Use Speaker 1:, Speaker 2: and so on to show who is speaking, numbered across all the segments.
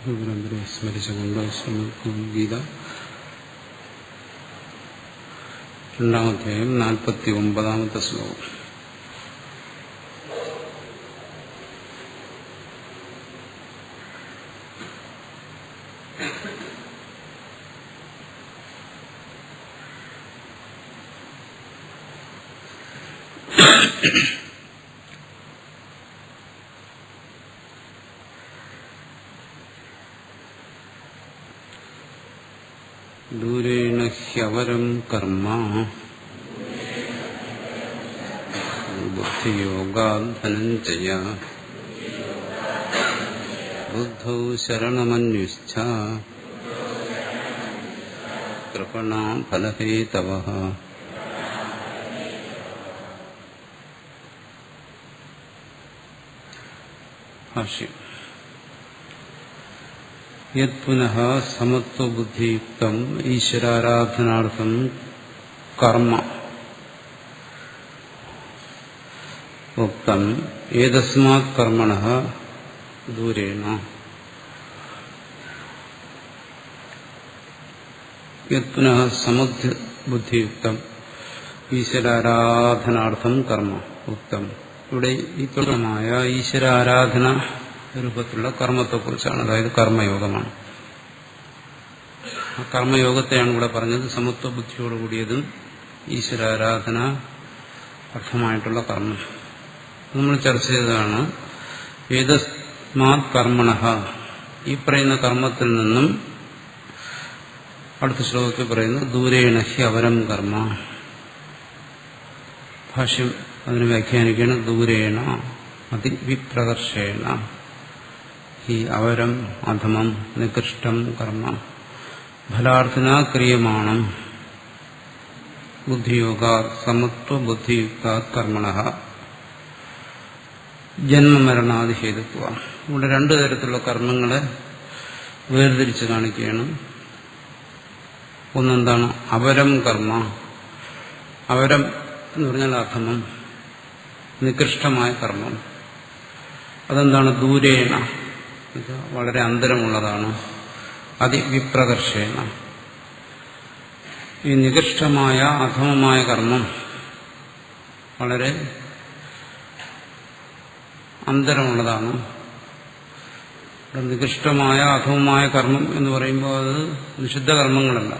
Speaker 1: പരമ്പരയെ സ്മരിച്ചുകൊണ്ട് ശ്രമിക്കും ഗീത 2-ാം അധ്യായം 49-ാമത്തെ ശ്ലോകം. ദൂരേണ ഹ്യവരം കർമ്മ ബുദ്ധിയോഗാത് ധനഞ്ജയ ബുദ്ധൗ ശരണമന്വിച്ഛ കൃപണാ ഫലഹേതവഃ. ഭാഷ്യം. യത്പുനഃ സമത്വബുദ്ധിയുക്തം ഈശ്വരാരാധനാർത്ഥം കർമ്മ ഉക്തം ഏതസ്മാത് കർമ്മണഃ ദൂരേണ. യത്പുനഃ സമത്വബുദ്ധിയുക്തം ഈശ്വരാരാധനാർത്ഥം കർമ്മ ഉക്തം. ഇവിടെ ഈ തുടർമായ ഈശ്വരാരാധന രൂപത്തിലുള്ള കർമ്മത്തെക്കുറിച്ചാണ്, അതായത് കർമ്മയോഗമാണ്. ആ കർമ്മയോഗത്തെയാണ് ഇവിടെ പറഞ്ഞത്. സമത്വ ബുദ്ധിയോടുകൂടിയതും ഈശ്വരാരാധന അർത്ഥമായിട്ടുള്ള കർമ്മം നമ്മൾ ചർച്ച ചെയ്തതാണ്. ഏതസ്മാത് കർമ്മണഃ, ഈ പറയുന്ന കർമ്മത്തിൽ നിന്നും അടുത്ത ശ്ലോകത്തിൽ പറയുന്നു ദൂരേണ ഹി അവരം കർമ്മ. ഭാഷ്യം അതിന് വ്യാഖ്യാനിക്കുകയാണ് ദൂരേണ അതിവിപ്രകർഷേണ ഈ അവരം അധമം നികൃഷ്ടം കർമ്മ ഫലാർത്ഥന ക്രിയമാണം ബുദ്ധിയോഗ സമത്വ ബുദ്ധിയുക്ത കർമ്മണഃ ജന്മമരണാദി ഹേതുത്വ. ഇവിടെ രണ്ടു തരത്തിലുള്ള കർമ്മങ്ങളെ വേർതിരിച്ച് കാണിക്കുകയാണ്. ഒന്നെന്താണ് അവരം കർമ്മ. അവരം എന്ന് പറഞ്ഞാൽ അധമം, നികൃഷ്ടമായ കർമ്മം. അതെന്താണ്? ദൂരേണ, വളരെ അന്തരമുള്ളതാണ്. അതിവിപ്രകർഷേണ, ഈ നികൃഷ്ടമായ അധമമായ കർമ്മം വളരെ അന്തരമുള്ളതാണ്. നികൃഷ്ടമായ അധമമായ കർമ്മം എന്ന് പറയുമ്പോൾ അത് നിഷിദ്ധ കർമ്മങ്ങളല്ല,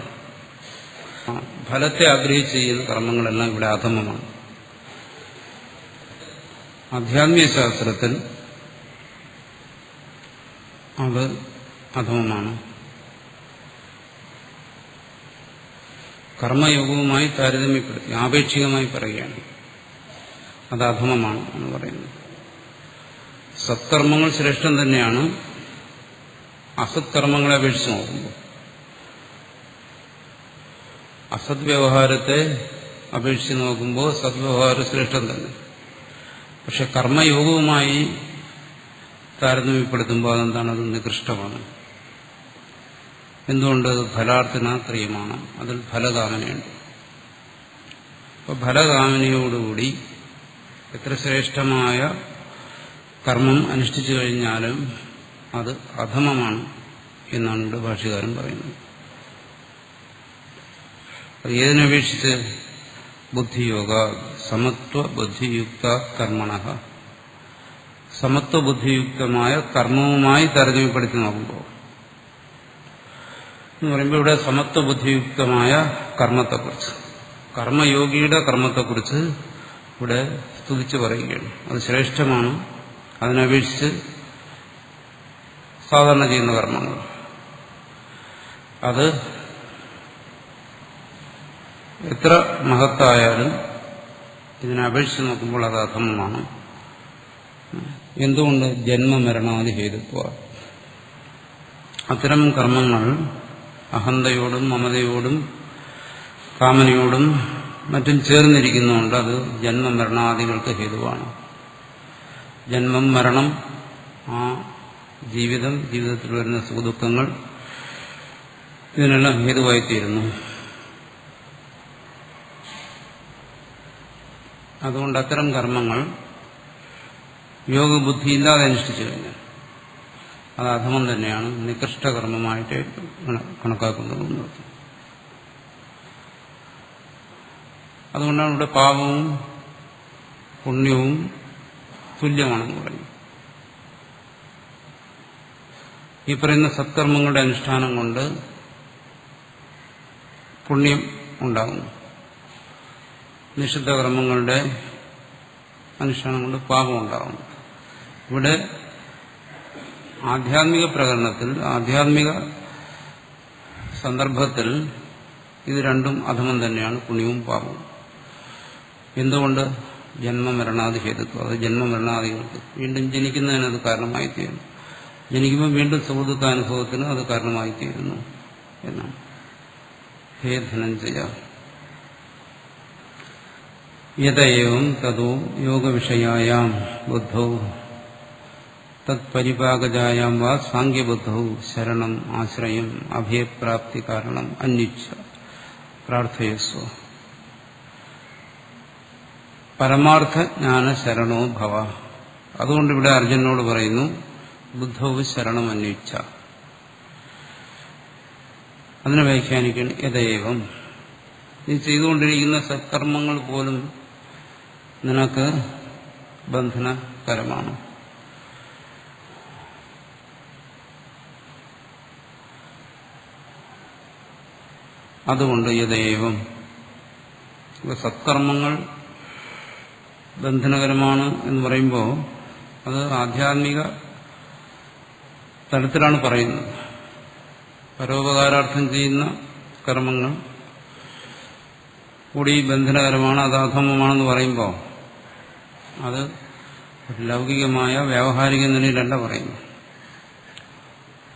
Speaker 1: ഫലത്തെ ആഗ്രഹിച്ച് ചെയ്യുന്ന കർമ്മങ്ങളെല്ലാം ഇവിടെ അധമമാണ്. ആധ്യാത്മിക ശാസ്ത്രത്തിൽ അത് അധമമാണ്. കർമ്മയോഗവുമായി താരതമ്യപ്പെടുത്തി ആപേക്ഷികമായി പറയുകയാണ് അത് അധമമാണ് എന്ന് പറയുന്നത്. സത്കർമ്മങ്ങൾ ശ്രേഷ്ഠം തന്നെയാണ് അസത്കർമ്മങ്ങളെ അപേക്ഷിച്ച് നോക്കുമ്പോൾ. അസത് വ്യവഹാരത്തെ അപേക്ഷിച്ച് നോക്കുമ്പോൾ സദ്വ്യവഹാരം ശ്രേഷ്ഠം തന്നെ. പക്ഷെ കർമ്മയോഗവുമായി താരതമ്യപ്പെടുത്തുമ്പോൾ അതെന്താണ്? അത് നികൃഷ്ടമാണ്. എന്തുകൊണ്ട്? ഫലാർത്ഥന ക്രിയമാണ്, അതിൽ ഫലകാമനയുണ്ട്. അപ്പോൾ ഫലകാമനയോടുകൂടി എത്ര ശ്രേഷ്ഠമായ കർമ്മം അനുഷ്ഠിച്ചു കഴിഞ്ഞാലും അത് അധമമാണ് എന്നാണ് ഇവിടെ ഭാഷ്യകാരൻ പറയുന്നത്. അത് ഏതിനപേക്ഷിച്ച്? ബുദ്ധിയോഗ സമത്വ ബുദ്ധിയുക്ത കർമ്മണഃ. സമത്വ ബുദ്ധിയുക്തമായ കർമ്മവുമായി താരതമ്യപ്പെടുത്തി നോക്കുമ്പോൾ എന്ന് പറയുമ്പോൾ ഇവിടെ സമത്വ ബുദ്ധിയുക്തമായ കർമ്മത്തെക്കുറിച്ച്, കർമ്മയോഗിയുടെ കർമ്മത്തെക്കുറിച്ച് ഇവിടെ സ്തുതിച്ചു പറയുകയാണ്. അത് ശ്രേഷ്ഠമാണ്. അതിനപേക്ഷിച്ച് സാധാരണ ചെയ്യുന്ന കർമ്മങ്ങൾ അത് എത്ര മഹത്തായാലും ഇതിനപേക്ഷിച്ച് നോക്കുമ്പോൾ അത് അധമമാണ്. എന്തുകൊണ്ട്? ജന്മമരണാദി ഹേതുത്വ. അത്തരം കർമ്മങ്ങൾ അഹന്തയോടും മമതയോടും കാമനയോടും മറ്റും ചേർന്നിരിക്കുന്നുണ്ട്. അത് ജന്മമരണാദികൾക്ക് ഹേതുവാണ്. ജന്മം, മരണം, ആ ജീവിതത്തിൽ വരുന്ന സുഖദുഃഖങ്ങൾ, ഇതിനെല്ലാം ഹേതുവായിത്തീരുന്നു. അതുകൊണ്ട് അത്തരം കർമ്മങ്ങൾ യോഗബുദ്ധിയില്ലാതെ അനുഷ്ഠിച്ചു കഴിഞ്ഞാൽ അത് അധമം തന്നെയാണ്, നികൃഷ്ടകർമ്മമായിട്ട് കണക്കാക്കുന്നത്. അതുകൊണ്ടാണ് ഇവിടെ പാപവും പുണ്യവും തുല്യമാണെന്ന് പറയും. ഈ പറയുന്ന സത്കർമ്മങ്ങളുടെ അനുഷ്ഠാനം കൊണ്ട് പുണ്യം ഉണ്ടാകുന്നു, നിഷിദ്ധ കർമ്മങ്ങളുടെ അനുഷ്ഠാനം കൊണ്ട് പാപം ഉണ്ടാകുന്നു. ഇവിടെ ആധ്യാത്മിക പ്രകരണത്തിൽ, ആധ്യാത്മിക സന്ദർഭത്തിൽ ഇത് രണ്ടും അധമം തന്നെയാണ്, പുണ്യവും പാപവും. എന്തുകൊണ്ട്? ജന്മമരണാദി ഹേതുത്വം. അത് ജന്മമരണാദികൾക്ക് വീണ്ടും ജനിക്കുന്നതിന് അത് കാരണമായി തീരുന്നു. ജനിക്കുമ്പോൾ വീണ്ടും സുഹൃത്തുക്കാനുഭവത്തിന് അത് കാരണമായി തീരുന്നു എന്നാണ്. ഹേ ധനഞ്ജയ, യതയേവം തതോ യോഗവിഷയായാം ബുദ്ധൗ തത്പരിപാകജായാം വാ സാംഖ്യബുദ്ധൗ ശരണം ആശ്രയം അഭയപ്രാപ്തി കാരണം അന്വിച്ഛ പ്രാർത്ഥയസ്വ പരമാർത്ഥജ്ഞാന ശരണോ ഭവ. അതുകൊണ്ടിവിടെ അർജുനോട് പറയുന്നു, ബുദ്ധൗ ശരണം അന്വിച്ഛ. അതിനെ വ്യാഖ്യാനിക്കണം. യഥേവം, നീ ചെയ്തുകൊണ്ടിരിക്കുന്ന സത്കർമ്മങ്ങൾ പോലും നിനക്ക് ബന്ധനകരമാണ്. അതുകൊണ്ട് യഥേവം, സത്കർമ്മങ്ങൾ ബന്ധനകരമാണ് എന്ന് പറയുമ്പോൾ അത് ആധ്യാത്മിക തലത്തിലാണ് പറയുന്നത്. പരോപകാരാർത്ഥം ചെയ്യുന്ന കർമ്മങ്ങൾ കൂടി ബന്ധനകരമാണ്, അത് അധമമാണെന്ന് പറയുമ്പോൾ അത് ലൗകികമായ വ്യാവഹാരിക നിലയിലല്ല പറയുന്നു.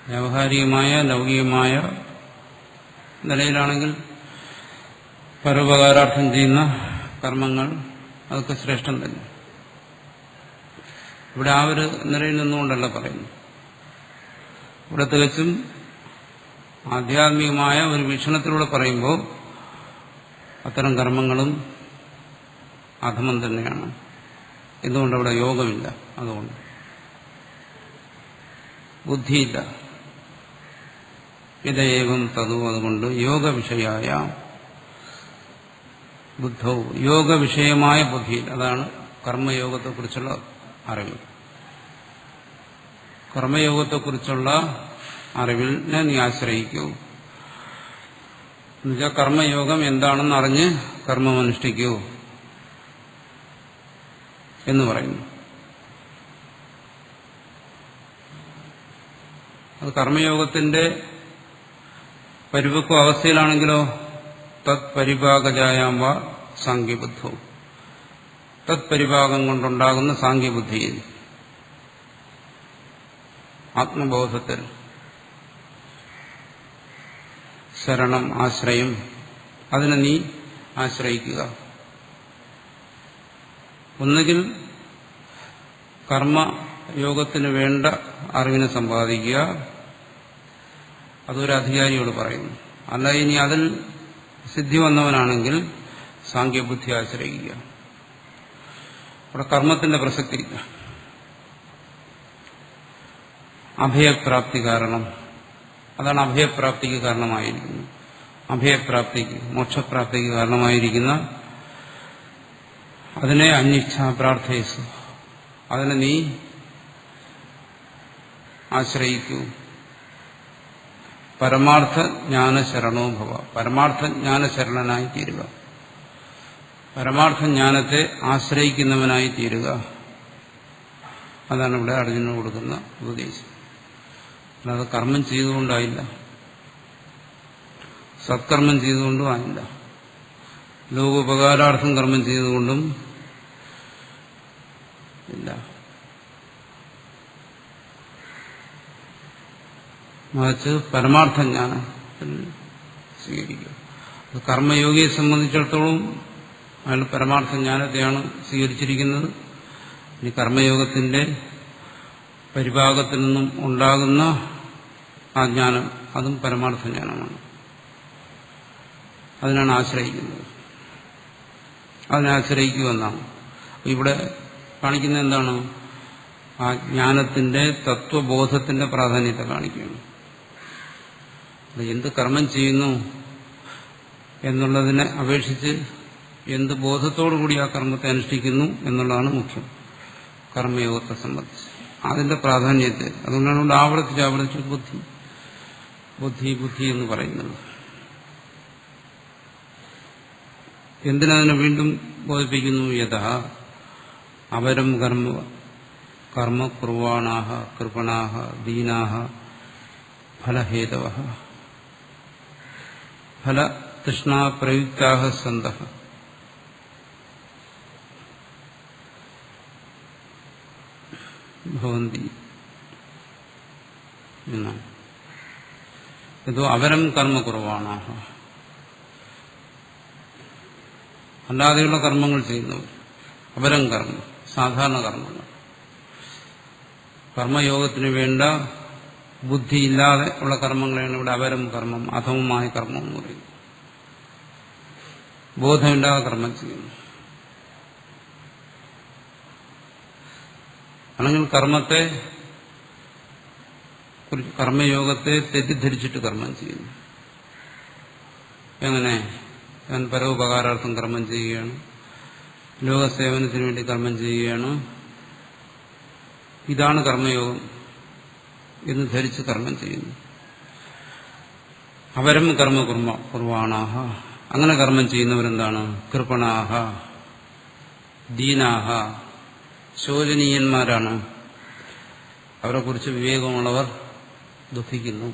Speaker 1: വ്യാവഹാരികമായ ലൗകികമായ നിലയിലാണെങ്കിൽ പരോപകാരാർത്ഥം ചെയ്യുന്ന കർമ്മങ്ങൾ അതൊക്കെ ശ്രേഷ്ഠം തന്നെ. ഇവിടെ ആ ഒരു നിലയിൽ നിന്നുകൊണ്ടല്ല പറയുന്നു. ഇവിടെ തികച്ചും ആധ്യാത്മികമായ ഒരു വീക്ഷണത്തിലൂടെ പറയുമ്പോൾ അത്തരം കർമ്മങ്ങളും അധമം തന്നെയാണ്. എന്തുകൊണ്ട്? അവിടെ യോഗമില്ല, അതുകൊണ്ട് ബുദ്ധിയില്ല. യഥേവം തതു, അതുകൊണ്ട് യോഗവിഷയായ ബുദ്ധൗ, യോഗവിഷയമായ ബുദ്ധിയിൽ, അതാണ് കർമ്മയോഗത്തെക്കുറിച്ചുള്ള അറിവ്. കർമ്മയോഗത്തെക്കുറിച്ചുള്ള അറിവിനെ നീ ആശ്രയിക്കൂ. എന്നുവെച്ചാൽ കർമ്മയോഗം എന്താണെന്ന് അറിഞ്ഞ് കർമ്മമനുഷ്ഠിക്കൂ എന്ന് പറയുന്നു. അത് കർമ്മയോഗത്തിന്റെ പരിപക്വ അവസ്ഥയിലാണെങ്കിലോ തത് പരിഭാഗജായാം വാ സാംഖ്യബുദ്ധവും, തത് പരിഭാഗം കൊണ്ടുണ്ടാകുന്ന സാംഖ്യബുദ്ധിയിൽ, ആത്മബോധത്തിൽ ശരണം ആശ്രയം, അതിനെ നീ ആശ്രയിക്കുക. ഒന്നുകിൽ കർമ്മയോഗത്തിന് വേണ്ട അറിവിനെ സമ്പാദിക്കുക, അതൊരു അധികാരിയോട് പറയുന്നു. അല്ല, ഇനി അതിൽ സിദ്ധി വന്നവനാണെങ്കിൽ സാംഖ്യബുദ്ധി ആശ്രയിക്കുക. അവിടെ കർമ്മത്തിന്റെ പ്രസക്തിയില്ല. അഭയപ്രാപ്തി കാരണം, അതാണ് അഭയപ്രാപ്തിക്ക് കാരണമായിരിക്കുന്നത്. അഭയപ്രാപ്തിക്ക്, മോക്ഷപ്രാപ്തിക്ക് കാരണമായിരിക്കുന്ന അതിനെ അന്വേഷിച്ച പ്രാർത്ഥയസു, അതിനെ നീ ആശ്രയിക്കൂ. പരമാർത്ഥ ജ്ഞാനശരണോ ഭവ, പരമാർത്ഥ ജ്ഞാനശരണനായി തീരുക, പരമാർത്ഥ ജ്ഞാനത്തെ ആശ്രയിക്കുന്നവനായി തീരുക. അതാണ് ഇവിടെ അർജുനന് കൊടുക്കുന്ന ഉപദേശം. അല്ലാതെ കർമ്മം ചെയ്തുകൊണ്ടായില്ല, സത്കർമ്മം ചെയ്തുകൊണ്ടും ആയില്ല, ലോകോപകാരാർത്ഥം കർമ്മം ചെയ്തുകൊണ്ടും ഇല്ല. മറിച്ച് പരമാർത്ഥ ജ്ഞാനത്തിൽ സ്വീകരിക്കുക. കർമ്മയോഗിയെ സംബന്ധിച്ചിടത്തോളം അയാൾ പരമാർത്ഥ ജ്ഞാനത്തെയാണ് സ്വീകരിച്ചിരിക്കുന്നത്. ഈ കർമ്മയോഗത്തിന്റെ പരിഭാഗത്തിൽ നിന്നും ഉണ്ടാകുന്ന ആ ജ്ഞാനം, അതും പരമാർത്ഥ ജ്ഞാനമാണ്. അതിനാണ് ആശ്രയിക്കുന്നത്, അതിനെ ആശ്രയിക്കുമെന്നാണ് ഇവിടെ കാണിക്കുന്നത്. എന്താണ്? ആ ജ്ഞാനത്തിന്റെ തത്വബോധത്തിന്റെ പ്രാധാന്യത്തെ കാണിക്കുകയാണ്. എന്ത് കർമ്മം ചെയ്യുന്നു എന്നുള്ളതിനെ അപേക്ഷിച്ച് എന്ത് ബോധത്തോടുകൂടി ആ കർമ്മത്തെ അനുഷ്ഠിക്കുന്നു എന്നുള്ളതാണ് മുഖ്യം കർമ്മയോഗത്തെ സംബന്ധിച്ച്. അതിന്റെ പ്രാധാന്യത്തെ അതുകൊണ്ടാണ് ഇവിടെ ആവർത്തിച്ച് ബുദ്ധി എന്ന് പറയുന്നത്. എന്തിനതിനെ വീണ്ടും ബോധിപ്പിക്കുന്നു? യഥാ അവരം കർമ്മ കുർവാണാഹ കൃപണാഹ ദീനാഹ ഫലഹേതവഃ ഫലതൃഷ്ണാപ്രയുക്താഃ സന്തഃ ഭവന്തി എന്നാണ്. ഇതോ അവരം കർമ്മ കുറവാണാഹ, അല്ലാതെയുള്ള കർമ്മങ്ങൾ ചെയ്യുന്നവർ. അപരം കർമ്മം, സാധാരണ കർമ്മങ്ങൾ. കർമ്മയോഗത്തിന് വേണ്ട ബുദ്ധിയില്ലാതെ ഉള്ള കർമ്മങ്ങളെയാണ് ഇവിടെ അപരം കർമ്മം, അധമമായ കർമ്മം എന്ന് പറയുന്നത്. ബോധമില്ലാതെ കർമ്മം ചെയ്യുന്നു. അല്ലെങ്കിൽ കർമ്മയോഗത്തെ തെറ്റിദ്ധരിച്ചിട്ട് കർമ്മം ചെയ്യുന്നു. എങ്ങനെ? ഞാൻ പരോപകാരാർത്ഥം കർമ്മം ചെയ്യുകയാണ്, ലോകസേവനത്തിന് വേണ്ടി കർമ്മം ചെയ്യുകയാണ്, ഇതാണ് കർമ്മയോഗം എന്ന് ധരിച്ച് കർമ്മം ചെയ്യുന്നു. അവരം കർമ്മ കുർവാണാഹ, അങ്ങനെ കർമ്മം ചെയ്യുന്നവരെന്താണ്? കൃപണാഹ ദീനാഹ, ശോചനീയന്മാരാണ്. അവരെക്കുറിച്ച് വിവേകമുള്ളവർ ദുഃഖിക്കുന്നു.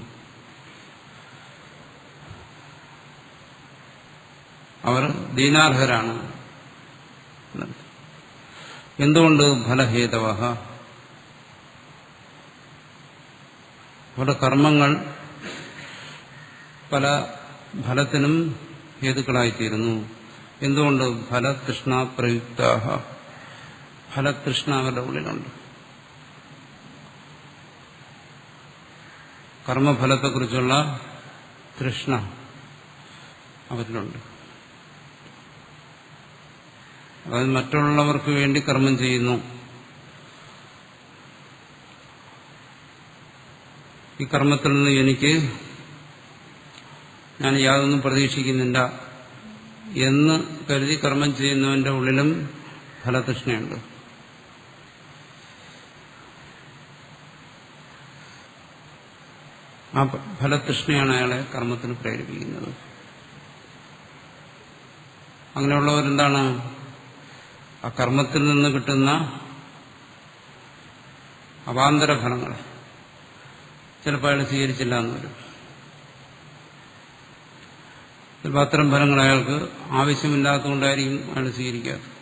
Speaker 1: അവർ ദീനാർഹരാണ്. എന്തുകൊണ്ട്? ഫലഹേതവഃ, അവരുടെ കർമ്മങ്ങൾ പല ഫലത്തിനും ഹേതുക്കളായിത്തീരുന്നു. എന്തുകൊണ്ട്? ഫലതൃഷ്ണാപ്രയുക്താഃ, ഫലതൃഷ്ണ അവരുടെ ഉള്ളിലുണ്ട്. കർമ്മഫലത്തെക്കുറിച്ചുള്ള തൃഷ്ണ അവരിലുണ്ട്. അതായത് മറ്റുള്ളവർക്ക് വേണ്ടി കർമ്മം ചെയ്യുന്നു. ഈ കർമ്മത്തിൽ നിന്ന് ഞാൻ യാതൊന്നും പ്രതീക്ഷിക്കുന്നില്ല എന്ന് കരുതി കർമ്മം ചെയ്യുന്നവന്റെ ഉള്ളിലും ഫലതൃഷ്ണയുണ്ട്. ആ ഫലതൃഷ്ണയാണ് അയാളെ കർമ്മത്തിന് പ്രേരിപ്പിക്കുന്നത്. അങ്ങനെയുള്ളവരെന്താണ്? ആ കർമ്മത്തിൽ നിന്ന് കിട്ടുന്ന അവാന്തര ഫലങ്ങൾ ചിലപ്പോൾ അയാൾ സ്വീകരിച്ചില്ല എന്ന് വരും. ചിലപ്പോൾ അത്തരം ഫലങ്ങൾ അയാൾക്ക് ആവശ്യമില്ലാത്തതുകൊണ്ടായിരിക്കും അയാൾ സ്വീകരിക്കാത്തത്.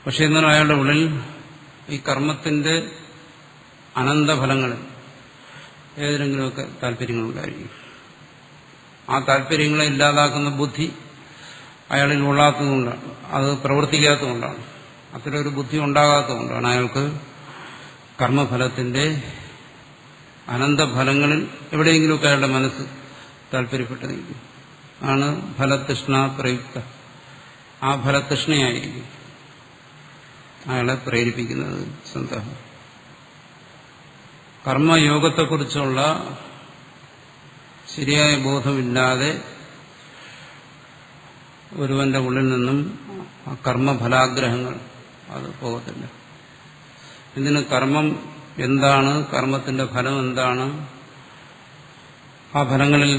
Speaker 1: പക്ഷെ എന്നാലും അയാളുടെ ഉള്ളിൽ ഈ കർമ്മത്തിന്റെ അനന്തഫലങ്ങളിൽ ഏതെങ്കിലുമൊക്കെ താല്പര്യങ്ങളുണ്ടായിരിക്കും. ആ താല്പര്യങ്ങളെ ഇല്ലാതാക്കുന്ന ബുദ്ധി അയാളിൽ ഉള്ളാത്തതുകൊണ്ടാണ്, അത് പ്രവർത്തിക്കാത്തതുകൊണ്ടാണ്, അത്തരമൊരു ബുദ്ധി ഉണ്ടാകാത്തതുകൊണ്ടാണ് അയാൾക്ക് കർമ്മഫലത്തിന്റെ അനന്തഫലങ്ങളിൽ എവിടെയെങ്കിലുമൊക്കെ അയാളുടെ മനസ്സ് താല്പര്യപ്പെട്ട് നിൽക്കും. ആണ് ഫലതൃഷ്ണ പ്രയുക്ത. ആ ഫലതൃഷ്ണയായിരിക്കും അയാളെ പ്രേരിപ്പിക്കുന്നത്. സ്വന്തം കർമ്മയോഗത്തെക്കുറിച്ചുള്ള ശരിയായ ബോധമില്ലാതെ ഒരുവന്റെ ഉള്ളിൽ നിന്നും ആ കർമ്മഫലാഗ്രഹങ്ങൾ അത് പോകത്തില്ല. ഇതിന് കർമ്മം എന്താണ്, കർമ്മത്തിന്റെ ഫലം എന്താണ്, ആ ഫലങ്ങളിൽ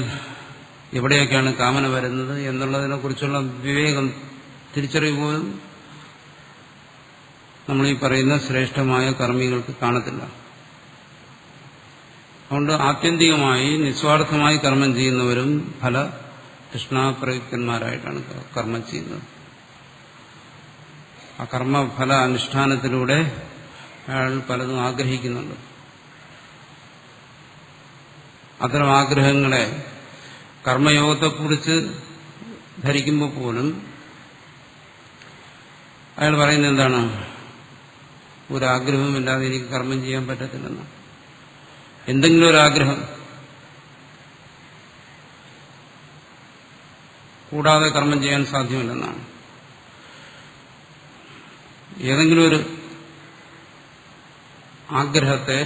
Speaker 1: എവിടെയൊക്കെയാണ് കാമന വരുന്നത് എന്നുള്ളതിനെക്കുറിച്ചുള്ള വിവേകം, തിരിച്ചറിവ് പോലും നമ്മളീ പറയുന്ന ശ്രേഷ്ഠമായ കർമ്മികൾക്ക് കാണത്തില്ല. അതുകൊണ്ട് ആത്യന്തികമായി നിസ്വാർത്ഥമായി കർമ്മം ചെയ്യുന്നവരും തൃഷ്ണാപ്രയുക്തന്മാരായിട്ടാണ് കർമ്മം ചെയ്യുന്നത്. ആ കർമ്മഫല അനുഷ്ഠാനത്തിലൂടെ അയാൾ പലതും ആഗ്രഹിക്കുന്നുണ്ട്. അത്തരം ആഗ്രഹങ്ങളെ കർമ്മയോഗത്തെക്കുറിച്ച് ധരിക്കുമ്പോൾ പോലും അയാൾ പറയുന്നത് എന്താണ്? ഒരാഗ്രഹവുമില്ലാതെ എനിക്ക് കർമ്മം ചെയ്യാൻ പറ്റത്തില്ലെന്ന്. എന്തെങ്കിലും ഒരാഗ്രഹം കൂടാതെ കർമ്മം ചെയ്യാൻ സാധ്യമല്ലെന്നാണ്. ഏതെങ്കിലും ഒരു ആഗ്രഹത്തെ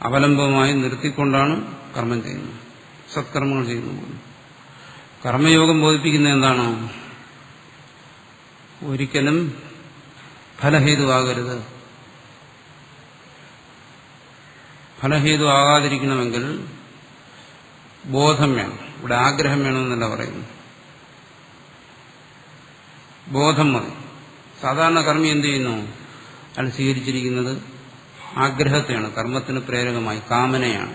Speaker 1: അവലംബമായി നിർത്തിക്കൊണ്ടാണ് കർമ്മം ചെയ്യുന്നത്, സത്കർമ്മങ്ങൾ ചെയ്യുന്നത്. കർമ്മയോഗം ബോധിപ്പിക്കുന്നത് എന്താണ്? ഒരിക്കലും ഫലഹേതുവാകരുത്. ഫലഹേതു ആകാതിരിക്കണമെങ്കിൽ ബോധം വേണം. ഇവിടെ ആഗ്രഹം വേണമെന്നല്ല പറയുന്നു, ബോധം മതി. സാധാരണ കർമ്മി എന്ത് ചെയ്യുന്നു? അയാൾ സ്വീകരിച്ചിരിക്കുന്നത് ആഗ്രഹത്തെയാണ്, കർമ്മത്തിന് പ്രേരകമായി കാമനയാണ്.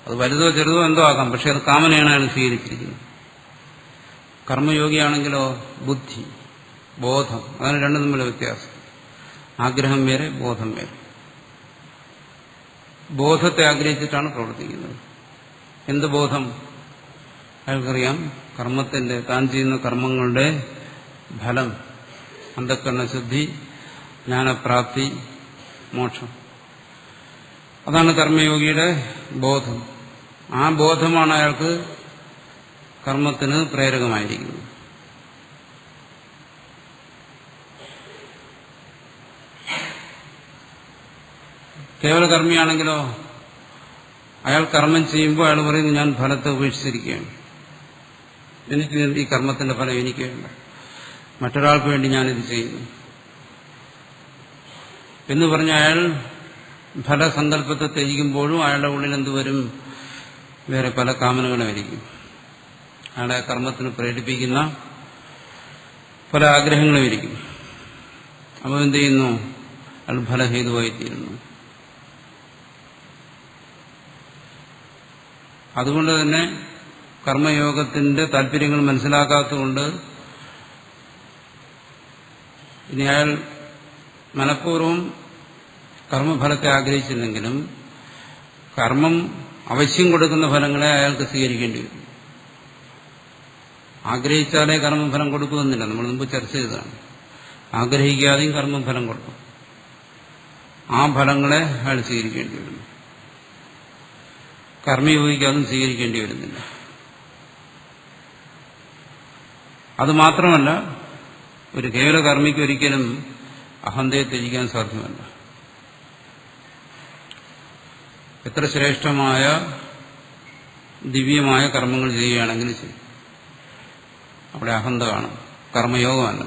Speaker 1: അത് വലുതോ ചെറുതോ എന്തോ ആകാം, പക്ഷെ അത് കാമനയാണ് അയാൾ സ്വീകരിച്ചിരിക്കുന്നത്. കർമ്മയോഗിയാണെങ്കിലോ ബുദ്ധി, ബോധം, അതാണ് രണ്ടും തമ്മിലുള്ള വ്യത്യാസം. ആഗ്രഹം വേറെ, ബോധം വേറെ. ബോധത്തെ ആഗ്രഹിച്ചിട്ടാണ് പ്രവർത്തിക്കുന്നത്. എന്ത് ബോധം? അയാൾക്കറിയാം കർമ്മത്തിന്റെ, താൻ ചെയ്യുന്ന കർമ്മങ്ങളുടെ ഫലം, അന്ധക്കരണശുദ്ധി, ജ്ഞാനപ്രാപ്തി, മോക്ഷം. അതാണ് കർമ്മയോഗിയുടെ ബോധം. ആ ബോധമാണ് അയാൾക്ക് കർമ്മത്തിന് പ്രേരകമായിരിക്കുന്നത്. കേവല കർമ്മിയാണെങ്കിലോ അയാൾ കർമ്മം ചെയ്യുമ്പോൾ അയാൾ പറയുന്നു, ഞാൻ ഫലത്തെ ഉപേക്ഷിച്ചിരിക്കുകയാണ്, എനിക്ക് ഈ കർമ്മത്തിന്റെ ഫലം എനിക്ക് വേണ്ട, മറ്റൊരാൾക്ക് വേണ്ടി ഞാനിത് ചെയ്യുന്നു എന്ന് പറഞ്ഞ അയാൾ ഫലസങ്കല്പത്തെ ത്യജിക്കുമ്പോഴും അയാളുടെ ഉള്ളിൽ എന്തുവരും? വേറെ പല കാമനകളും ആയിരിക്കും. അയാളെ കർമ്മത്തിന് പ്രേരിപ്പിക്കുന്ന പല ആഗ്രഹങ്ങളും ഇരിക്കും. അപ്പോൾ എന്ത് ചെയ്യുന്നു? അയാൾ ഫലഹേതുവായിത്തീരുന്നു. അതുകൊണ്ട് തന്നെ കർമ്മയോഗത്തിന്റെ താല്പര്യങ്ങൾ മനസ്സിലാക്കാത്തതുകൊണ്ട് ഇനി അയാൾ മനഃപൂർവ്വം കർമ്മഫലത്തെ ആഗ്രഹിച്ചില്ലെങ്കിലും കർമ്മം അവശ്യം കൊടുക്കുന്ന ഫലങ്ങളെ അയാൾക്ക് സ്വീകരിക്കേണ്ടി വരും. ആഗ്രഹിച്ചാലേ കർമ്മഫലം കൊടുക്കുമെന്നില്ല, നമ്മൾ മുമ്പ് ചർച്ച ചെയ്തതാണ്. ആഗ്രഹിക്കാതെയും കർമ്മഫലം കൊടുക്കും. ആ ഫലങ്ങളെ അയാൾ സ്വീകരിക്കേണ്ടി വരുന്നു. കർമ്മയോഗിക്കാതും സ്വീകരിക്കേണ്ടി വരുന്നില്ല. അതുമാത്രമല്ല, ഒരു കേവല കർമ്മിക്ക് ഒരിക്കലും അഹന്തയെ ത്യജിക്കാൻ സാധ്യമല്ല. എത്ര ശ്രേഷ്ഠമായ ദിവ്യമായ കർമ്മങ്ങൾ ചെയ്യുകയാണെങ്കിലും ശരി, അവിടെ അഹന്ത കാണും. കർമ്മയോഗമല്ല.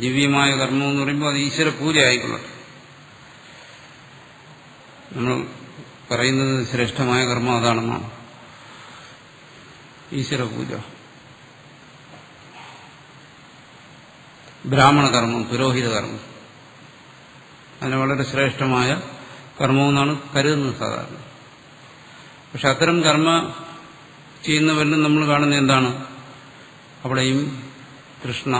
Speaker 1: ദിവ്യമായ കർമ്മം എന്ന് പറയുമ്പോൾ അത് ഈശ്വര പൂജ ആയിക്കൊള്ളട്ടെ. നമ്മൾ പറയുന്നത് ശ്രേഷ്ഠമായ കർമ്മം അതാണെന്നാണ്. ഈശ്വര പൂജ, ബ്രാഹ്മണ കർമ്മം, പുരോഹിത കർമ്മം, അതിനെ വളരെ ശ്രേഷ്ഠമായ കർമ്മമെന്നാണ് കരുതുന്നത് സാധാരണ. പക്ഷെ അത്തരം കർമ്മ ചെയ്യുന്നവരിലും നമ്മൾ കാണുന്നത് എന്താണ്? അവിടെയും തൃഷ്ണ,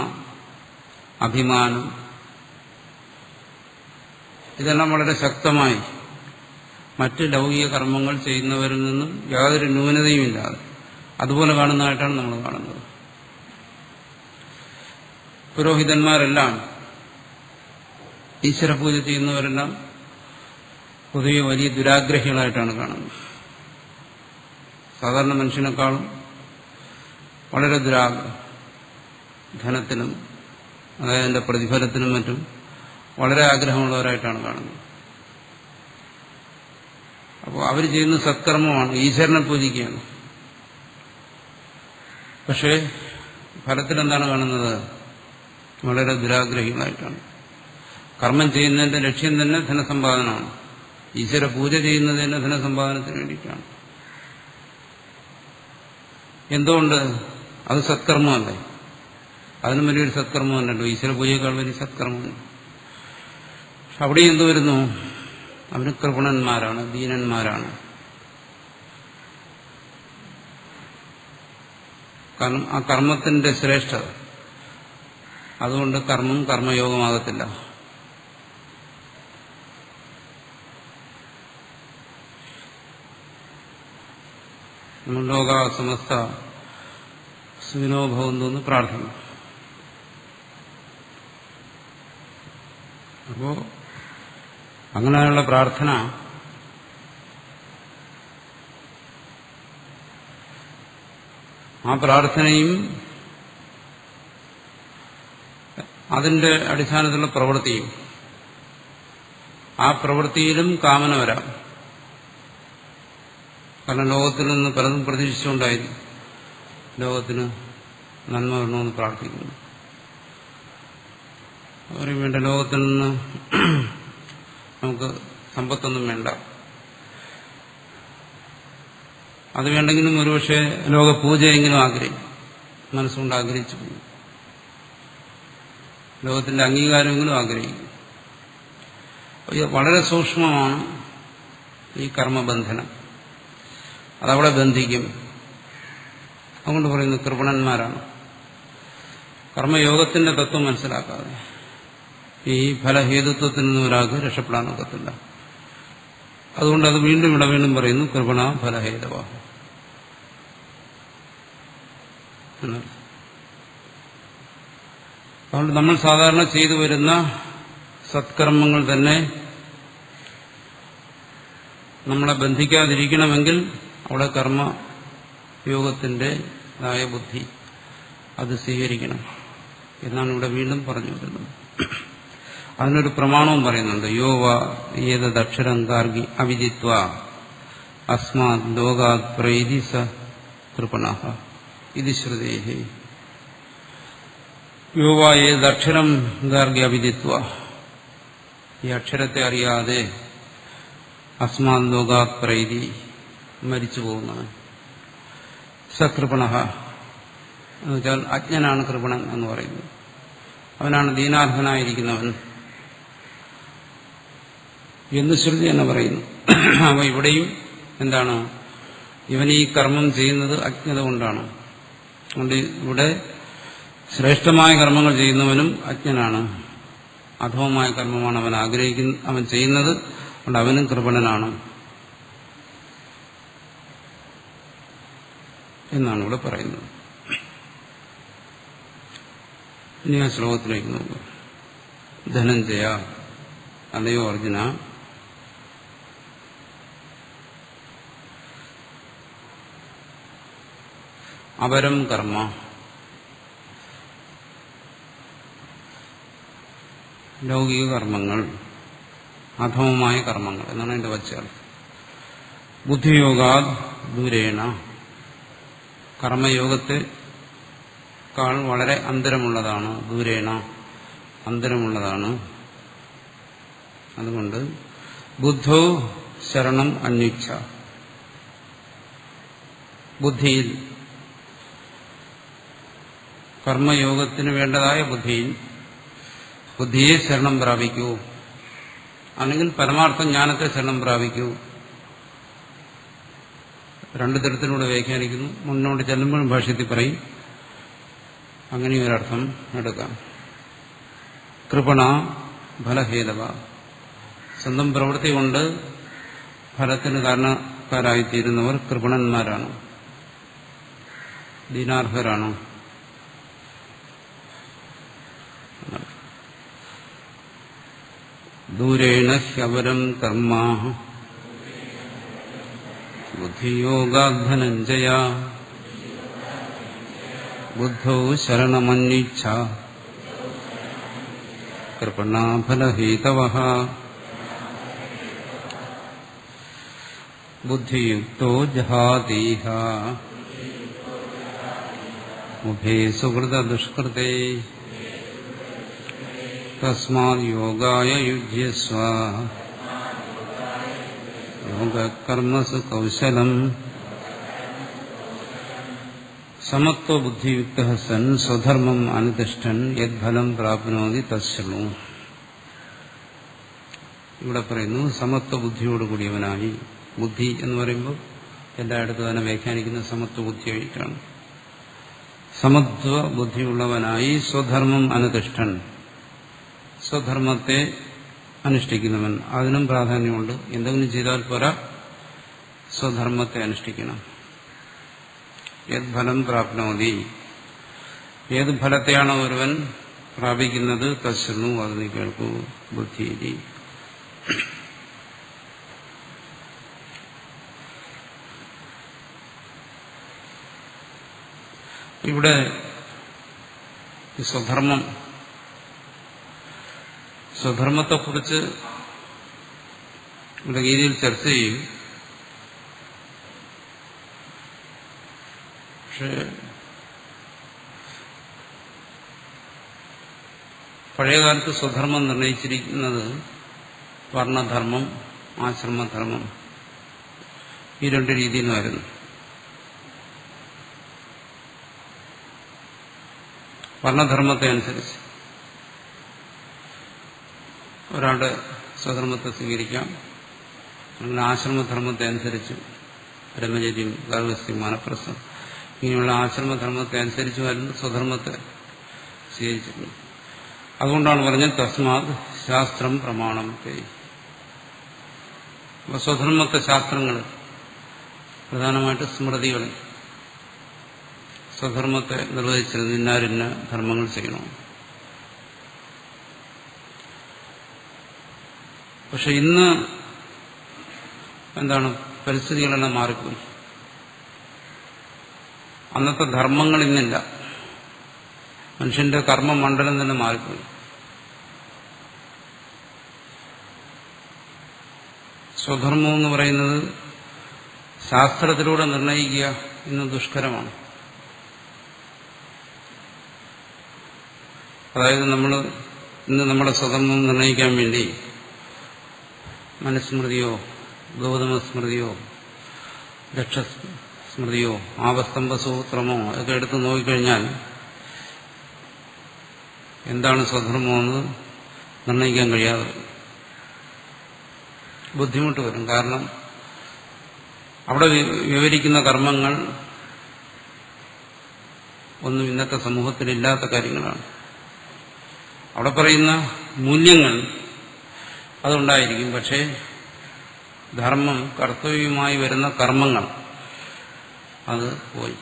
Speaker 1: അഭിമാനം, ഇതെല്ലാം വളരെ ശക്തമായി മറ്റ് ലൗകിക കർമ്മങ്ങൾ ചെയ്യുന്നവരിൽ നിന്നും യാതൊരു ന്യൂനതയുമില്ലാതെ അതുപോലെ കാണുന്നതായിട്ടാണ് നമ്മൾ കാണുന്നത്. പുരോഹിതന്മാരെല്ലാം, ഈശ്വരപൂജ ചെയ്യുന്നവരെല്ലാം പൊതുവെ വലിയ ദുരാഗ്രഹികളായിട്ടാണ് കാണുന്നത്. സാധാരണ മനുഷ്യനേക്കാളും വളരെ ദുരാഗ്രഹം, ധനത്തിനും അതായത് അതിന്റെ പ്രതിഫലത്തിനും മറ്റും വളരെ ആഗ്രഹമുള്ളവരായിട്ടാണ് കാണുന്നത്. അപ്പോൾ അവർ ചെയ്യുന്ന സത്കർമ്മമാണ്, ഈശ്വരനെ പൂജിക്കുകയാണ്. പക്ഷേ ഫലത്തിലെന്താണ് കാണുന്നത്? വളരെ ദുരാഗ്രഹികളായിട്ടാണ്. കർമ്മം ചെയ്യുന്നതിന്റെ ലക്ഷ്യം തന്നെ ധനസമ്പാദനമാണ്. ഈശ്വര പൂജ ചെയ്യുന്നത് തന്നെ ധനസമ്പാദനത്തിന് വേണ്ടിയിട്ടാണ്. എന്തുകൊണ്ട്? അത് സത്കർമ്മമല്ലേ? അതിനും വലിയൊരു സത്കർമ്മമല്ലല്ലോ, ഈശ്വര പൂജയേക്കാൾ വലിയ സത്കർമ്മമാണ്. പക്ഷെ അവിടെ എന്തു വരുന്നു? അവർ കൃപണന്മാരാണ്, ദീനന്മാരാണ്. കാരണം ആ കർമ്മത്തിന്റെ ശ്രേഷ്ഠത, അതുകൊണ്ട് കർമ്മം കർമ്മയോഗമാകത്തില്ല. ലോക സമസ്ത സുഖിനോ ഭവന്തു എന്ന് പ്രാർത്ഥന. അപ്പോ അങ്ങനെയുള്ള പ്രാർത്ഥന ആ പ്രാർത്ഥനയും അതിന്റെ അടിസ്ഥാനത്തിലുള്ള പ്രവൃത്തിയും ആ പ്രവൃത്തിയിലും കാമന വരാം. കാരണം ലോകത്തിൽ നിന്ന് പലതും പ്രതീക്ഷിച്ചുകൊണ്ടായിരുന്നു ലോകത്തിന് നന്മ വരണമെന്ന് പ്രാർത്ഥിക്കുന്നു. അവർക്ക് വേണ്ട ലോകത്തിൽ നിന്ന് നമുക്ക് സമ്പത്തൊന്നും വേണ്ട, അത് വേണ്ടെങ്കിലും ഒരുപക്ഷെ ലോകപൂജയെങ്കിലും ആഗ്രഹിക്കും, മനസ്സുകൊണ്ട് ആഗ്രഹിച്ചു പോകും, ലോകത്തിന്റെ അംഗീകാരമെങ്കിലും ആഗ്രഹിക്കും. വളരെ സൂക്ഷ്മമാണ് ഈ കർമ്മബന്ധനം, അതവിടെ ബന്ധിക്കും. അതുകൊണ്ട് പറയുന്നത് കൃപണന്മാരാണ്. കർമ്മയോഗത്തിന്റെ തത്വം മനസ്സിലാക്കാതെ ഈ ഫലഹേതുത്വത്തിൽ നിന്ന് ഒരാൾക്ക് രക്ഷപ്പെടാനൊക്കത്തില്ല. അതുകൊണ്ട് അത് വീണ്ടും ഇവിടെ വീണ്ടും പറയുന്നു കൃപണ ഫലഹേതവ. അതുകൊണ്ട് നമ്മൾ സാധാരണ ചെയ്തു വരുന്ന സത്കർമ്മങ്ങൾ തന്നെ നമ്മളെ ബന്ധിക്കാതിരിക്കണമെങ്കിൽ അവിടെ കർമ്മയോഗത്തിൻ്റെതായ ബുദ്ധി അത് സ്വീകരിക്കണം എന്നാണ് ഇവിടെ വീണ്ടും പറഞ്ഞു വരുന്നത്. അതിനൊരു പ്രമാണവും പറയുന്നുണ്ട്. യോവ ഏതദക്ഷരം ഗാർഗി അവിദിത്വ അസ്മാത് ലോകാത് പ്രൈതി സ കൃപണഃ ഇതി ശ്രുതേഹി. യോവ ഏതക്ഷരം ഗാർഗി അവിദിത്വ, ഈ അക്ഷരത്തെ അറിയാതെ അസ്മാത് ലോകാത് പ്രൈതി മരിച്ചു പോകുന്നവൻ, സകൃപണഃ എന്നുവെച്ചാൽ അജ്ഞനാണ് കൃപണൻ എന്ന് പറയുന്നത്. അവനാണ് ദീനാർഹനായിരിക്കുന്നവൻ എന്ന് ശ്രുതി തന്നെ പറയുന്നു. അപ്പോൾ ഇവിടെയും എന്താണ്, ഇവൻ ഈ കർമ്മം ചെയ്യുന്നത് അജ്ഞത കൊണ്ടാണ്. അതുകൊണ്ട് ഇവിടെ ശ്രേഷ്ഠമായ കർമ്മങ്ങൾ ചെയ്യുന്നവനും അജ്ഞനാണ്, അധമമായ കർമ്മമാണ് അവൻ ചെയ്യുന്നത്, അതുകൊണ്ട് അവനും കൃപണനാണ് എന്നാണ് ഇവിടെ പറയുന്നത്. ഇനി ആ ശ്ലോകത്തിലേക്ക് നോക്കുക. ധനഞ്ജയ, അല്ലയോ അർജുന, അപരം കർമ്മ, ലൗകിക കർമ്മങ്ങൾ, അധമമായ കർമ്മങ്ങൾ എന്നാണ് എന്റെ വച്ചാൽ. ബുദ്ധിയോഗാ ദൂരേണ, കർമ്മയോഗത്തെക്കാൾ വളരെ അന്തരമുള്ളതാണ്. ദൂരേണ, അന്തരമുള്ളതാണ്. അതുകൊണ്ട് ബുദ്ധോ ശരണം അന്വേച്ഛ, ബുദ്ധിയിൽ, കർമ്മയോഗത്തിന് വേണ്ടതായ ബുദ്ധിയെ ശരണം പ്രാപിക്കൂ, അല്ലെങ്കിൽ പരമാർത്ഥ ജ്ഞാനത്തെ ശരണം പ്രാപിക്കൂ. രണ്ടു തരത്തിലൂടെ വ്യാഖ്യാനിക്കുന്നു. മുന്നോട്ട് ചെല്ലുമ്പോഴും ഭാഷ്യത്തിൽ പറയും, അങ്ങനെ ഒരർത്ഥം എടുക്കാം. കൃപണ ഫലഹേതവ, സ്വന്തം പ്രവൃത്തി കൊണ്ട് ഫലത്തിന് കാരണക്കാരായിത്തീരുന്നവർ കൃപണന്മാരാണ്, ദീനാർഹരാണ്. ദൂരേണ ഹ്യവരം കർമ്മ ബുദ്ധിയോഗാധനഞ്ജയ ബുദ്ധോ ശരണമന്വിച്ഛ കൃപണാഫലഹേതവഃ ബുദ്ധിയുക്തോ ജഹാതീഹ ഉഭേ സുഹൃതദുഷ്കൃതേ തസ്മാദ് യോഗായ യുജ്യസ്വ യോഗകർമ്മസു കൗശലം സമത്വ ബുദ്ധിയുക്തഃ സൻ സ്വധർമ്മം അനുതിഷ്ഠൻ യദ്ഫലം പ്രാപ്നോതി തശ്ശൃണു. ഇവിടെ പറയുന്നു സമത്വ ബുദ്ധിയോടുകൂടിയവനായി. ബുദ്ധി എന്ന് പറയുമ്പോൾ എല്ലായിടത്തും തന്നെ വ്യാഖ്യാനിക്കുന്ന സമത്വ ബുദ്ധിയായിട്ടാണ്. സമത്വ ബുദ്ധിയുള്ളവനായി സ്വധർമ്മം അനുതിഷ്ഠൻ, സ്വധർമ്മത്തെ അനുഷ്ഠിക്കുന്നവൻ. അതിനും പ്രാധാന്യമുണ്ട്. എന്തെങ്കിലും ചെയ്താൽ പോരാ, സ്വധർമ്മത്തെ അനുഷ്ഠിക്കണം. യത് ഫലം പ്രാപ്നോതി, ഏത് ഫലത്തെയാണോ ഒരുവൻ പ്രാപിക്കുന്നത്, തശ്ശൃണു, അത് നീ കേൾക്കൂ. ബുദ്ധി ഇവിടെ സ്വധർമ്മത്തെക്കുറിച്ച് ഇവിടെ ഗീതയിൽ ചർച്ച ചെയ്യും. പക്ഷേ പഴയകാലത്ത് സ്വധർമ്മം നിർണയിച്ചിരിക്കുന്നത് വർണ്ണധർമ്മം, ആശ്രമധർമ്മം, ഈ രണ്ട് രീതിയിലുമായിരുന്നു. വർണ്ണധർമ്മത്തെ അനുസരിച്ച് ഒരാളുടെ സ്വധർമ്മത്തെ സ്വീകരിക്കാം, അല്ലെങ്കിൽ ആശ്രമധർമ്മത്തെ അനുസരിച്ച് ബ്രഹ്മചര്യം, ഗാർഹസ്ഥ്യം, വാനപ്രസ്ഥം ഇങ്ങനെയുള്ള ആശ്രമധർമ്മത്തെ അനുസരിച്ചുമായിരുന്നു സ്വധർമ്മത്തെ സ്വീകരിച്ചിരുന്നത്. അതുകൊണ്ടാണ് പറഞ്ഞത് തസ്മാത് ശാസ്ത്രം പ്രമാണം തേ. സ്വധർമ്മത്തെ ശാസ്ത്രങ്ങൾ, പ്രധാനമായിട്ട് സ്മൃതികൾ സ്വധർമ്മത്തെ നിർവഹിച്ചിരുന്നു. ഇന്നാരിന്ന ധർമ്മങ്ങൾ ചെയ്യണം. പക്ഷെ ഇന്ന് എന്താണ്, പരിസ്ഥിതികളെല്ലാം മാറിപ്പോയി. അന്നത്തെ ധർമ്മങ്ങൾ ഇന്നില്ല. മനുഷ്യന്റെ കർമ്മമണ്ഡലം തന്നെ മാറിപ്പോയി. സ്വധർമ്മം എന്ന് പറയുന്നത് ശാസ്ത്രത്തിലൂടെ നിർണയിക്കുക ഇന്ന് ദുഷ്കരമാണ്. അതായത് ഇന്ന് നമ്മുടെ സ്വധർമ്മം നിർണയിക്കാൻ വേണ്ടി മനുസ്മൃതിയോ ഗൗതമ സ്മൃതിയോ ദക്ഷസ്മൃതിയോ ആപസ്തംഭസൂത്രമോ ഒക്കെ എടുത്ത് നോക്കിക്കഴിഞ്ഞാൽ എന്താണ് സ്വധർമ്മമെന്ന് നിർണയിക്കാൻ കഴിയാതെ ബുദ്ധിമുട്ട് വരും. കാരണം അവിടെ വിവരിക്കുന്ന കർമ്മങ്ങൾ ഒന്നും ഇന്നത്തെ സമൂഹത്തിലില്ലാത്ത കാര്യങ്ങളാണ്. അവിടെ പറയുന്ന മൂല്യങ്ങൾ അതുണ്ടായിരിക്കും. പക്ഷേ ധർമ്മം, കർത്തവ്യമായി വരുന്ന കർമ്മങ്ങൾ അത് പോയി.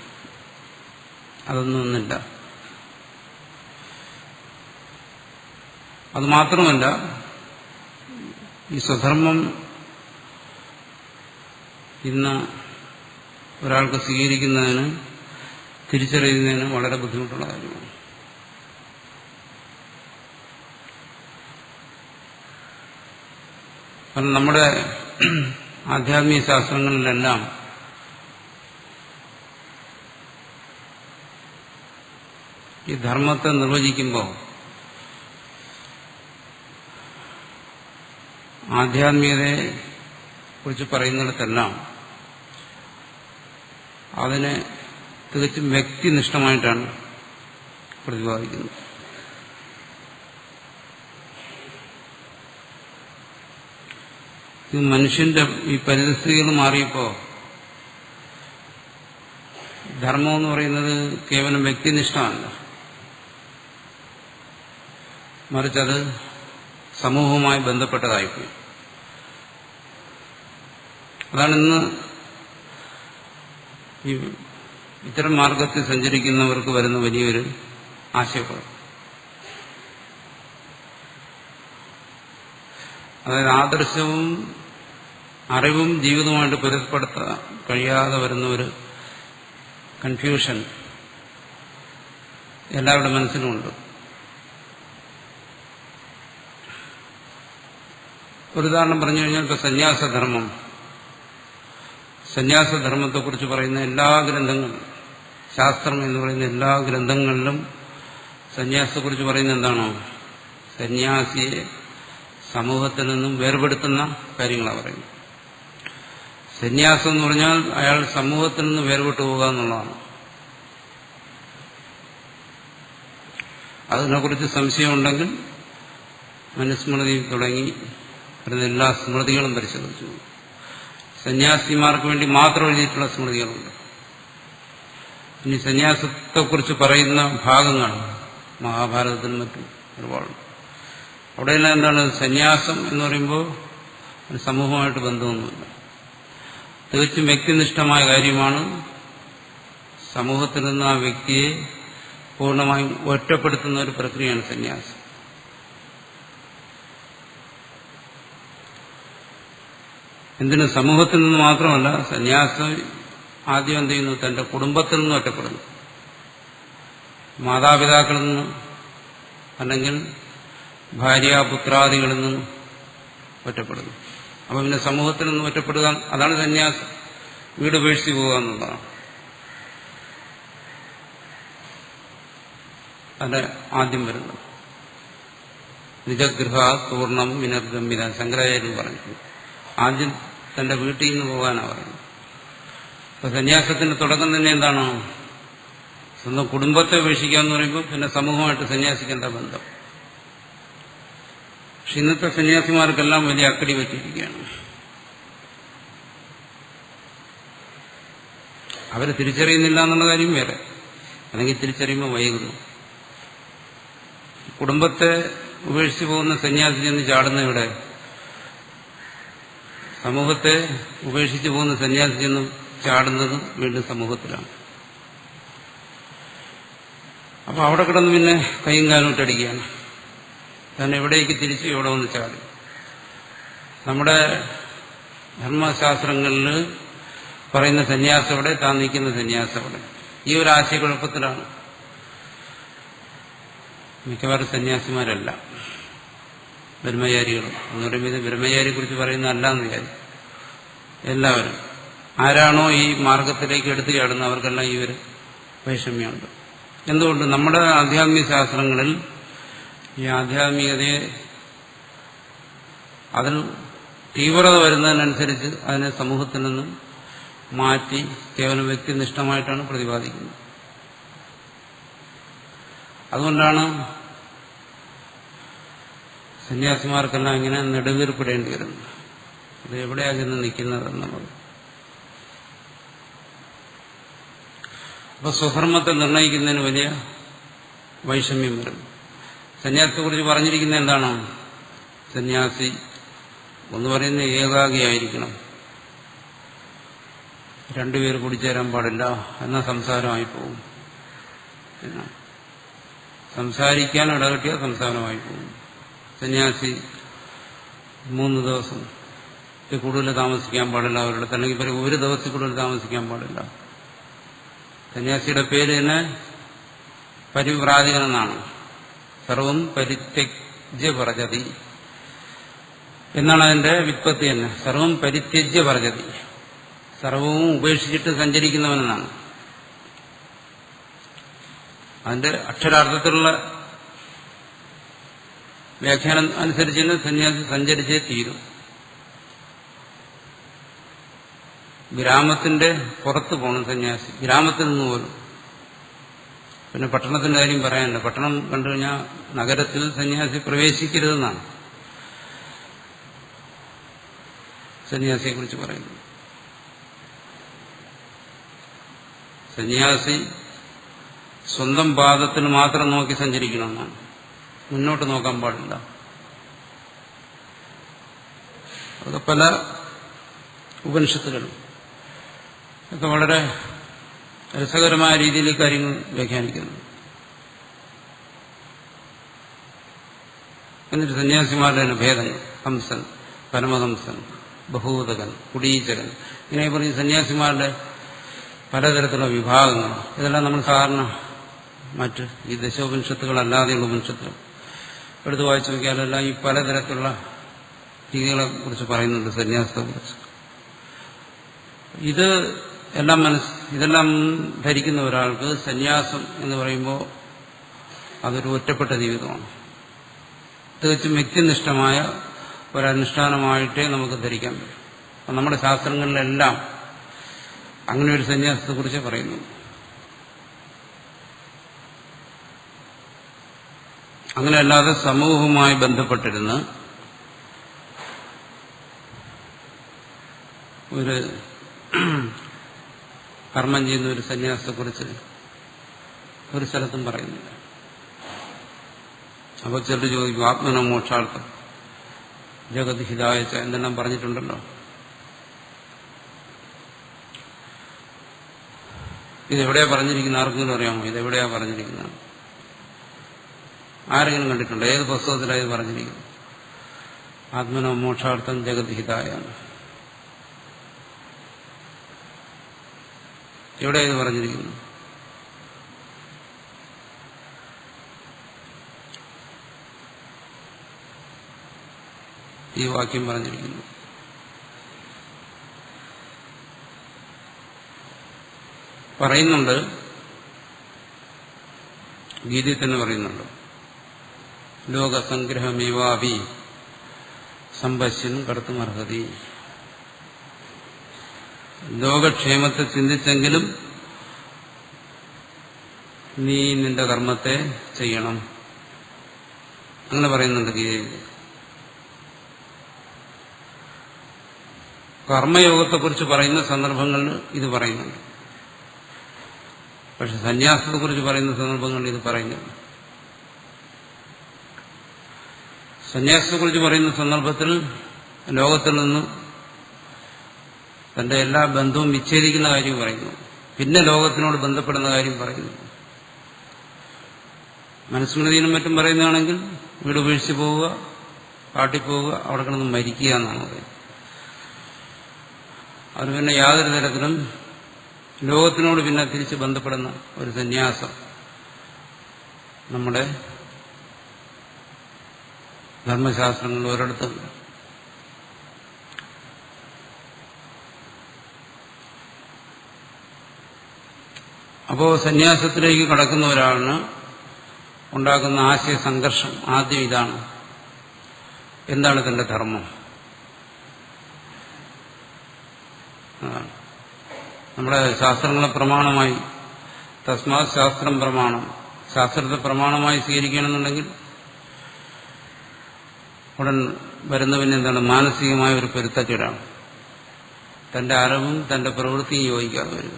Speaker 1: അതൊന്നും ഒന്നില്ല. അത് മാത്രമല്ല, ഈ സ്വധർമ്മം ഇന്ന് ഒരാൾക്ക് സ്വീകരിക്കുന്നതിന്, തിരിച്ചറിയുന്നതിന് വളരെ ബുദ്ധിമുട്ടുള്ള കാര്യമാണ്. കാരണം നമ്മുടെ ആധ്യാത്മിക ശാസ്ത്രങ്ങളിലെല്ലാം ഈ ധർമ്മത്തെ നിർവചിക്കുമ്പോൾ ആധ്യാത്മികതയെ കുറിച്ച് പറയുന്നിടത്തെല്ലാം അതിനെ തികച്ചും വ്യക്തിനിഷ്ഠമായിട്ടാണ് പ്രതിപാദിക്കുന്നത്. ഇത് മനുഷ്യന്റെ ഈ പരിസ്ഥിതികൾ മാറിയപ്പോൾ ധർമ്മം എന്ന് പറയുന്നത് കേവലം വ്യക്തിനിഷ്ഠമല്ല, മറിച്ചത് സമൂഹവുമായി ബന്ധപ്പെട്ടതായിപ്പോയി. അതാണ് ഇന്ന് ഈ ഇത്തരം മാർഗത്തിൽ സഞ്ചരിക്കുന്നവർക്ക് വരുന്ന വലിയൊരു ആശയക്കുഴപ്പം. അതായത് ആദർശവും അറിവും ജീവിതവുമായിട്ട് പൊരുത്തപ്പെടുത്താൻ കഴിയാതെ വരുന്ന ഒരു കൺഫ്യൂഷൻ എല്ലാവരുടെ മനസ്സിലുമുണ്ട്. ഒരു ഉദാഹരണം പറഞ്ഞു കഴിഞ്ഞാൽ, ഇപ്പോൾ സന്യാസധർമ്മത്തെക്കുറിച്ച് പറയുന്ന എല്ലാ ഗ്രന്ഥങ്ങളും, ശാസ്ത്രം എന്ന് പറയുന്ന എല്ലാ ഗ്രന്ഥങ്ങളിലും സന്യാസത്തെക്കുറിച്ച് പറയുന്നത് എന്താണോ? സന്യാസിയെ സമൂഹത്തിൽ നിന്നും വേർപെടുത്തുന്ന കാര്യങ്ങളാണ് പറയുന്നത്. സന്യാസം എന്ന് പറഞ്ഞാൽ അയാൾ സമൂഹത്തിൽ നിന്ന് വേർപെട്ടു പോകുക എന്നുള്ളതാണ്. അതിനെക്കുറിച്ച് സംശയമുണ്ടെങ്കിൽ മനുസ്മൃതി തുടങ്ങി വരുന്ന എല്ലാ സ്മൃതികളും പരിശോധിച്ചു. സന്യാസിമാർക്ക് വേണ്ടി മാത്രം എഴുതിയിട്ടുള്ള സ്മൃതികളുണ്ട്. ഇനി സന്യാസത്തെക്കുറിച്ച് പറയുന്ന ഭാഗങ്ങൾ മഹാഭാരതത്തിനും മറ്റും ഒരുപാടുണ്ട്. അവിടെയെല്ലാം എന്താണ്, സന്യാസം എന്ന് പറയുമ്പോൾ സമൂഹമായിട്ട് ബന്ധമൊന്നുമില്ല, തികച്ചും വ്യക്തിനിഷ്ഠമായ കാര്യമാണ്. സമൂഹത്തിൽ നിന്ന് ആ വ്യക്തിയെ പൂർണ്ണമായും ഒറ്റപ്പെടുത്തുന്ന ഒരു പ്രക്രിയയാണ് സന്യാസം. എന്തിന്? സമൂഹത്തിൽ നിന്ന് മാത്രമല്ല, സന്യാസം ആദ്യം എന്ത് ചെയ്യുന്നു? തന്റെ കുടുംബത്തിൽ നിന്ന് ഒറ്റപ്പെടുന്നു, മാതാപിതാക്കളിൽ നിന്ന്, അല്ലെങ്കിൽ ഭാര്യാപുത്രാദികളിൽ നിന്ന് ഒറ്റപ്പെടുന്നു. അപ്പൊ പിന്നെ സമൂഹത്തിൽ നിന്ന് ഒറ്റപ്പെടുക, അതാണ് സന്യാസം. വീട് ഉപേക്ഷിച്ച് പോവുക എന്നുള്ളതാണ്. അതിന്റെ ആദ്യം വരുന്നത് നിജഗൃഹ പൂർണ്ണം വിനർഗമ്യത ശങ്കരാചാര്യൻ പറഞ്ഞു. ആദ്യം തന്റെ വീട്ടിൽ നിന്ന് പോകാനാണ് പറയുന്നത്. അപ്പൊ സന്യാസത്തിന്റെ തുടക്കം തന്നെ എന്താണ്? സ്വന്തം കുടുംബത്തെ ഉപേക്ഷിക്കുക എന്ന് പറയുമ്പോൾ പിന്നെ സമൂഹമായിട്ട് സന്യാസിക്കേണ്ട ബന്ധം. പക്ഷെ ഇന്നത്തെ സന്യാസിമാർക്കെല്ലാം വലിയ അക്കടി പറ്റിയിരിക്കുകയാണ്. അവരെ തിരിച്ചറിയുന്നില്ല എന്നുള്ള കാര്യം വേറെ, അല്ലെങ്കിൽ തിരിച്ചറിയുമ്പോൾ വൈകുന്നു. കുടുംബത്തെ ഉപേക്ഷിച്ച് പോകുന്ന സന്യാസി എന്ന് ചാടുന്ന ഇവിടെ, സമൂഹത്തെ ഉപേക്ഷിച്ച് പോകുന്ന സന്യാസി എന്ന് ചാടുന്നത് വീണ്ടും സമൂഹത്തിലാണ്. അപ്പൊ അവിടെ കിടന്ന് പിന്നെ കൈയും കാലും ഇട്ടടിക്കുകയാണ്. താൻ എവിടേക്ക് തിരിച്ച് എവിടെ വന്ന് ചാടി. നമ്മുടെ ധർമ്മശാസ്ത്രങ്ങളിൽ പറയുന്ന സന്യാസം എവിടെ, താൻ നിൽക്കുന്ന സന്യാസം എവിടെ, ഈ ഒരു ആശയക്കുഴപ്പത്തിലാണ് മിക്കവാറും സന്യാസിമാരല്ല, ബ്രഹ്മചാരികൾ എന്ന് പറയുമ്പോൾ ഇത് ബ്രഹ്മചാരിയെ കുറിച്ച് പറയുന്നതല്ല എന്ന് വിചാരിക്കും. എല്ലാവരും ആരാണോ ഈ മാർഗത്തിലേക്ക് എടുത്തു ചാടുന്ന അവർക്കെല്ലാം ഈ ഒരു വൈഷമ്യമുണ്ട്. എന്തുകൊണ്ട്? നമ്മുടെ ആധ്യാത്മിക ശാസ്ത്രങ്ങളിൽ ഈ ആധ്യാത്മികതയെ അതിൽ തീവ്രത വരുന്നതിനനുസരിച്ച് അതിനെ സമൂഹത്തിൽ നിന്നും മാറ്റി കേവലം വ്യക്തിനിഷ്ഠമായിട്ടാണ് പ്രതിപാദിക്കുന്നത്. അതുകൊണ്ടാണ് സന്യാസിമാർക്കെല്ലാം ഇങ്ങനെ നെടുവീർപ്പിടേണ്ടി വരുന്നത്. ഇത് എവിടെയാ ചെന്ന് നിൽക്കുന്നതെന്നുള്ളത്. അപ്പൊ സ്വധർമ്മത്തെ നിർണയിക്കുന്നതിന് വലിയ വൈഷമ്യം വരുന്നു. സന്യാസത്തെക്കുറിച്ച് പറഞ്ഞിരിക്കുന്നത് എന്താണ്? സന്യാസി ഒന്ന് പറയുന്നത് ഏകാഗിയായിരിക്കണം, രണ്ടുപേർ കൂടിച്ചേരാൻ പാടില്ല, എന്നാൽ സംസാരമായി പോകും. സംസാരിക്കാൻ ഇടകെട്ടിയ സംസാരമായി പോകും. സന്യാസി 3 ദിവസം കൂടുതൽ താമസിക്കാൻ പാടില്ല അവരുടെ, അല്ലെങ്കിൽ പറയും 1 ദിവസത്തിൽ കൂടുതൽ താമസിക്കാൻ പാടില്ല. സന്യാസിയുടെ പേര് തന്നെ പരിവ്രാജകൻ എന്നാണ്. സർവം പരിത്യജ്യ വർജതി എന്നാണ് അതിന്റെ വ്യുത്പത്തി തന്നെ. സർവം പരിത്യജ്യ വർജതി, സർവവും ഉപേക്ഷിച്ചിട്ട് സഞ്ചരിക്കുന്നവനെന്നാണ് അതിന്റെ അക്ഷരാർത്ഥത്തിലുള്ള വ്യാഖ്യാനം അനുസരിച്ച് തന്നെ സന്യാസി സഞ്ചരിച്ചേ തീരും. ഗ്രാമത്തിന്റെ പുറത്ത് പോകണം സന്യാസി, ഗ്രാമത്തിൽ നിന്ന് പോലും. പിന്നെ പട്ടണത്തിന്റെ കാര്യം പറയാനില്ല. പട്ടണം കണ്ടു കഴിഞ്ഞാൽ നഗരത്തിൽ സന്യാസി പ്രവേശിക്കരുതെന്നാണ് സന്യാസിയെ കുറിച്ച് പറയുന്നത്. സന്യാസി സ്വന്തം പാദത്തിൽ മാത്രം നോക്കി സഞ്ചരിക്കണമെന്നാണ്, മുന്നോട്ട് നോക്കാൻ പാടില്ല. അതൊക്കെ പല ഉപനിഷത്തുകളും ഒക്കെ വളരെ രസകരമായ രീതിയിൽ കാര്യങ്ങൾ വ്യാഖ്യാനിക്കുന്നു. എന്നിട്ട് സന്യാസിമാരുടെ തന്നെ ഭേദങ്ങൾ, ഹംസൻ, പരമഹംസൻ, ബഹൂതകൻ, കുടീചകൻ, ഇങ്ങനെ പറഞ്ഞ് സന്യാസിമാരുടെ പലതരത്തിലുള്ള വിഭാഗങ്ങൾ. ഇതെല്ലാം നമ്മൾ സാധാരണ മറ്റ് ഈ ദശോപനിഷത്തുകളല്ലാതെയുള്ള ഉപനിഷത്തുകൾ എടുത്ത് വായിച്ചു നോക്കിയാലെല്ലാം ഈ പലതരത്തിലുള്ള രീതികളെ കുറിച്ച് പറയുന്നുണ്ട്, സന്യാസത്തെ കുറിച്ച്. ഇതെല്ലാം ധരിക്കുന്ന ഒരാൾക്ക് സന്യാസം എന്ന് പറയുമ്പോൾ അതൊരു ഒറ്റപ്പെട്ട ജീവിതമാണ്, തികച്ചും വ്യക്തിനിഷ്ഠമായ ഒരനുഷ്ഠാനമായിട്ടേ നമുക്ക് ധരിക്കാൻ പറ്റും. അപ്പം നമ്മുടെ ശാസ്ത്രങ്ങളിലെല്ലാം അങ്ങനെ ഒരു സന്യാസത്തെക്കുറിച്ച് പറയുന്നു. അങ്ങനെയല്ലാതെ സമൂഹവുമായി ബന്ധപ്പെട്ടിരുന്ന് ഒരു കർമ്മം ചെയ്യുന്ന ഒരു സന്യാസത്തെക്കുറിച്ച് ഒരു സ്ഥലത്തും പറയുന്നില്ല. അപ്പോൾ ചിലർ ചോദിക്കും, ആത്മനോ മോക്ഷാർത്ഥം ജഗത് ഹിതായച്ച എന്തെല്ലാം പറഞ്ഞിട്ടുണ്ടല്ലോ, ഇതെവിടെയാ പറഞ്ഞിരിക്കുന്നത്? ആർക്കെങ്കിലും അറിയാമോ ഇതെവിടെയാ പറഞ്ഞിരിക്കുന്നത്? ആരെങ്കിലും കണ്ടിട്ടുണ്ടോ? ഏത് പുസ്തകത്തിലാണ് ഇത് പറഞ്ഞിരിക്കുന്നത്? ആത്മനോ മോക്ഷാർത്ഥം ജഗത് ഹിതായ, എവിടെയാ ഇത് പറഞ്ഞിരിക്കുന്നു? ഈ വാക്യം പറഞ്ഞിരിക്കുന്നു. പറയുന്നുണ്ട്, ഗീതയിൽ തന്നെ പറയുന്നുണ്ട്, ലോകസംഗ്രഹമേവാപി സമ്പശ്യൻ കർത്തുമർഹതി. ലോകക്ഷേമത്തെ ചിന്തിച്ചെങ്കിലും നീ നിന്റെ കർമ്മത്തെ ചെയ്യണം. അങ്ങനെ പറയുന്നുണ്ട് ഗീതയിൽ. കർമ്മയോഗത്തെക്കുറിച്ച് പറയുന്ന സന്ദർഭങ്ങളിൽ ഇത് പറയുന്നുണ്ട്. പക്ഷെ സന്യാസത്തെക്കുറിച്ച് പറയുന്ന സന്ദർഭങ്ങളിൽ ഇത് പറയുന്നില്ല. സന്യാസത്തെക്കുറിച്ച് പറയുന്ന സന്ദർഭത്തിൽ ലോകത്തിൽ നിന്ന് തന്റെ എല്ലാ ബന്ധവും വിച്ഛേദിക്കുന്ന കാര്യം പറയുന്നു. പിന്നെ ലോകത്തിനോട് ബന്ധപ്പെടുന്ന കാര്യം പറയുന്നു. മനുസ്മൃതിയിലും മറ്റും പറയുന്നതാണെങ്കിൽ വീട് വീഴ്ച പോവുക, കാട്ടിൽ പോവുക, അവിടെ കിടന്ന് മരിക്കുക എന്നാണ് പറയുന്നത്. അത് പിന്നെ യാതൊരു തരത്തിലും ലോകത്തിനോട് പിന്നെ തിരിച്ച് ബന്ധപ്പെടുന്ന ഒരു സന്യാസം നമ്മുടെ ധർമ്മശാസ്ത്രങ്ങളിൽ ഒരിടത്തും. അപ്പോൾ സന്യാസത്തിലേക്ക് കടക്കുന്ന ഒരാളിന് ഉണ്ടാക്കുന്ന ആശയ സംഘർഷം ആദ്യം ഇതാണ്: എന്താണ് തന്റെ ധർമ്മം? നമ്മുടെ ശാസ്ത്രങ്ങളെ പ്രമാണമായി, തസ്മാത് ശാസ്ത്രം പ്രമാണം, ശാസ്ത്രത്തെ പ്രമാണമായി സ്വീകരിക്കണമെന്നുണ്ടെങ്കിൽ ഉടൻ വരുന്ന പിന്നെ എന്താണ്? മാനസികമായ ഒരു പൊരുത്തക്കേടാണ്. തന്റെ അറിവും തന്റെ പ്രവൃത്തിയും യോജിക്കാതെ വരിക,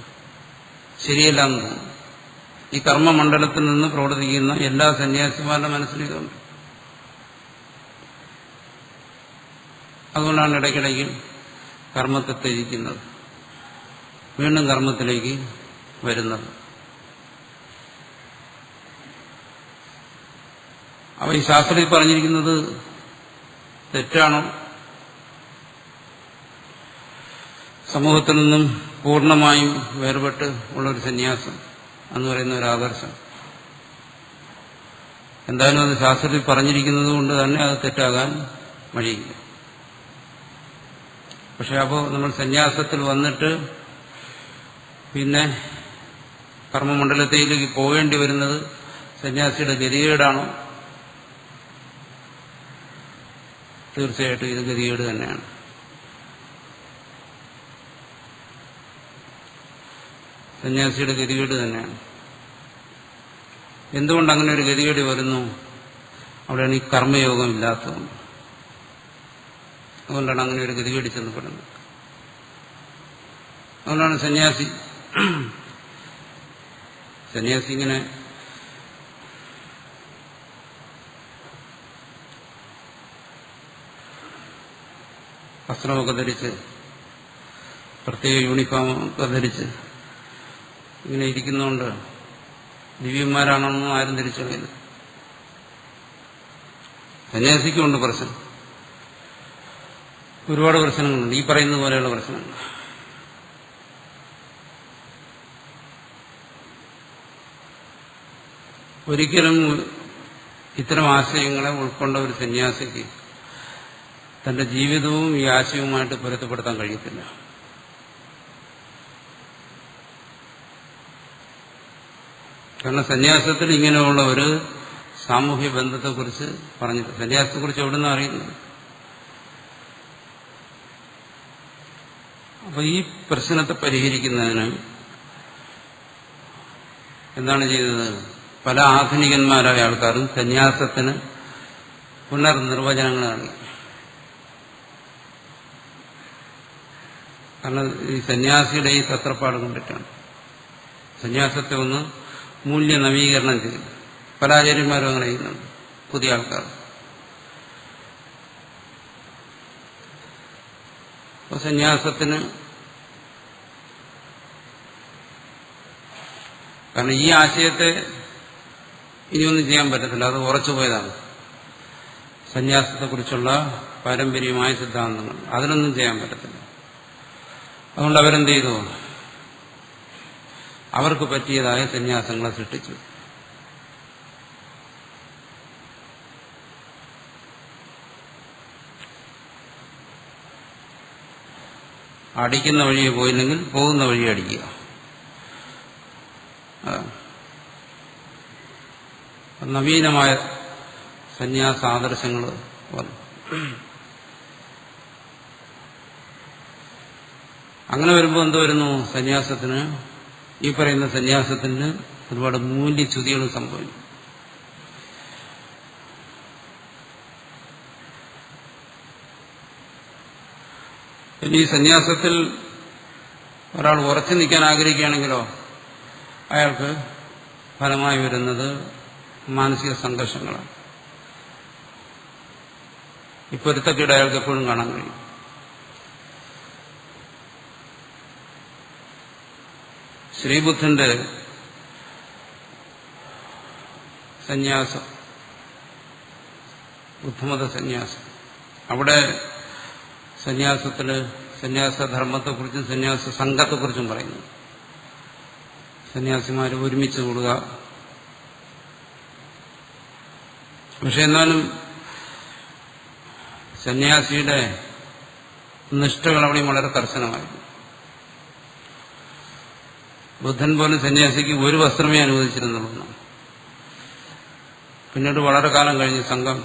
Speaker 1: ശരിയല്ലാന്ന് തോന്നുന്നു. ഈ കർമ്മമണ്ഡലത്തിൽ നിന്ന് പ്രവർത്തിക്കുന്ന എല്ലാ സന്യാസിമാരുടെ മനസ്സിലിതുണ്ട്. അതുകൊണ്ടാണ് ഇടയ്ക്കിടയ്ക്ക് കർമ്മത്തെ ത്യജിക്കുന്നത്, വീണ്ടും കർമ്മത്തിലേക്ക് വരുന്നത്. അപ്പോൾ ഈ ശാസ്ത്രത്തിൽ പറഞ്ഞിരിക്കുന്നത് തെറ്റാണോ? സമൂഹത്തിൽ നിന്നും പൂർണ്ണമായും വേർപെട്ട് ഉള്ളൊരു സന്യാസം എന്ന് പറയുന്ന ഒരു ആദർശം എന്തായാലും അത് ശാസ്ത്രത്തിൽ പറഞ്ഞിരിക്കുന്നത് കൊണ്ട് തന്നെ അത് തെറ്റാകാൻ വഴിയില്ല. പക്ഷെ അപ്പോൾ നമ്മൾ സന്യാസത്തിൽ വന്നിട്ട് പിന്നെ കർമ്മമണ്ഡലത്തിലേക്ക് പോകേണ്ടി വരുന്നത് സന്യാസിയുടെ ഗതികേടാണോ? തീർച്ചയായിട്ടും ഇത് ഗതികേട് തന്നെയാണ്. സന്യാസിയുടെ ഗതികേട് തന്നെയാണ്. എന്തുകൊണ്ട് അങ്ങനെ ഒരു ഗതികേട് വരുന്നു? അവിടെയാണ് ഈ കർമ്മയോഗം ഇല്ലാത്തതുകൊണ്ട്. അതുകൊണ്ടാണ് അങ്ങനെ ഒരു ഗതികേട് ചെന്നപ്പെടുന്നത്. അതുകൊണ്ടാണ് സന്യാസി ഇങ്ങനെ വസ്ത്രമൊക്കെ ധരിച്ച്, പ്രത്യേക യൂണിഫോമൊക്കെ ധരിച്ച് ഇങ്ങനെ ഇരിക്കുന്നതുകൊണ്ട് ദിവ്യന്മാരാണെന്നും ആരും ധരിച്ചറിയില്ല. സന്യാസിക്കുമുണ്ട് പ്രശ്നം, ഒരുപാട് പ്രശ്നങ്ങളുണ്ട്, ഈ പറയുന്ന പോലെയുള്ള പ്രശ്നങ്ങൾ. ഒരിക്കലും ഇത്തരം ആശയങ്ങളെ ഉൾക്കൊണ്ട ഒരു സന്യാസിക്ക് തന്റെ ജീവിതവും ഈ ആശയവുമായിട്ട് പൊരുത്തപ്പെടുത്താൻ കഴിയത്തില്ല. കാരണം സന്യാസത്തിൽ ഇങ്ങനെയുള്ള ഒരു സാമൂഹ്യ ബന്ധത്തെക്കുറിച്ച് പറഞ്ഞിട്ട്, സന്യാസത്തെക്കുറിച്ച് എവിടെ നിന്നാണ് അറിയുന്നത്? അപ്പൊ ഈ പ്രശ്നത്തെ പരിഹരിക്കുന്നതിന് എന്താണ് ചെയ്തത്? പല ആധുനികന്മാരായ ആൾക്കാരും സന്യാസത്തിന് പുനർനിർവചനങ്ങൾ നൽകി. കാരണം ഈ സന്യാസിയുടെ ഈ തത്രപ്പാട് കൊണ്ടിട്ടാണ് സന്യാസത്തെ ഒന്ന് മൂല്യ നവീകരണം ചെയ്തു. പല ആചാര്യന്മാരും അങ്ങനെ ചെയ്യുന്നുണ്ട്, പുതിയ ആൾക്കാർ. അപ്പോൾ സന്യാസത്തിന്, കാരണം ഈ ആശയത്തെ ഇനിയൊന്നും ചെയ്യാൻ പറ്റത്തില്ല, അത് ഉറച്ചുപോയതാണ്. സന്യാസത്തെക്കുറിച്ചുള്ള പാരമ്പര്യമായ സിദ്ധാന്തങ്ങൾ, അതിനൊന്നും ചെയ്യാൻ പറ്റത്തില്ല. അതുകൊണ്ട് അവരെന്ത് ചെയ്തു? അവർക്ക് പറ്റിയതായ സന്യാസങ്ങളെ സൃഷ്ടിച്ചു. അടിക്കുന്ന വഴിയെ പോയില്ലെങ്കിൽ പോകുന്ന വഴി അടിക്കുക, നവീനമായ സന്യാസ ആദർശങ്ങൾ വന്നു. അങ്ങനെ വരുമ്പോൾ എന്ത് വരുന്നു? സന്യാസത്തിന്, ഈ പറയുന്ന സന്യാസത്തിന് ഒരുപാട് മൂല്യച്യുതികൾ സംഭവിക്കും. ഇനി ഈ സന്യാസത്തിൽ ഒരാൾ ഉറച്ചു നിൽക്കാൻ ആഗ്രഹിക്കുകയാണെങ്കിലോ അയാൾക്ക് ഫലമായി വരുന്നത് മാനസിക സംഘർഷങ്ങളാണ്. ഈ പൊരുത്തക്കേട് അയാൾക്ക് എപ്പോഴും കാണാൻ കഴിയും. ശ്രീബുദ്ധന്റെ സന്യാസം, ബുദ്ധമത സന്യാസം, അവിടെ സന്യാസത്തില് സന്യാസധർമ്മത്തെക്കുറിച്ചും സന്യാസ സംഘത്തെക്കുറിച്ചും പറയുന്നു. സന്യാസിമാർ ഒരുമിച്ച് കൂടുക. പക്ഷെ എന്നാലും സന്യാസിയുടെ നിഷ്ഠകൾ അവിടെയും വളരെ കർശനമായിരുന്നു. ബുദ്ധൻ പോലും സന്യാസിക്ക് ഒരു വസ്ത്രമേ അനുവദിച്ചിരുന്നുള്ളൂ. പിന്നീട് വളരെ കാലം കഴിഞ്ഞ് സംഘം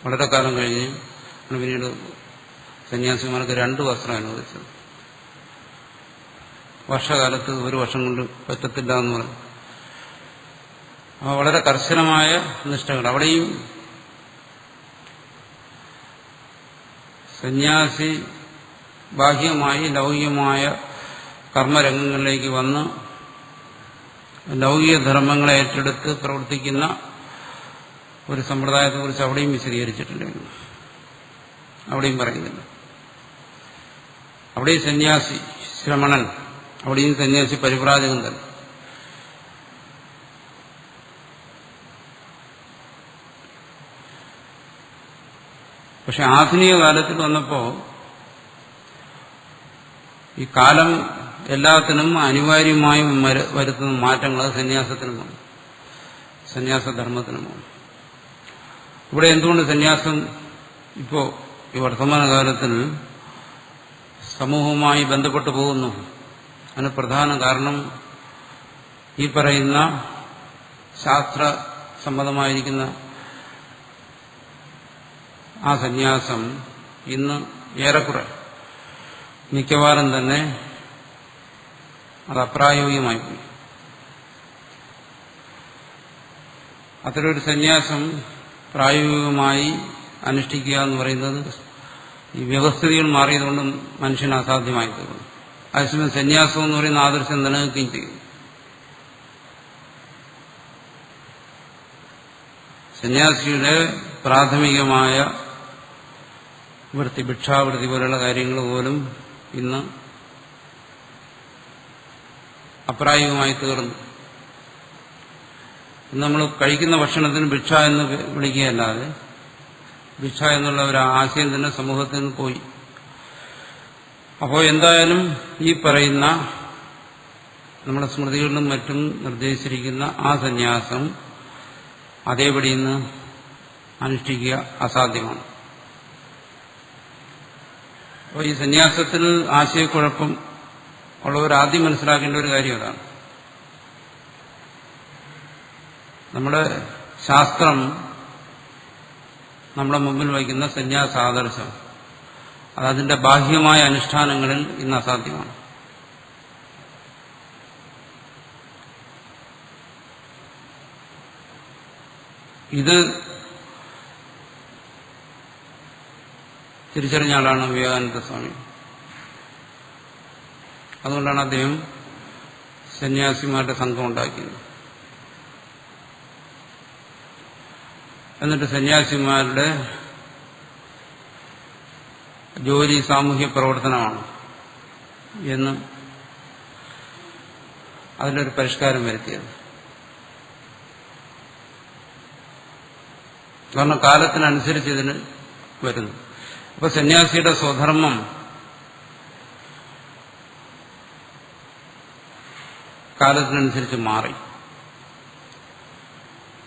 Speaker 1: വളരെ കാലം കഴിഞ്ഞ് പിന്നീട് സന്യാസിമാർക്ക് 2 വസ്ത്രം അനുവദിച്ചത്. വർഷകാലത്ത് 1 വർഷം കൊണ്ട് പറ്റത്തില്ല എന്ന് പറഞ്ഞു. വളരെ കർശനമായ നിഷ്ഠകൾ. അവിടെയും സന്യാസി ബാഹ്യമായി ലൗകികമായ കർമ്മരംഗങ്ങളിലേക്ക് വന്ന് ലൗകിക ധർമ്മങ്ങളെ ഏറ്റെടുത്ത് പ്രവർത്തിക്കുന്ന ഒരു സമ്പ്രദായത്തെക്കുറിച്ച് അവിടെയും വിശദീകരിച്ചിട്ടുണ്ടായിരുന്നു. അവിടെയും പറയുന്നില്ല. അവിടെയും സന്യാസി ശ്രമണൻ, അവിടെയും സന്യാസി പരിവ്രാജകൻ തന്നെ. പക്ഷെ ആധുനിക കാലത്തിൽ വന്നപ്പോൾ ഈ കാലം എല്ലാത്തിനും അനിവാര്യമായും വരുത്തുന്ന മാറ്റങ്ങൾ സന്യാസത്തിനും വന്നു, സന്യാസധർമ്മത്തിനും വന്നു. ഇവിടെ എന്തുകൊണ്ട് സന്യാസം ഇപ്പോൾ ഈ വർത്തമാനകാലത്തിൽ സമൂഹവുമായി ബന്ധപ്പെട്ടു പോകുന്നു? അതിന് പ്രധാന കാരണം ഈ പറയുന്ന ശാസ്ത്ര സമ്മതമായിരിക്കുന്ന ആ സന്യാസം ഇന്ന് ഏറെക്കുറെ മിക്കവാറും തന്നെ അത് അപ്രായോഗികമായി പോയി. അത്തരൊരു സന്യാസം പ്രായോഗികമായി അനുഷ്ഠിക്കുക എന്ന് പറയുന്നത് ഈ വ്യവസ്ഥിതികൾ മാറിയതുകൊണ്ടും മനുഷ്യന് അസാധ്യമായി തീർന്നു. അതേസമയം സന്യാസം എന്ന് പറയുന്ന ആദർശം നിലനിൽക്കുകയും ചെയ്യും. സന്യാസിയുടെ പ്രാഥമികമായ വൃത്തി, ഭിക്ഷാവൃത്തി പോലുള്ള കാര്യങ്ങൾ പോലും ഇന്ന് അപ്രായോഗികമായി തീർന്നു. നമ്മൾ കഴിക്കുന്ന ഭക്ഷണത്തിന് ഭിക്ഷ എന്ന് വിളിക്കുകയല്ലാതെ ഭിക്ഷ എന്നുള്ള ഒരു ആശയം തന്നെ സമൂഹത്തിൽ നിന്ന് പോയി. അപ്പോൾ എന്തായാലും ഈ പറയുന്ന നമ്മുടെ സ്മൃതികളിലും മറ്റും നിർദ്ദേശിച്ചിരിക്കുന്ന ആ സന്യാസം അതേപടി ഇന്ന് അനുഷ്ഠിക്കുക അസാധ്യമാണ്. അപ്പോൾ ഈ സന്യാസത്തിൽ ആശയക്കുഴപ്പം ഉള്ളവർ ആദ്യം മനസ്സിലാക്കേണ്ട ഒരു കാര്യം അതാണ്. നമ്മുടെ ശാസ്ത്രം നമ്മുടെ മുമ്പിൽ വയ്ക്കുന്ന സന്യാസാദർശം അതതിന്റെ ബാഹ്യമായ അനുഷ്ഠാനങ്ങളിൽ ഇന്ന് അസാധ്യമാണ്. ഇത് തിരിച്ചറിഞ്ഞ ആളാണ് വിവേകാനന്ദ സ്വാമി. അതുകൊണ്ടാണ് അദ്ദേഹം സന്യാസിമാരുടെ സംഘം ഉണ്ടാക്കിയത്. എന്നിട്ട് സന്യാസിമാരുടെ ജോലി സാമൂഹ്യ പ്രവർത്തനമാണ് എന്ന് അതിലൊരു പരിഷ്കാരം വരുത്തിയത്. കാരണം കാലത്തിനനുസരിച്ച് ഇതിന് വരുന്നു. അപ്പൊ സന്യാസിയുടെ സ്വധർമ്മം കാലത്തിനനുസരിച്ച് മാറി.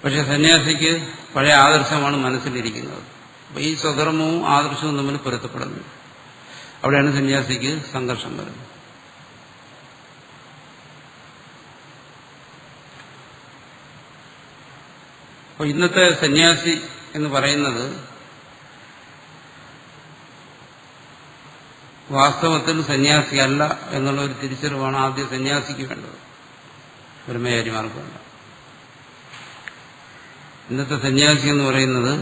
Speaker 1: പക്ഷെ സന്യാസിക്ക് പഴയ ആദർശമാണ് മനസ്സിലിരിക്കുന്നത്. അപ്പൊ ഈ സ്വധർമ്മവും ആദർശവും തമ്മിൽ പൊരുത്തപ്പെടുന്നു. അവിടെയാണ് സന്യാസിക്ക് സംഘർഷം വരുന്നത്. . അപ്പോൾ ഇന്നത്തെ സന്യാസി എന്ന് പറയുന്നത് വാസ്തവത്തിൽ സന്യാസിയല്ല എന്നുള്ള ഒരു തിരിച്ചറിവാണ് ആദ്യം സന്യാസിക്ക് വേണ്ടത്, ബ്രഹ്മചാരിമാർക്ക് വേണ്ട. ഇന്നത്തെ സന്യാസി എന്ന് പറയുന്നത്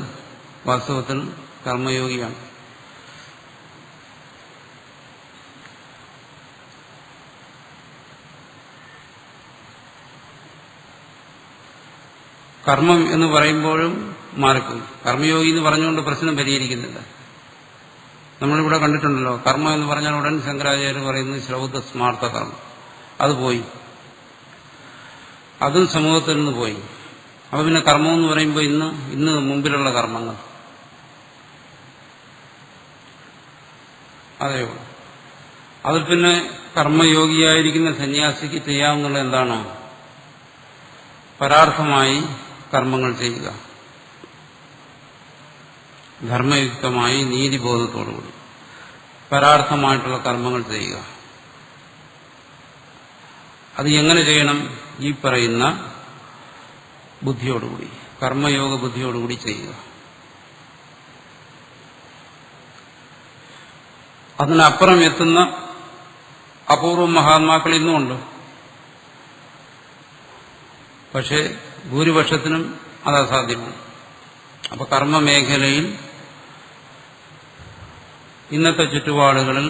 Speaker 1: വാസ്തവത്തിൽ കർമ്മയോഗിയാണ്. കർമ്മം എന്ന് പറയുമ്പോഴും മാറിപ്പോയി. കർമ്മയോഗി എന്ന് പറഞ്ഞുകൊണ്ട് പ്രശ്നം പരിഹരിക്കുന്നില്ല. നമ്മളിവിടെ കണ്ടിട്ടുണ്ടല്ലോ, കർമ്മം എന്ന് പറഞ്ഞാൽ ഉടൻ ശങ്കരാചാര്യർ പറയുന്നത് ശ്രൗത സ്മാർത്ഥ കർമ്മം, അത് പോയി, അതും സമൂഹത്തിൽ നിന്ന് പോയി. അപ്പൊ പിന്നെ കർമ്മം എന്ന് പറയുമ്പോൾ ഇന്ന് മുമ്പിലുള്ള കർമ്മങ്ങൾ അതേയുള്ളൂ. അതിൽ പിന്നെ കർമ്മയോഗിയായിരിക്കുന്ന സന്യാസിക്ക് ചെയ്യാവുന്നത് എന്താണോ? പരാർത്ഥമായി കർമ്മങ്ങൾ ചെയ്യുക, ധർമ്മയുക്തമായി നീതിബോധത്തോടുകൂടി പരാർത്ഥമായിട്ടുള്ള കർമ്മങ്ങൾ ചെയ്യുക. അത് എങ്ങനെ ചെയ്യണം? ഈ പറയുന്ന ബുദ്ധിയോടുകൂടി, കർമ്മയോഗ ബുദ്ധിയോടുകൂടി ചെയ്യുക. അതിനപ്പുറം എത്തുന്ന അപൂർവ മഹാത്മാക്കൾ ഇന്നുമുണ്ട്. പക്ഷേ ഭൂരിപക്ഷത്തിനും അത് അസാധ്യമാണ്. അപ്പൊ കർമ്മമേഖലയിൽ ഇന്നത്തെ ചുറ്റുപാടുകളിൽ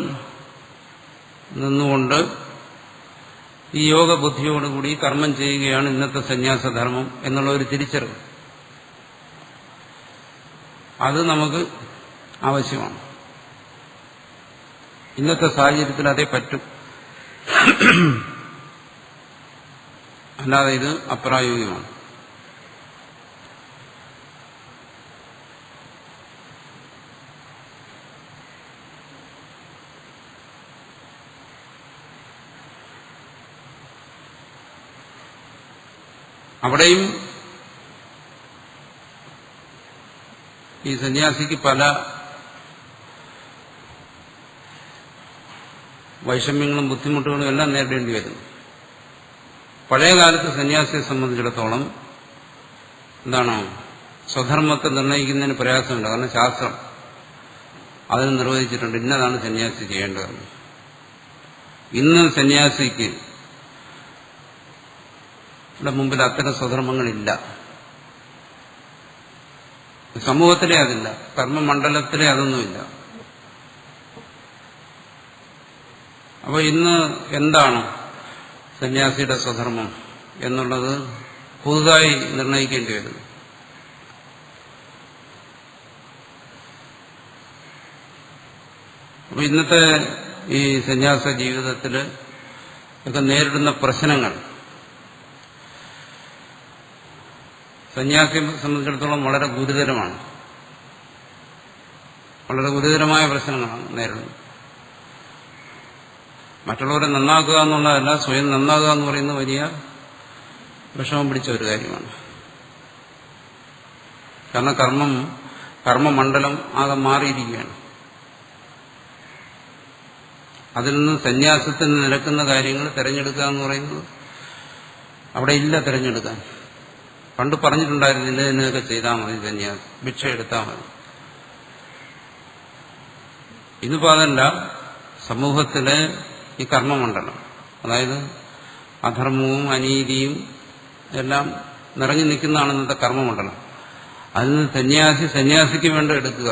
Speaker 1: നിന്നുകൊണ്ട് ഈ യോഗബുദ്ധിയോടുകൂടി കർമ്മം ചെയ്യുകയാണ് ഇന്നത്തെ സന്യാസധർമ്മം എന്നുള്ള ഒരു തിരിച്ചറിവ്, അത് നമുക്ക് ആവശ്യമാണ്. ഇന്നത്തെ സാഹചര്യത്തിൽ അതേ പറ്റും, അല്ലാതെ ഇത് അപ്രായോഗികമാണ്. അവിടെയും ഈ സന്യാസിക്ക് പല വൈഷമ്യങ്ങളും ബുദ്ധിമുട്ടുകളും എല്ലാം നേരിടേണ്ടി വരുന്നു. പഴയകാലത്ത് സന്യാസിയെ സംബന്ധിച്ചിടത്തോളം എന്താണ്, സ്വധർമ്മത്തെ നിർണ്ണയിക്കുന്നതിന് പ്രയാസമില്ല. കാരണം ശാസ്ത്രം അതിന് നിർവഹിച്ചിട്ടുണ്ട്, ഇന്നതാണ് സന്യാസി ചെയ്യേണ്ടതെന്ന്. ഇന്ന് സന്യാസിക്ക് മുമ്പിൽ അത്തരം സ്വധർമ്മങ്ങളില്ല. സമൂഹത്തിലെ അതില്ല, കർമ്മമണ്ഡലത്തിലെ അതൊന്നുമില്ല. അപ്പോൾ ഇന്ന് എന്താണ് സന്യാസിയുടെ സ്വധർമ്മം എന്നുള്ളത് പുതുതായി നിർണയിക്കേണ്ടി വരുന്നു. അപ്പൊ ഇന്നത്തെ ഈ സന്യാസ ജീവിതത്തിൽ ഒക്കെ നേരിടുന്ന പ്രശ്നങ്ങൾ സന്യാസിയെ സംബന്ധിച്ചിടത്തോളം വളരെ ഗുരുതരമാണ്. വളരെ ഗുരുതരമായ പ്രശ്നങ്ങളാണ് നേരിടുന്നത്. മറ്റുള്ളവരെ നന്നാക്കുക എന്നുള്ളതല്ല, സ്വയം നന്നാകുക എന്ന് പറയുന്നത് വലിയ വിഷമം പിടിച്ച ഒരു കാര്യമാണ്. കാരണം കർമ്മമണ്ഡലം ആകെ മാറിയിരിക്കുകയാണ്. അതിൽ നിന്ന് സന്യാസത്തിന് നിരക്കുന്ന കാര്യങ്ങൾ തിരഞ്ഞെടുക്കുക എന്ന് പറയുന്നത് അവിടെ ഇല്ല. തിരഞ്ഞെടുക്കാൻ പണ്ട് പറഞ്ഞിട്ടുണ്ടായിരുന്നില്ല, എന്നൊക്കെ ചെയ്താൽ മതി, സന്യാസം ഭിക്ഷ എടുത്താൽ മതി. ഇന്നിപ്പോൾ അതല്ല. സമൂഹത്തിലെ ഈ കർമ്മമണ്ഡലം, അതായത് അധർമ്മവും അനീതിയും എല്ലാം നിറഞ്ഞു നിൽക്കുന്നതാണ് ഇന്നത്തെ കർമ്മമണ്ഡലം. അതിൽ നിന്ന് സന്യാസിക്ക് വേണ്ട എടുക്കുക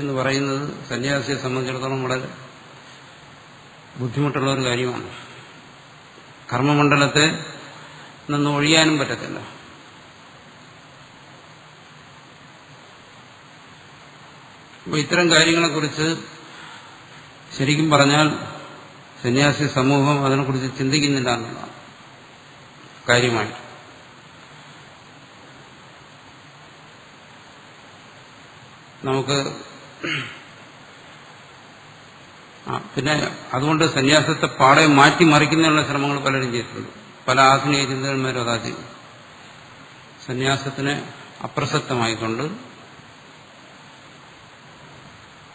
Speaker 1: എന്ന് പറയുന്നത് സന്യാസിയെ സംബന്ധിച്ചിടത്തോളം വളരെ ബുദ്ധിമുട്ടുള്ള ഒരു കാര്യമാണ്. കർമ്മമണ്ഡലത്തെ നിന്ന് ഒഴിയാനും പറ്റത്തില്ല. അപ്പോൾ ഇത്തരം കാര്യങ്ങളെക്കുറിച്ച് ശരിക്കും പറഞ്ഞാൽ സന്യാസി സമൂഹം അതിനെക്കുറിച്ച് ചിന്തിക്കുന്നില്ല എന്നുള്ളതാണ് കാര്യമായിട്ട്. നമുക്ക് പിന്നെ അതുകൊണ്ട് സന്യാസത്തെ പാടെ മാറ്റിമറിക്കുന്നതിനുള്ള ശ്രമങ്ങൾ പലരും ചെയ്തിട്ടുണ്ട്. പല ആധുനിക ചിന്തകന്മാരും അതാ ചെയ്യും. സന്യാസത്തിനെ അപ്രസക്തമായിക്കൊണ്ട്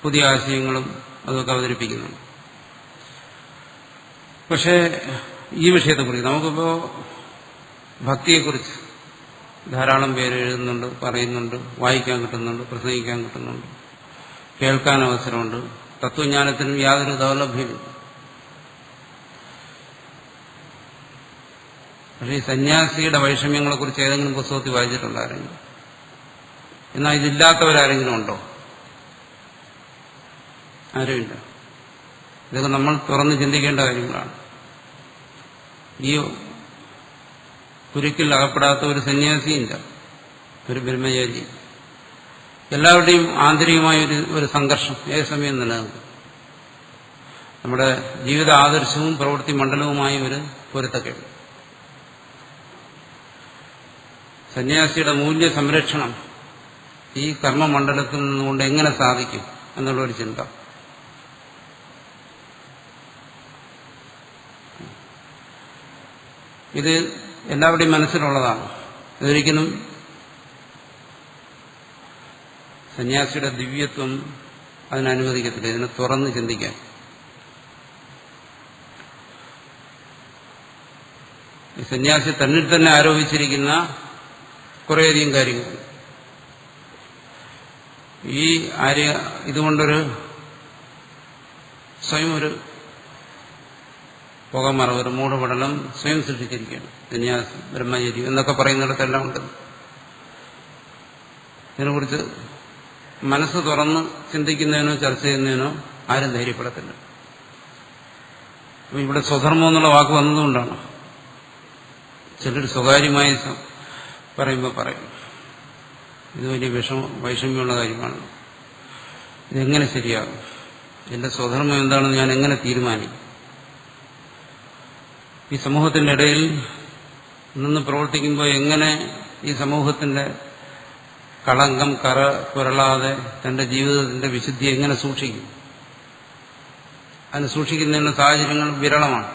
Speaker 1: പുതിയ ആശയങ്ങളും അതൊക്കെ അവതരിപ്പിക്കുന്നുണ്ട്. പക്ഷേ ഈ വിഷയത്തെക്കുറിച്ച് നമുക്കിപ്പോൾ ഭക്തിയെക്കുറിച്ച് ധാരാളം പേര് എഴുതുന്നുണ്ട്, പറയുന്നുണ്ട്, വായിക്കാൻ കിട്ടുന്നുണ്ട്, പ്രസംഗിക്കാൻ കിട്ടുന്നുണ്ട്, കേൾക്കാൻ അവസരമുണ്ട്. തത്വജ്ഞാനത്തിനും യാതൊരു ദൗർലഭ്യമില്ല. പക്ഷേ ഈ സന്യാസിയുടെ വൈഷമ്യങ്ങളെക്കുറിച്ച് ഏതെങ്കിലും പുസ്തകത്തിൽ വായിച്ചിട്ടുണ്ടായിരുന്നു? എന്നാൽ ഇതില്ലാത്തവരാരെങ്കിലും ഉണ്ടോ? ആരുമില്ല. ഇതൊക്കെ നമ്മൾ തുറന്ന് ചിന്തിക്കേണ്ട കാര്യങ്ങളാണ്. ഈ കുരുക്കിൽ അകപ്പെടാത്ത ഒരു സന്യാസിയില്ല, ഒരു ബ്രഹ്മചാരി. എല്ലാവരുടെയും ആന്തരികമായ ഒരു സംഘർഷം ഏത് സമയം നിലനിൽക്കും. നമ്മുടെ ജീവിത ആദർശവും പ്രവൃത്തി മണ്ഡലവുമായി ഒരു പൊരുത്തക്കേട്. സന്യാസിയുടെ മൂല്യ സംരക്ഷണം ഈ കർമ്മമണ്ഡലത്തിൽ നിന്നുകൊണ്ട് എങ്ങനെ സാധിക്കും എന്നുള്ളൊരു ചിന്ത. ഇത് എല്ലാവരുടെയും മനസ്സിലുള്ളതാണ്. ഇതൊരിക്കലും സന്യാസിയുടെ ദിവ്യത്വം അതിനനുവദിക്കത്തില്ല, ഇതിനെ തുറന്ന് ചിന്തിക്കാൻ. ഈ സന്യാസി തന്നിൽ തന്നെ ആരോപിച്ചിരിക്കുന്ന കുറേയധികം കാര്യങ്ങൾ. ഈ ഇതുകൊണ്ടൊരു സ്വയം ഒരു പുകമറ, ഒരു മൂടുപടലം സ്വയം സൃഷ്ടിച്ചിരിക്കുകയാണ്. സന്യാസി, ബ്രഹ്മചര്യം എന്നൊക്കെ പറയുന്നിടത്തെല്ലാം ഉണ്ട്. ഇതിനെക്കുറിച്ച് മനസ്സ് തുറന്ന് ചിന്തിക്കുന്നതിനോ ചർച്ച ചെയ്യുന്നതിനോ ആരും ധൈര്യപ്പെടത്തില്ല. ഇവിടെ സ്വധർമ്മം എന്നുള്ള വാക്ക് വന്നതുകൊണ്ടാണ്. ചിലർ സ്വകാര്യമായി പറയുമ്പോൾ പറയും ഇത് വലിയ വൈഷമ്യമുള്ള കാര്യമാണ്, ഇതെങ്ങനെ ശരിയാകും, എന്റെ സ്വധർമ്മം എന്താണെന്ന് ഞാൻ എങ്ങനെ തീരുമാനിക്കും, ഈ സമൂഹത്തിന്റെ ഇടയിൽ നിന്ന് പ്രവർത്തിക്കുമ്പോൾ എങ്ങനെ ഈ സമൂഹത്തിന്റെ കളങ്കം കറ പുരളാതെ തന്റെ ജീവിതത്തിന്റെ വിശുദ്ധി എങ്ങനെ സൂക്ഷിക്കും. അതിന് സൂക്ഷിക്കുന്നതിനുള്ള സാഹചര്യങ്ങൾ വിരളമാണ്.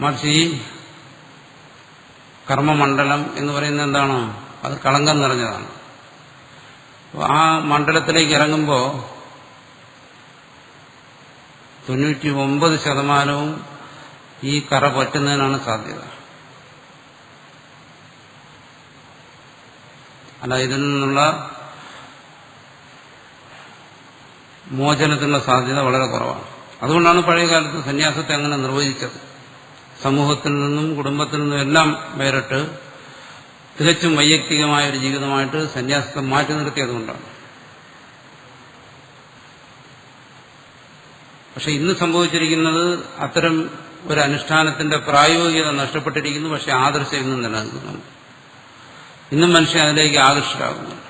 Speaker 1: മറിച്ച് ഈ കർമ്മമണ്ഡലം എന്ന് പറയുന്നത് എന്താണ്? അത് കളങ്കം നിറഞ്ഞതാണ്. ആ മണ്ഡലത്തിലേക്ക് ഇറങ്ങുമ്പോൾ 99% ഈ കറ പറ്റുന്നതിനാണ് സാധ്യത. അല്ല, ഇതിൽ നിന്നുള്ള മോചനത്തിനുള്ള സാധ്യത വളരെ കുറവാണ്. അതുകൊണ്ടാണ് പഴയകാലത്ത് സന്യാസത്തെ അങ്ങനെ നിർവചിച്ചത്. സമൂഹത്തിൽ നിന്നും കുടുംബത്തിൽ നിന്നും എല്ലാം വേറിട്ട് തികച്ചും വൈയക്തികമായ ഒരു ജീവിതമായിട്ട് സന്യാസത്തെ മാറ്റി നിർത്തിയതുകൊണ്ടാണ്. പക്ഷെ ഇന്ന് സംഭവിച്ചിരിക്കുന്നത് അത്തരം ഒരു അനുഷ്ഠാനത്തിന്റെ പ്രായോഗികത നഷ്ടപ്പെട്ടിരിക്കുന്നു. പക്ഷെ ആദർശം ഇന്നും നിലനിൽക്കുന്നു. ഇന്നും മനുഷ്യൻ അതിലേക്ക് ആകർഷകരാകുന്നുണ്ട്.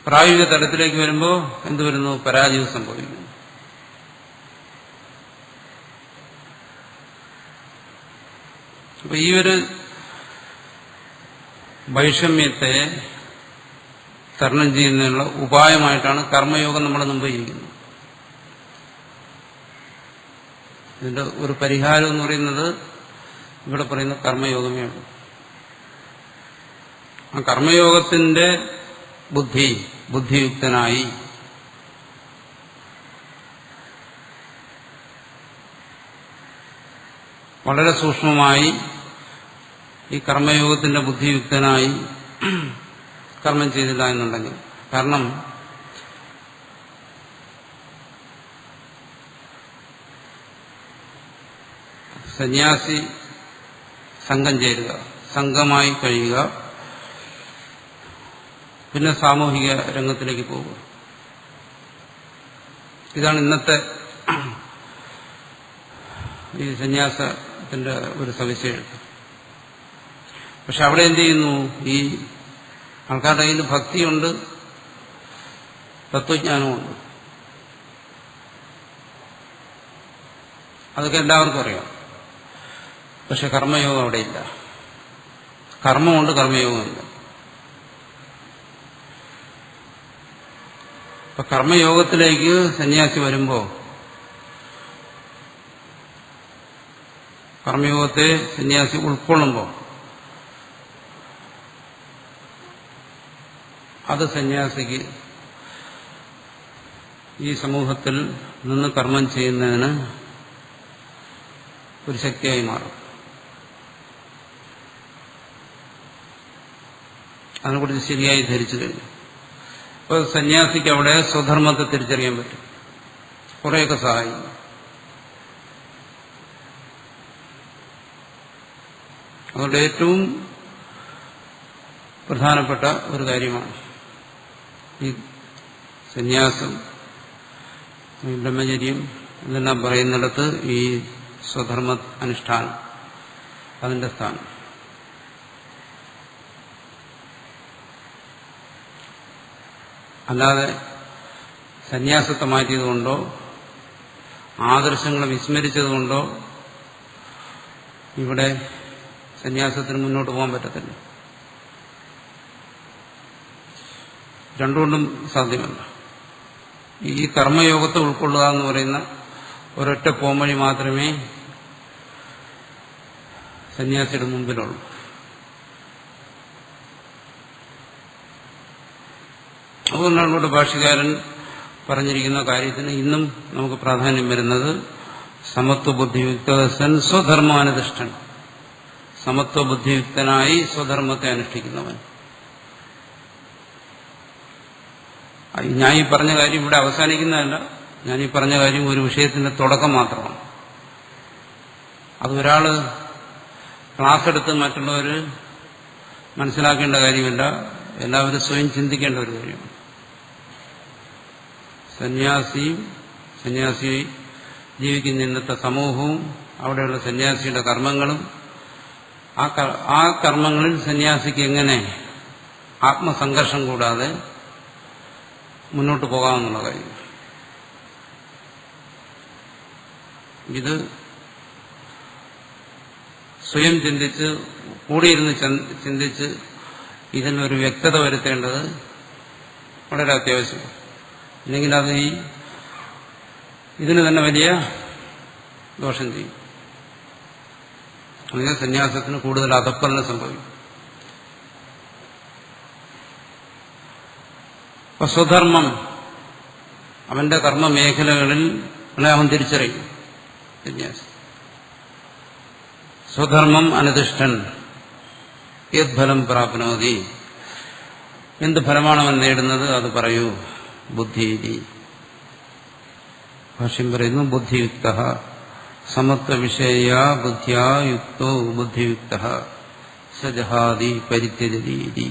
Speaker 1: പ്രായോഗിക തലത്തിലേക്ക് വരുമ്പോൾ എന്ത് വരുന്നു? പരാജയം സംഭവിക്കുന്നു. അപ്പൊ ഈ ഒരു വൈഷമ്യത്തെ തരണം ചെയ്യുന്നതിനുള്ള ഉപായമായിട്ടാണ് കർമ്മയോഗം നമ്മൾ മുമ്പ് ചെയ്യുന്നത്. ഇതിന്റെ ഒരു പരിഹാരം എന്ന് പറയുന്നത് ഇവിടെ പറയുന്ന കർമ്മയോഗമേ ഉള്ളൂ. ആ കർമ്മയോഗത്തിന്റെ ബുദ്ധിയുക്തനായി വളരെ സൂക്ഷ്മമായി ഈ കർമ്മയോഗത്തിന്റെ ബുദ്ധിയുക്തനായി കർമ്മം ചെയ്തില്ല എന്നുണ്ടെങ്കിൽ, കാരണം സന്യാസി സംഘം ചേരുക, സംഘമായി കഴിയുക, പിന്നെ സാമൂഹിക രംഗത്തിലേക്ക് പോവുക. ഇതാണ് ഇന്നത്തെ ഈ സന്യാസത്തിന്റെ ഒരു സവിശേഷത. പക്ഷെ അവിടെ എന്ത് ചെയ്യുന്നു? ഈ ആൾക്കാരുടെ കയ്യിൽ ഭക്തിയുണ്ട്, തത്വജ്ഞാനമുണ്ട്. അതൊക്കെ എല്ലാവർക്കും അറിയാം. പക്ഷെ കർമ്മയോഗം അവിടെയില്ല. കർമ്മമുണ്ട്, കർമ്മയോഗമില്ല. അപ്പൊ കർമ്മയോഗത്തിലേക്ക് സന്യാസി വരുമ്പോൾ, കർമ്മയോഗത്തെ സന്യാസി ഉൾക്കൊള്ളുമ്പോൾ അത് സന്യാസിക്ക് ഈ സമൂഹത്തിൽ നിന്ന് കർമ്മം ചെയ്യുന്നതിന് ഒരു ശക്തിയായി മാറും. അതിനെക്കുറിച്ച് ശരിയായി ധരിച്ചു കഴിഞ്ഞു. അപ്പോൾ സന്യാസിക്ക് അവിടെ സ്വധർമ്മത്തെ തിരിച്ചറിയാൻ പറ്റും, കുറേയൊക്കെ സഹായിക്കും. അതുകൊണ്ട് ഏറ്റവും പ്രധാനപ്പെട്ട ഒരു കാര്യമാണ് ഈ സന്യാസം, ബ്രഹ്മചര്യം എന്നെല്ലാം പറയുന്നിടത്ത് ഈ സ്വധർമ്മ അനുഷ്ഠാനം അതിന്റെ സ്ഥാനം. അല്ലാതെ സന്യാസത്തെ മാറ്റിയതുകൊണ്ടോ ആദർശങ്ങളെ വിസ്മരിച്ചതുകൊണ്ടോ ഇവിടെ സന്യാസത്തിന് മുന്നോട്ട് പോകാൻ പറ്റത്തില്ല. രണ്ടുകൊണ്ടും സാധ്യമല്ല. ഈ കർമ്മയോഗത്തെ ഉൾക്കൊള്ളുക എന്ന് പറയുന്ന ഒരൊറ്റ പോംവഴി മാത്രമേ സന്യാസിയുടെ മുമ്പിലുള്ളൂ. അതുകൊണ്ടാണ് ഇവിടെ ഭാഷ്യകാരൻ പറഞ്ഞിരിക്കുന്ന കാര്യത്തിന് ഇന്നും നമുക്ക് പ്രാധാന്യം വരുന്നത് സമത്വബുദ്ധിയുക്തൻ സ്വധർമാനുഷ്ഠൻ. സമത്വബുദ്ധിയുക്തനായി സ്വധർമ്മത്തെ അനുഷ്ഠിക്കുന്നവൻ. ഞാൻ ഈ പറഞ്ഞ കാര്യം ഇവിടെ അവസാനിക്കുന്നതല്ല. ഞാൻ ഈ പറഞ്ഞ കാര്യം ഒരു വിഷയത്തിന്റെ തുടക്കം മാത്രമാണ്. അത് ഒരാള് ക്ലാസ് എടുത്ത് മറ്റുള്ളവർ മനസ്സിലാക്കേണ്ട കാര്യമില്ല, എല്ലാവരും സ്വയം ചിന്തിക്കേണ്ട ഒരു കാര്യമാണ്. സന്യാസി ജീവിക്കുന്ന ഇന്നത്തെ സമൂഹവും അവിടെയുള്ള സന്യാസിയുടെ കർമ്മങ്ങളും ആ കർമ്മങ്ങളിൽ സന്യാസിക്ക് എങ്ങനെ ആത്മസംഘർഷം കൂടാതെ മുന്നോട്ട് പോകാമെന്നുള്ള കാര്യം. ഇത് സ്വയം ചിന്തിച്ച് കൂടിയിരുന്ന് ചിന്തിച്ച് ഇതിനൊരു വ്യക്തത വരുത്തേണ്ടത് വളരെ അത്യാവശ്യമാണ്. ഇല്ലെങ്കിൽ അത് ഇതിന് തന്നെ വലിയ ദോഷം ചെയ്യും. അങ്ങനെ സന്യാസത്തിന് കൂടുതൽ അധപ്പതനം സംഭവിക്കും. അപ്പൊ സ്വധർമ്മം അവന്റെ കർമ്മമേഖലകളിൽ അവൻ തിരിച്ചറിയും. സന്യാസി സ്വധർമ്മം അനുതിഷ്ഠൻ യദ്ഫലം പ്രാപ്നോതി. എന്ത് ഫലമാണ് അവൻ നേടുന്നത് അത് പറയൂ. ബുദ്ധി. ഭാഷ്യം പറയുന്നു ബുദ്ധിയുക്ത സമത്വവിഷയ ബുദ്ധ്യാ യുക്തോ ബുദ്ധിയുക്ത സജഹാദി പരിത്യജതി.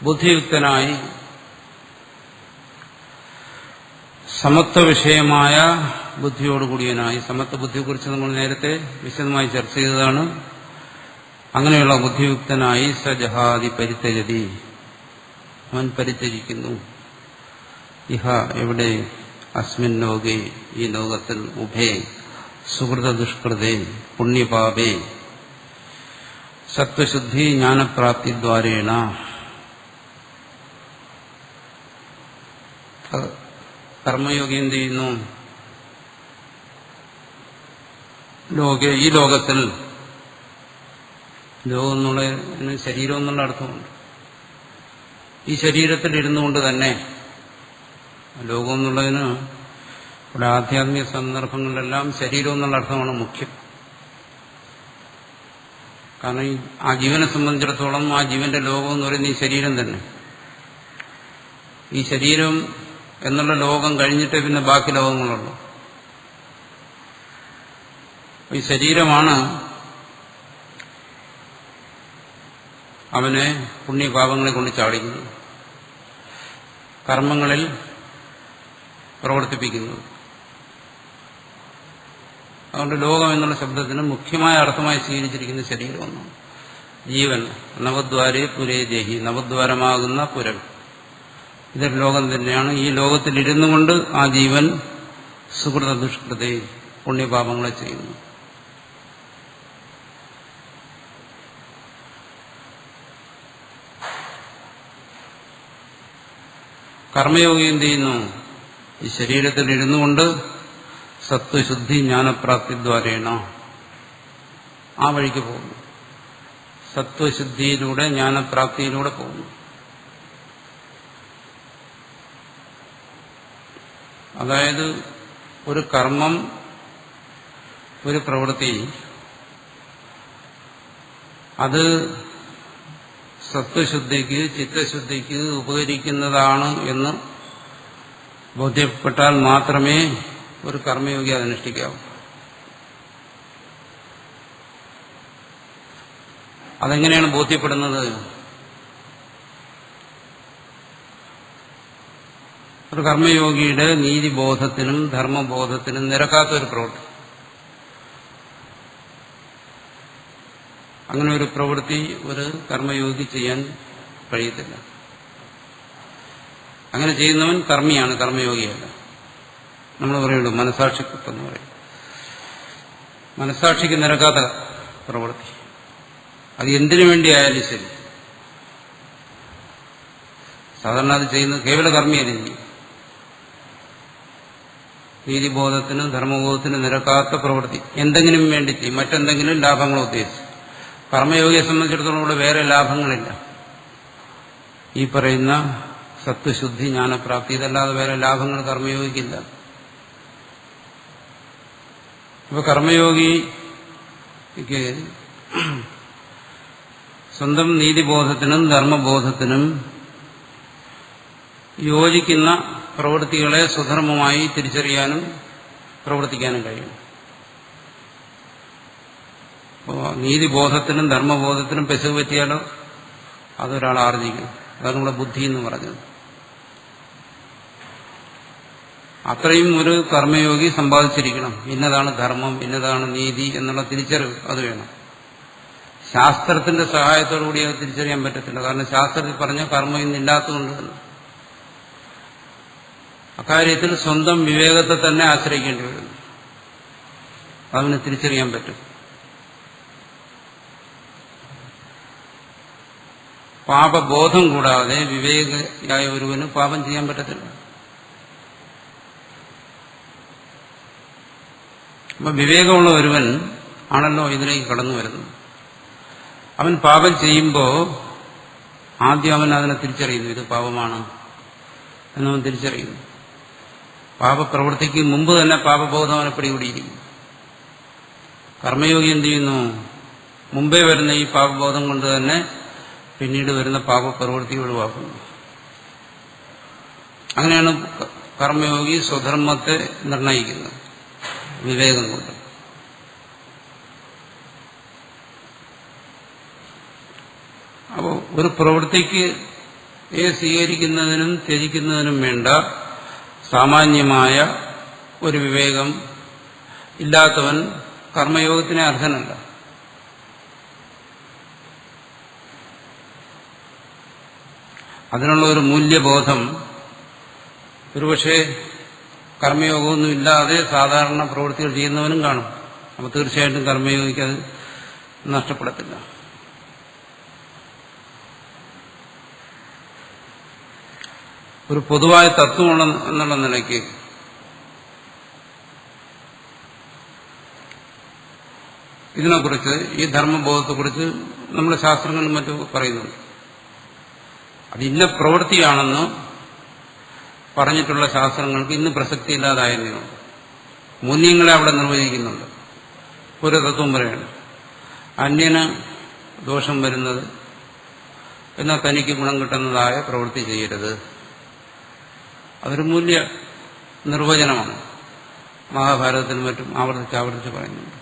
Speaker 1: ബുദ്ധിയുക്തനായി സമത്വവിഷയമായ ബുദ്ധിയോടുകൂടിയനായി, സമത്വബുദ്ധിയെക്കുറിച്ച് നമ്മൾ നേരത്തെ വിശദമായി ചർച്ച ചെയ്തതാണ്. അങ്ങനെയുള്ള ബുദ്ധിയുക്തനായി സജഹാദി പരിത്യജതി, അവൻ പരിത്യജിക്കുന്നു. ഇഹ എവിടെ അസ്മിൻ ലോകേ ഈ ലോകത്തിൽ ഉഭേ സുഹൃത ദുഷ്കൃതേ പുണ്യപാപേ സത്വശുദ്ധി ജ്ഞാനപ്രാപ്തിദ്വാരേണ. കർമ്മയോഗി എന്ത് ചെയ്യുന്നു? ഈ ലോകത്തിൽ, ലോകം എന്നുള്ള ശരീരം എന്നുള്ള അർത്ഥമുണ്ട്. ഈ ശരീരത്തിൽ ഇരുന്നു കൊണ്ട് തന്നെ, ലോകം എന്നുള്ളതിന് ഇവിടെ ആധ്യാത്മിക സന്ദർഭങ്ങളിലെല്ലാം ശരീരം എന്നുള്ള അർത്ഥമാണ് മുഖ്യം. കാരണം ആ ജീവനെ സംബന്ധിച്ചിടത്തോളം ആ ജീവന്റെ ലോകം എന്ന് പറയുന്നത് ഈ ശരീരം തന്നെ. ഈ ശരീരം എന്നുള്ള ലോകം കഴിഞ്ഞിട്ടേ പിന്നെ ബാക്കി ലോകങ്ങളുള്ളൂ. ഈ ശരീരമാണ് അവനെ പുണ്യപാപങ്ങളെ കൊണ്ട് ചാടിക്കുന്നത്, കർമ്മങ്ങളിൽ പ്രവർത്തിപ്പിക്കുന്നത്. അതുകൊണ്ട് ലോകം എന്നുള്ള ശബ്ദത്തിന് മുഖ്യമായ അർത്ഥമായി സ്വീകരിച്ചിരിക്കുന്ന ശരീരം ഒന്നാണ്. ജീവൻ നവദ്വാരേ പുരേ ദേഹി, നവദ്വാരമാകുന്ന പുരം, ഇതൊരു ലോകം തന്നെയാണ്. ഈ ലോകത്തിൽ ഇരുന്നു കൊണ്ട് ആ ജീവൻ സുഹൃത ദുഷ്കൃതേ പുണ്യപാപങ്ങളെ ചെയ്യുന്നു. കർമ്മയോഗി എന്ത് ചെയ്യുന്നു? ഈ ശരീരത്തിൽ ഇരുന്നു കൊണ്ട് സത്വശുദ്ധി ജ്ഞാനപ്രാപ്തിദ്വാരേണ ആ വഴിക്ക് പോകുന്നു. സത്വശുദ്ധിയിലൂടെ ജ്ഞാനപ്രാപ്തിയിലൂടെ പോകുന്നു. അതായത് ഒരു കർമ്മം ഒരു പ്രവൃത്തി അത് സത്വശുദ്ധിക്ക് ചിത്തശുദ്ധിക്ക് ഉപകരിക്കുന്നതാണ് എന്ന് ബോധ്യപ്പെട്ടാൽ മാത്രമേ ഒരു കർമ്മയോഗി അതനുഷ്ഠിക്കാവൂ. അതെങ്ങനെയാണ് ബോധ്യപ്പെടുന്നത്? ഒരു കർമ്മയോഗിയുടെ നീതിബോധത്തിനും ധർമ്മബോധത്തിനും നിരക്കാത്ത ഒരു പ്രവൃത്തി, അങ്ങനെ ഒരു പ്രവൃത്തി ഒരു കർമ്മയോഗി ചെയ്യാൻ കഴിയത്തില്ല. അങ്ങനെ ചെയ്യുന്നവൻ കർമ്മിയാണ്, കർമ്മയോഗിയല്ല. നമ്മൾ പറയുള്ളൂ മനസാക്ഷിക്കുത്തെന്ന് പറയും. മനസാക്ഷിക്ക് നിരക്കാത്ത പ്രവൃത്തി, അത് എന്തിനു വേണ്ടിയായാലും ശരി, സാധാരണ അത് ചെയ്യുന്നത് കേവല കർമ്മിയല്ല. നീതിബോധത്തിന് ധർമ്മബോധത്തിന് നിരക്കാത്ത പ്രവൃത്തി എന്തെങ്കിലും വേണ്ടി ചെയ്യും, മറ്റെന്തെങ്കിലും ലാഭങ്ങൾ ഉദ്ദേശിച്ച്. കർമ്മയോഗിയെ സംബന്ധിച്ചിടത്തോളം ഇവിടെ വേറെ ലാഭങ്ങളില്ല. ഈ പറയുന്ന സത്വശുദ്ധി, ജ്ഞാനപ്രാപ്തി, ഇതല്ലാതെ വേറെ ലാഭങ്ങൾ കർമ്മയോഗിക്കില്ല. ഇപ്പൊ കർമ്മയോഗിക്ക് സ്വന്തം നീതിബോധത്തിനും ധർമ്മബോധത്തിനും യോജിക്കുന്ന പ്രവൃത്തികളെ സുധർമ്മമായി തിരിച്ചറിയാനും പ്രവർത്തിക്കാനും കഴിയും. അപ്പോൾ നീതിബോധത്തിനും ധർമ്മബോധത്തിനും പെശക് പറ്റിയാലോ അതൊരാൾ ആർജിക്കും. അതാണ് നമ്മുടെ ബുദ്ധി എന്ന് പറഞ്ഞത്. അത്രയും ഒരു കർമ്മയോഗി സമ്പാദിച്ചിരിക്കണം. ഇന്നതാണ് ധർമ്മം, ഇന്നതാണ് നീതി എന്നുള്ള തിരിച്ചറിവ് അത് വേണം. ശാസ്ത്രത്തിന്റെ സഹായത്തോടുകൂടി അത് തിരിച്ചറിയാൻ പറ്റത്തില്ല. കാരണം ശാസ്ത്രത്തിൽ പറഞ്ഞ കർമ്മം ഇന്നില്ലാത്തതുകൊണ്ട് തന്നെ അക്കാര്യത്തിൽ സ്വന്തം വിവേകത്തെ തന്നെ ആശ്രയിക്കേണ്ടി വരുന്നു. അതിന് തിരിച്ചറിയാൻ പറ്റും. പാപബോധം കൂടാതെ വിവേകിയായ ഒരുവന് പാപം ചെയ്യാൻ പറ്റത്തില്ല. അപ്പൊ വിവേകമുള്ള ഒരുവൻ ആണല്ലോ ഇതിലേക്ക് കടന്നു വരുന്നത്. അവൻ പാപം ചെയ്യുമ്പോൾ ആദ്യം അവൻ അതിനെ തിരിച്ചറിയുന്നു, ഇത് പാപമാണ് എന്നവൻ തിരിച്ചറിയുന്നു. പാപപ്രവൃത്തിക്ക് മുമ്പ് തന്നെ പാപബോധം അവനെ പിടികൂടിയിരിക്കും. കർമ്മയോഗി എന്ത് ചെയ്യുന്നു? മുമ്പേ വരുന്ന ഈ പാപബോധം കൊണ്ട് തന്നെ പിന്നീട് വരുന്ന പാപപ്രവൃത്തി ഒഴിവാക്കുന്നു. അങ്ങനെയാണ് കർമ്മയോഗി സ്വധർമ്മത്തെ നിർണയിക്കുന്നത്, വിവേകം കൊണ്ട്. അപ്പോൾ ഒരു പ്രവൃത്തിക്ക് സ്വീകരിക്കുന്നതിനും ത്യജിക്കുന്നതിനും വേണ്ട സാമാന്യമായ ഒരു വിവേകം ഇല്ലാത്തവൻ കർമ്മയോഗത്തിന് അർഹനല്ല. അതിനുള്ള ഒരു മൂല്യബോധം ഒരുപക്ഷെ കർമ്മയോഗമൊന്നും ഇല്ലാതെ സാധാരണ പ്രവൃത്തികൾ ചെയ്യുന്നവനും കാണും. അപ്പോൾ തീർച്ചയായിട്ടും കർമ്മയോഗിക്ക് അത് നഷ്ടപ്പെടത്തില്ല. ഒരു പൊതുവായ തത്വമുള്ള എന്നുള്ള നിലയ്ക്ക് ഇതിനെക്കുറിച്ച്, ഈ ധർമ്മബോധത്തെക്കുറിച്ച് നമ്മുടെ ശാസ്ത്രങ്ങളും മറ്റും പറയുന്നുണ്ട്. അത് ഇന്ന പ്രവൃത്തിയാണെന്ന് പറഞ്ഞിട്ടുള്ള ശാസ്ത്രങ്ങൾക്ക് ഇന്ന് പ്രസക്തിയില്ലാതായിരുന്നു. മൂല്യങ്ങളെ അവിടെ നിർവചിക്കുന്നുണ്ട്. ഒരു തത്വം പറയണം, അന്യന് ദോഷം വരുന്നത് എന്നാൽ തനിക്ക് ഗുണം കിട്ടുന്നതായ പ്രവൃത്തി ചെയ്യരുത്. അതൊരു മൂല്യ നിർവചനമാണ്. മഹാഭാരതത്തിനും മറ്റും ആവർത്തിച്ച് പറയുന്നുണ്ട്.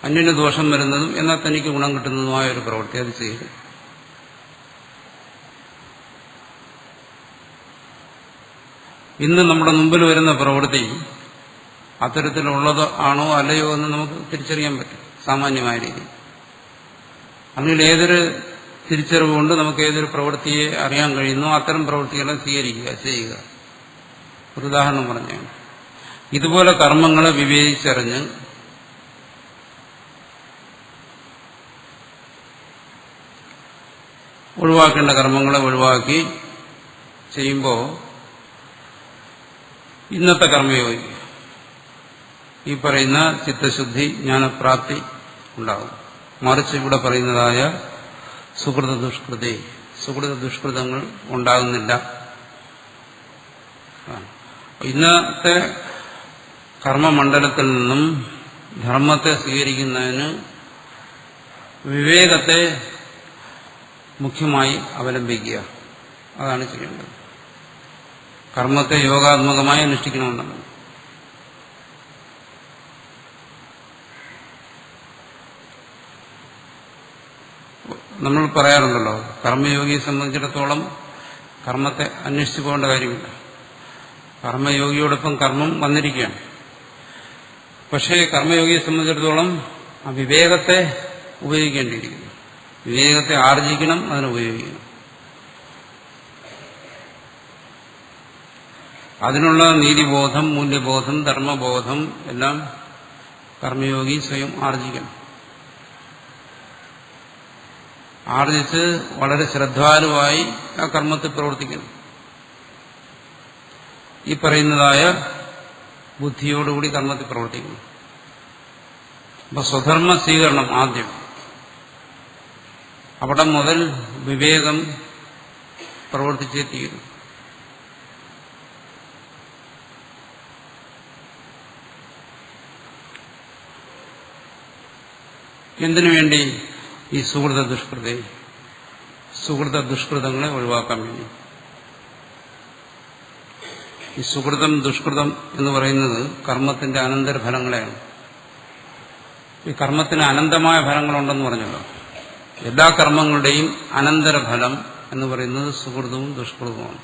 Speaker 1: അന്യന് ദോഷം വരുന്നതും എന്നാൽ തനിക്ക് ഗുണം കിട്ടുന്നതുമായ ഒരു പ്രവൃത്തി അത് ചെയ്യരുത്. ഇന്ന് നമ്മുടെ മുമ്പിൽ വരുന്ന പ്രവൃത്തി അത്തരത്തിലുള്ളത് ആണോ അല്ലയോ എന്ന് നമുക്ക് തിരിച്ചറിയാൻ പറ്റും സാമാന്യമായ രീതിയിൽ. അങ്ങനെ ഏതൊരു തിരിച്ചറിവ് കൊണ്ട് നമുക്ക് ഏതൊരു പ്രവൃത്തിയെ അറിയാൻ കഴിയുന്നു അത്തരം പ്രവൃത്തികളെ സ്വീകരിക്കുക, ചെയ്യുക. ഒരു ഉദാഹരണം പറഞ്ഞാണ്, ഇതുപോലെ കർമ്മങ്ങളെ വിവേചിച്ചറിഞ്ഞ് ഒഴിവാക്കേണ്ട കർമ്മങ്ങളെ ഒഴിവാക്കി ചെയ്യുമ്പോൾ ഇന്നത്തെ കർമ്മയോഗി ഈ പറയുന്ന ചിത്തശുദ്ധി, ജ്ഞാനപ്രാപ്തി ഉണ്ടാകും. മറിച്ച് ഇവിടെ പറയുന്നതായ സുകൃത ദുഷ്കൃതി, സുകൃത ദുഷ്കൃതങ്ങൾ ഉണ്ടാകുന്നില്ല. ഇന്നത്തെ കർമ്മമണ്ഡലത്തിൽ നിന്നും ധർമ്മത്തെ സ്വീകരിക്കുന്നതിന് വിവേകത്തെ മുഖ്യമായി അവലംബിക്കുക. അതാണ് ചെയ്യേണ്ടത്. കർമ്മത്തെ യോഗാത്മകമായി അനുഷ്ഠിക്കണമെന്നാണ്. നമ്മൾ പറയാറുണ്ടല്ലോ, കർമ്മയോഗിയെ സംബന്ധിച്ചിടത്തോളം കർമ്മത്തെ അന്വേഷിച്ചു പോകേണ്ട കാര്യമില്ല. കർമ്മയോഗിയോടൊപ്പം കർമ്മം വന്നിരിക്കുകയാണ്. പക്ഷേ കർമ്മയോഗിയെ സംബന്ധിച്ചിടത്തോളം ആ വിവേകത്തെ ഉപയോഗിക്കേണ്ടിയിരിക്കുന്നു. വിവേകത്തെ ആർജിക്കണം, അതിനെ ഉപയോഗിക്കണം. അതിനുള്ള നീതിബോധം, മൂല്യബോധം, ധർമ്മബോധം എല്ലാം കർമ്മയോഗി സ്വയം ആർജിക്കണം. ആർജിച്ച് വളരെ ശ്രദ്ധാലുവായി ആ കർമ്മത്തിൽ പ്രവർത്തിക്കണം. ഈ പറയുന്നതായ ബുദ്ധിയോടുകൂടി കർമ്മത്തിൽ പ്രവർത്തിക്കണം. അപ്പൊ സ്വധർമ്മ സ്വീകരണം ആദ്യം. അവിടെ മുതൽ വിവേകം പ്രവർത്തിച്ചേ തീരും. എന്തിനു വേണ്ടി? ഈ സുഹൃത ദുഷ്കൃതങ്ങളെ ഒഴിവാക്കാൻ വേണ്ടി. ഈ സുഹൃതം ദുഷ്കൃതം എന്ന് പറയുന്നത് കർമ്മത്തിന്റെ അനന്തരഫലങ്ങളെയാണ്. ഈ കർമ്മത്തിന് അനന്തമായ ഫലങ്ങളുണ്ടെന്ന് പറഞ്ഞല്ലോ. എല്ലാ കർമ്മങ്ങളുടെയും അനന്തരഫലം എന്ന് പറയുന്നത് സുഹൃതവും ദുഷ്കൃതവുമാണ്.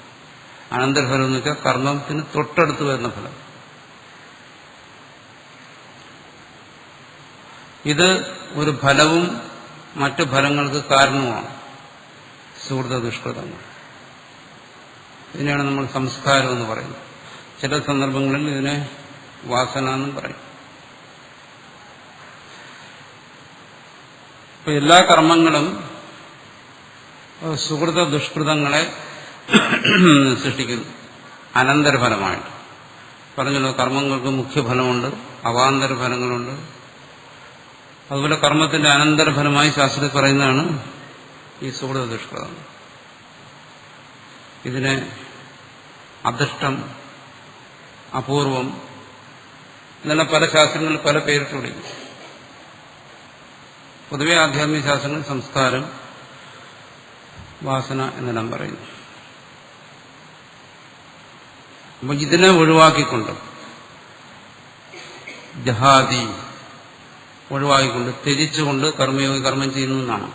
Speaker 1: അനന്തരഫലം എന്ന് വെച്ചാൽ കർമ്മത്തിന് തൊട്ടടുത്ത് വരുന്ന ഫലം. ഇത് ഒരു ഫലവും മറ്റു ഫലങ്ങൾക്ക് കാരണവുമാണ് സുഹൃത ദുഷ്കൃതങ്ങൾ. ഇതിനെയാണ് നമ്മൾ സംസ്കാരം എന്ന് പറയുന്നത്. ചില സന്ദർഭങ്ങളിൽ ഇതിനെ വാസന എന്നും പറയും. ഇപ്പൊ എല്ലാ കർമ്മങ്ങളും സുഹൃത ദുഷ്കൃതങ്ങളെ സൃഷ്ടിക്കുന്നു അനന്തരഫലമായിട്ട്. പറഞ്ഞല്ലോ, കർമ്മങ്ങൾക്ക് മുഖ്യഫലമുണ്ട്, അവാന്തര ഫലങ്ങളുണ്ട്. അതുപോലെ കർമ്മത്തിന്റെ അനന്തരഫലമായി ശാസ്ത്രത്തിൽ പറയുന്നതാണ് ഈ സുഹൃത ദുഷ്കൃതം. ഇതിനെ അദൃഷ്ടം, അപൂർവം എന്നുള്ള പല ശാസ്ത്രങ്ങളിൽ പല പേരിട്ട് വിളിക്കും. പൊതുവെ ആധ്യാത്മിക ശാസ്ത്രങ്ങൾ സംസ്കാരം, വാസന എന്നെല്ലാം പറയുന്നു. അപ്പൊ ഇതിനെ ഒഴിവാക്കിക്കൊണ്ട്, ജഹാദി ഒഴിവാക്കിക്കൊണ്ട്, ത്യജിച്ചുകൊണ്ട് കർമ്മയോഗി കർമ്മം ചെയ്യുന്നു എന്നാണ്.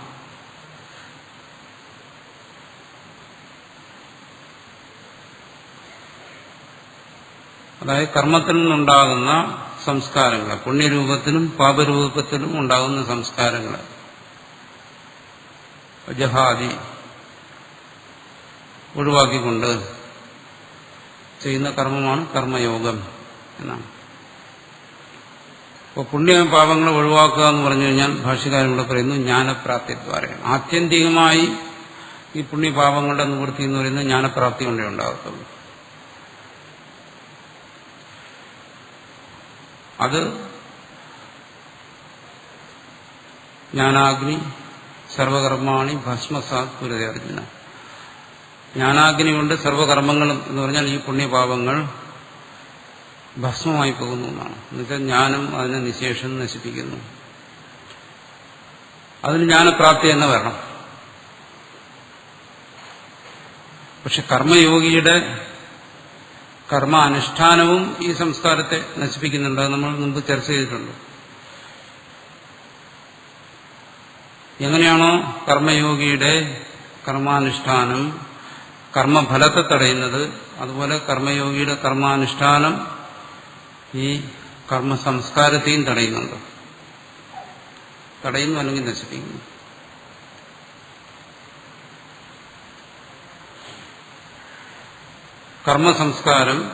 Speaker 1: അതായത് കർമ്മത്തിൽ നിന്നുണ്ടാകുന്ന സംസ്കാരങ്ങൾ, പുണ്യരൂപത്തിലും പാപരൂപത്തിലും ഉണ്ടാകുന്ന സംസ്കാരങ്ങൾ ജഹാദി ഒഴിവാക്കിക്കൊണ്ട് ചെയ്യുന്ന കർമ്മമാണ് കർമ്മയോഗം എന്നാണ്. അപ്പോൾ പുണ്യ പാപങ്ങളെ ഒഴിവാക്കുക എന്ന് പറഞ്ഞു കഴിഞ്ഞാൽ ഭാഷ്യകാരനോട് പറയുന്നു ജ്ഞാനപ്രാപ്തിദ്വാരയാണ്. ആത്യന്തികമായി ഈ പുണ്യപാപങ്ങളുടെ നിവൃത്തി എന്ന് പറയുന്നത് ജ്ഞാനപ്രാപ്തി കൊണ്ടേ ഉണ്ടാകത്തുള്ളൂ. അത് ജ്ഞാനാഗ്നി സർവകർമാണി ഭസ്മസാത് കുരുതേ അർജുന. ജ്ഞാനാഗ്നി കൊണ്ട് സർവകർമ്മങ്ങളും എന്ന് പറഞ്ഞാൽ ഈ പുണ്യപാപങ്ങൾ ഭസ്മമായി പോകുന്നു എന്നാണ്. എന്നുവെച്ചാൽ ജ്ഞാനം അതിനെ നിശേഷം നശിപ്പിക്കുന്നു. അതിന് ജ്ഞാനപ്രാപ്തി തന്നെ വരണം. പക്ഷെ കർമ്മയോഗിയുടെ കർമാനുഷ്ഠാനവും ഈ സംസ്കാരത്തെ നശിപ്പിക്കുന്നുണ്ട്. അത് നമ്മൾ മുമ്പ് ചർച്ച ചെയ്തിട്ടുണ്ട്. എങ്ങനെയാണോ കർമ്മയോഗിയുടെ കർമാനുഷ്ഠാനം കർമ്മഫലത്തെ തടയുന്നത്, അതുപോലെ കർമ്മയോഗിയുടെ കർമാനുഷ്ഠാനം ഈ കർമ്മസംസ്കാരത്തെയും തടയുന്നുണ്ട്. തടയുന്നു അല്ലെങ്കിൽ നശിപ്പിക്കുന്നു. കർമ്മസംസ്കാരം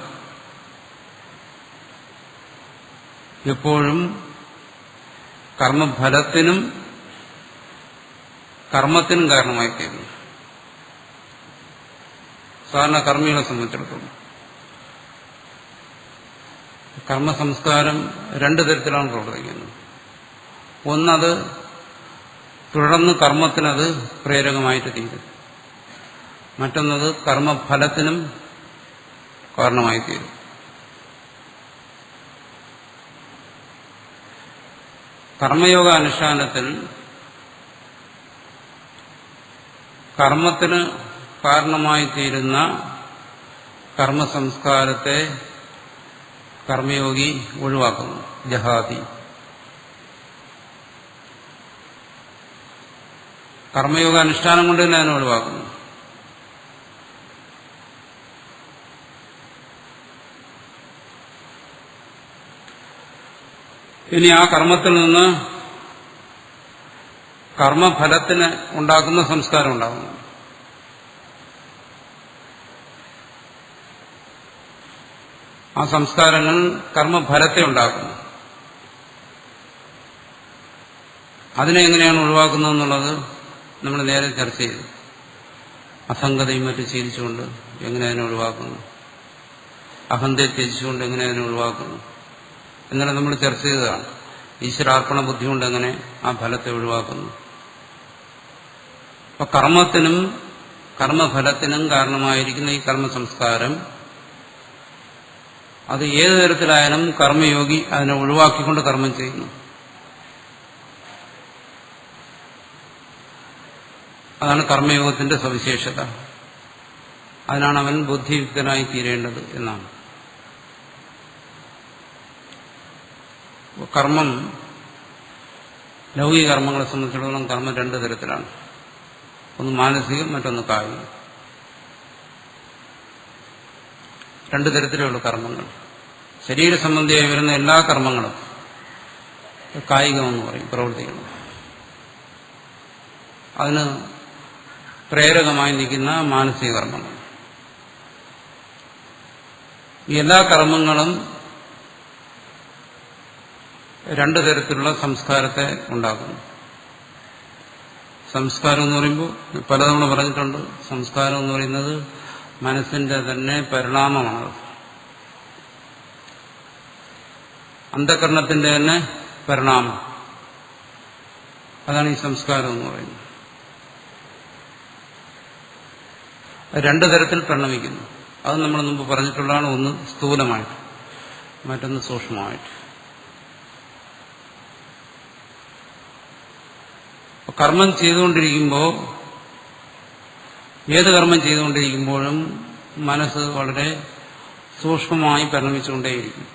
Speaker 1: എപ്പോഴും കർമ്മഫലത്തിനും കർമ്മത്തിനും കാരണമായി തീരുന്നു. സാധാരണ കർമ്മികളെ സംബന്ധിച്ചിടത്തോളം കർമ്മസംസ്കാരം രണ്ടു തരത്തിലാണ് പ്രവർത്തിക്കുന്നത്. ഒന്നത് തുടർന്ന് കർമ്മത്തിനത് പ്രേരകമായിട്ട് തീരും. മറ്റൊന്നത് കർമ്മഫലത്തിനും കാരണമായി തീരും. കർമ്മയോഗ അനുഷ്ഠാനത്തിൽ കർമ്മത്തിന് കാരണമായി തീരുന്ന കർമ്മസംസ്കാരത്തെ കർമ്മയോഗി ഒഴിവാക്കുന്നു. ജഹാതി. കർമ്മയോഗ അനുഷ്ഠാനം കൊണ്ട് തന്നെ അതിനെ ഒഴിവാക്കുന്നു. ഇനി ആ കർമ്മത്തിൽ നിന്ന് കർമ്മഫലത്തിന് ഉണ്ടാക്കുന്ന സംസ്കാരം ഉണ്ടാകുന്നു. ആ സംസ്കാരങ്ങൾ കർമ്മഫലത്തെ ഉണ്ടാക്കുന്നു. അതിനെ എങ്ങനെയാണ് ഒഴിവാക്കുന്നതെന്നുള്ളത് നമ്മൾ നേരെ ചർച്ച ചെയ്തു. അസംഗതയും മറ്റും ശീലിച്ചുകൊണ്ട് എങ്ങനെ അതിനെ ഒഴിവാക്കുന്നു, അഹന്തയെ ത്യജിച്ചുകൊണ്ട് എങ്ങനെ അതിനെ ഒഴിവാക്കുന്നു എങ്ങനെ നമ്മൾ ചർച്ച ചെയ്തതാണ്. ഈശ്വരാർപ്പണ ബുദ്ധി കൊണ്ട് എങ്ങനെ ആ ഫലത്തെ ഒഴിവാക്കുന്നു. അപ്പൊ കർമ്മത്തിനും കർമ്മഫലത്തിനും കാരണമായിരിക്കുന്ന ഈ കർമ്മസംസ്കാരം അത് ഏതു തരത്തിലായാലും കർമ്മയോഗി അതിനെ ഒഴിവാക്കിക്കൊണ്ട് കർമ്മം ചെയ്യുന്നു. അതാണ് കർമ്മയോഗത്തിന്റെ സവിശേഷത. അതിനാണ് അവൻ ബുദ്ധിയുക്തനായി തീരേണ്ടത് എന്നാണ്. കർമ്മം, ലൗകിക കർമ്മങ്ങളെ സംബന്ധിച്ചിടത്തോളം കർമ്മം രണ്ട് തരത്തിലാണ്. ഒന്ന് മാനസികം, മറ്റൊന്ന് കായികം. രണ്ടു തരത്തിലുള്ള കർമ്മങ്ങൾ. ശരീര സംബന്ധിയായി വരുന്ന എല്ലാ കർമ്മങ്ങളും കായികമെന്ന് പറയും, പ്രവൃത്തികളും. അതിന് പ്രേരകമായി നിൽക്കുന്ന മാനസിക കർമ്മങ്ങൾ. ഈ എല്ലാ കർമ്മങ്ങളും രണ്ടു തരത്തിലുള്ള സംസ്കാരത്തെ ഉണ്ടാക്കുന്നു. സംസ്കാരം എന്ന് പറയുമ്പോൾ പലതവണ പറഞ്ഞിട്ടുണ്ട്, സംസ്കാരം എന്ന് പറയുന്നത് മനസ്സിന്റെ തന്നെ പരിണാമമാണ്. അന്ധകരണത്തിന്റെ തന്നെ പരിണാമം. അതാണ് ഈ സംസ്കാരം എന്ന് പറയുന്നത്. രണ്ടു തരത്തിൽ പരിണമിക്കുന്നു. അത് നമ്മൾ മുമ്പ് പറഞ്ഞിട്ടുള്ളതാണ്. ഒന്ന് സ്ഥൂലമായിട്ട്, മറ്റൊന്ന് സൂക്ഷ്മമായിട്ട്. കർമ്മം ചെയ്തുകൊണ്ടിരിക്കുമ്പോൾ, ഏത് കർമ്മം ചെയ്തുകൊണ്ടിരിക്കുമ്പോഴും മനസ്സ് വളരെ സൂക്ഷ്മമായി പരിണമിച്ചുകൊണ്ടേയിരിക്കും.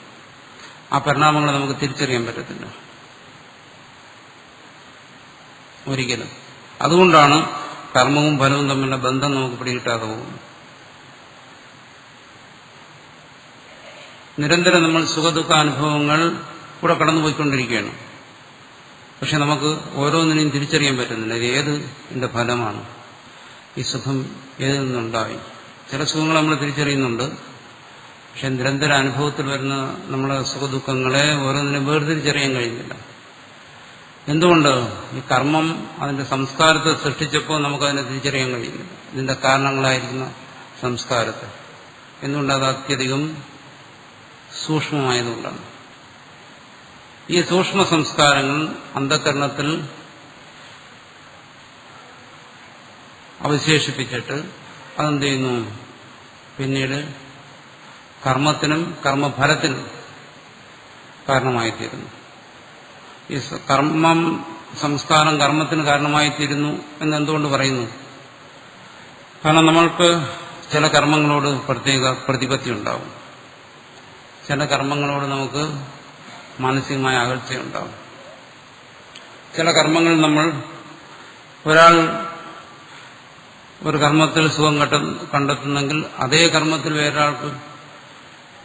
Speaker 1: ആ പരിണാമങ്ങളെ നമുക്ക് തിരിച്ചറിയാൻ പറ്റത്തില്ല ഒരിക്കലും. അതുകൊണ്ടാണ് കർമ്മവും ഫലവും തമ്മിലുള്ള ബന്ധം നമുക്ക് പിടികിട്ടാതെ പോകുന്നു. നിരന്തരം നമ്മൾ സുഖദുഃഖ അനുഭവങ്ങൾ കൂടെ കടന്നുപോയിക്കൊണ്ടിരിക്കുകയാണ്. പക്ഷെ നമുക്ക് ഓരോന്നിനെയും തിരിച്ചറിയാൻ പറ്റുന്നില്ല. ഇത് ഏത് ഇതിന്റെ ഫലമാണ്, ഈ സുഖം ഏതിൽ നിന്നുണ്ടായി. ചില സുഖങ്ങൾ നമ്മൾ തിരിച്ചറിയുന്നുണ്ട്. പക്ഷെ നിരന്തര അനുഭവത്തിൽ വരുന്ന നമ്മുടെ സുഖദുഃഖങ്ങളെ ഓരോന്നിനും വേർതിരിച്ചറിയാൻ കഴിയുന്നില്ല. എന്തുകൊണ്ട്? ഈ കർമ്മം അതിന്റെ സംസ്കാരത്തെ സൃഷ്ടിച്ചപ്പോൾ നമുക്കതിനെ തിരിച്ചറിയാൻ കഴിയുന്നില്ല. ഇതിന്റെ കാരണങ്ങളായിരിക്കുന്ന സംസ്കാരത്തെ. എന്തുകൊണ്ടത് അത്യധികം സൂക്ഷ്മമായതുകൊണ്ടാണ്. ഈ സൂക്ഷ്മ സംസ്കാരങ്ങൾ അന്ധകരണത്തിൽ അവശേഷിപ്പിച്ചിട്ട് അതെന്ത് ചെയ്യുന്നു? പിന്നീട് കർമ്മത്തിനും കർമ്മഫലത്തിനും കാരണമായിത്തീരുന്നു. ഈ കർമ്മം സംസ്കാരം കർമ്മത്തിന് കാരണമായിത്തീരുന്നു എന്നെന്തുകൊണ്ട് പറയുന്നു? കാരണം നമ്മൾക്ക് ചില കർമ്മങ്ങളോട് പ്രത്യേക പ്രതിപത്തി ഉണ്ടാവും. ചില കർമ്മങ്ങളോട് നമുക്ക് മാനസികമായ അകൽച്ചയുണ്ടാവും. ചില കർമ്മങ്ങൾ നമ്മൾ ഒരാൾ ഒരു കർമ്മത്തിൽ സുഖം കണ്ടെത്തുന്നെങ്കിൽ അതേ കർമ്മത്തിൽ വേറൊരാൾക്ക്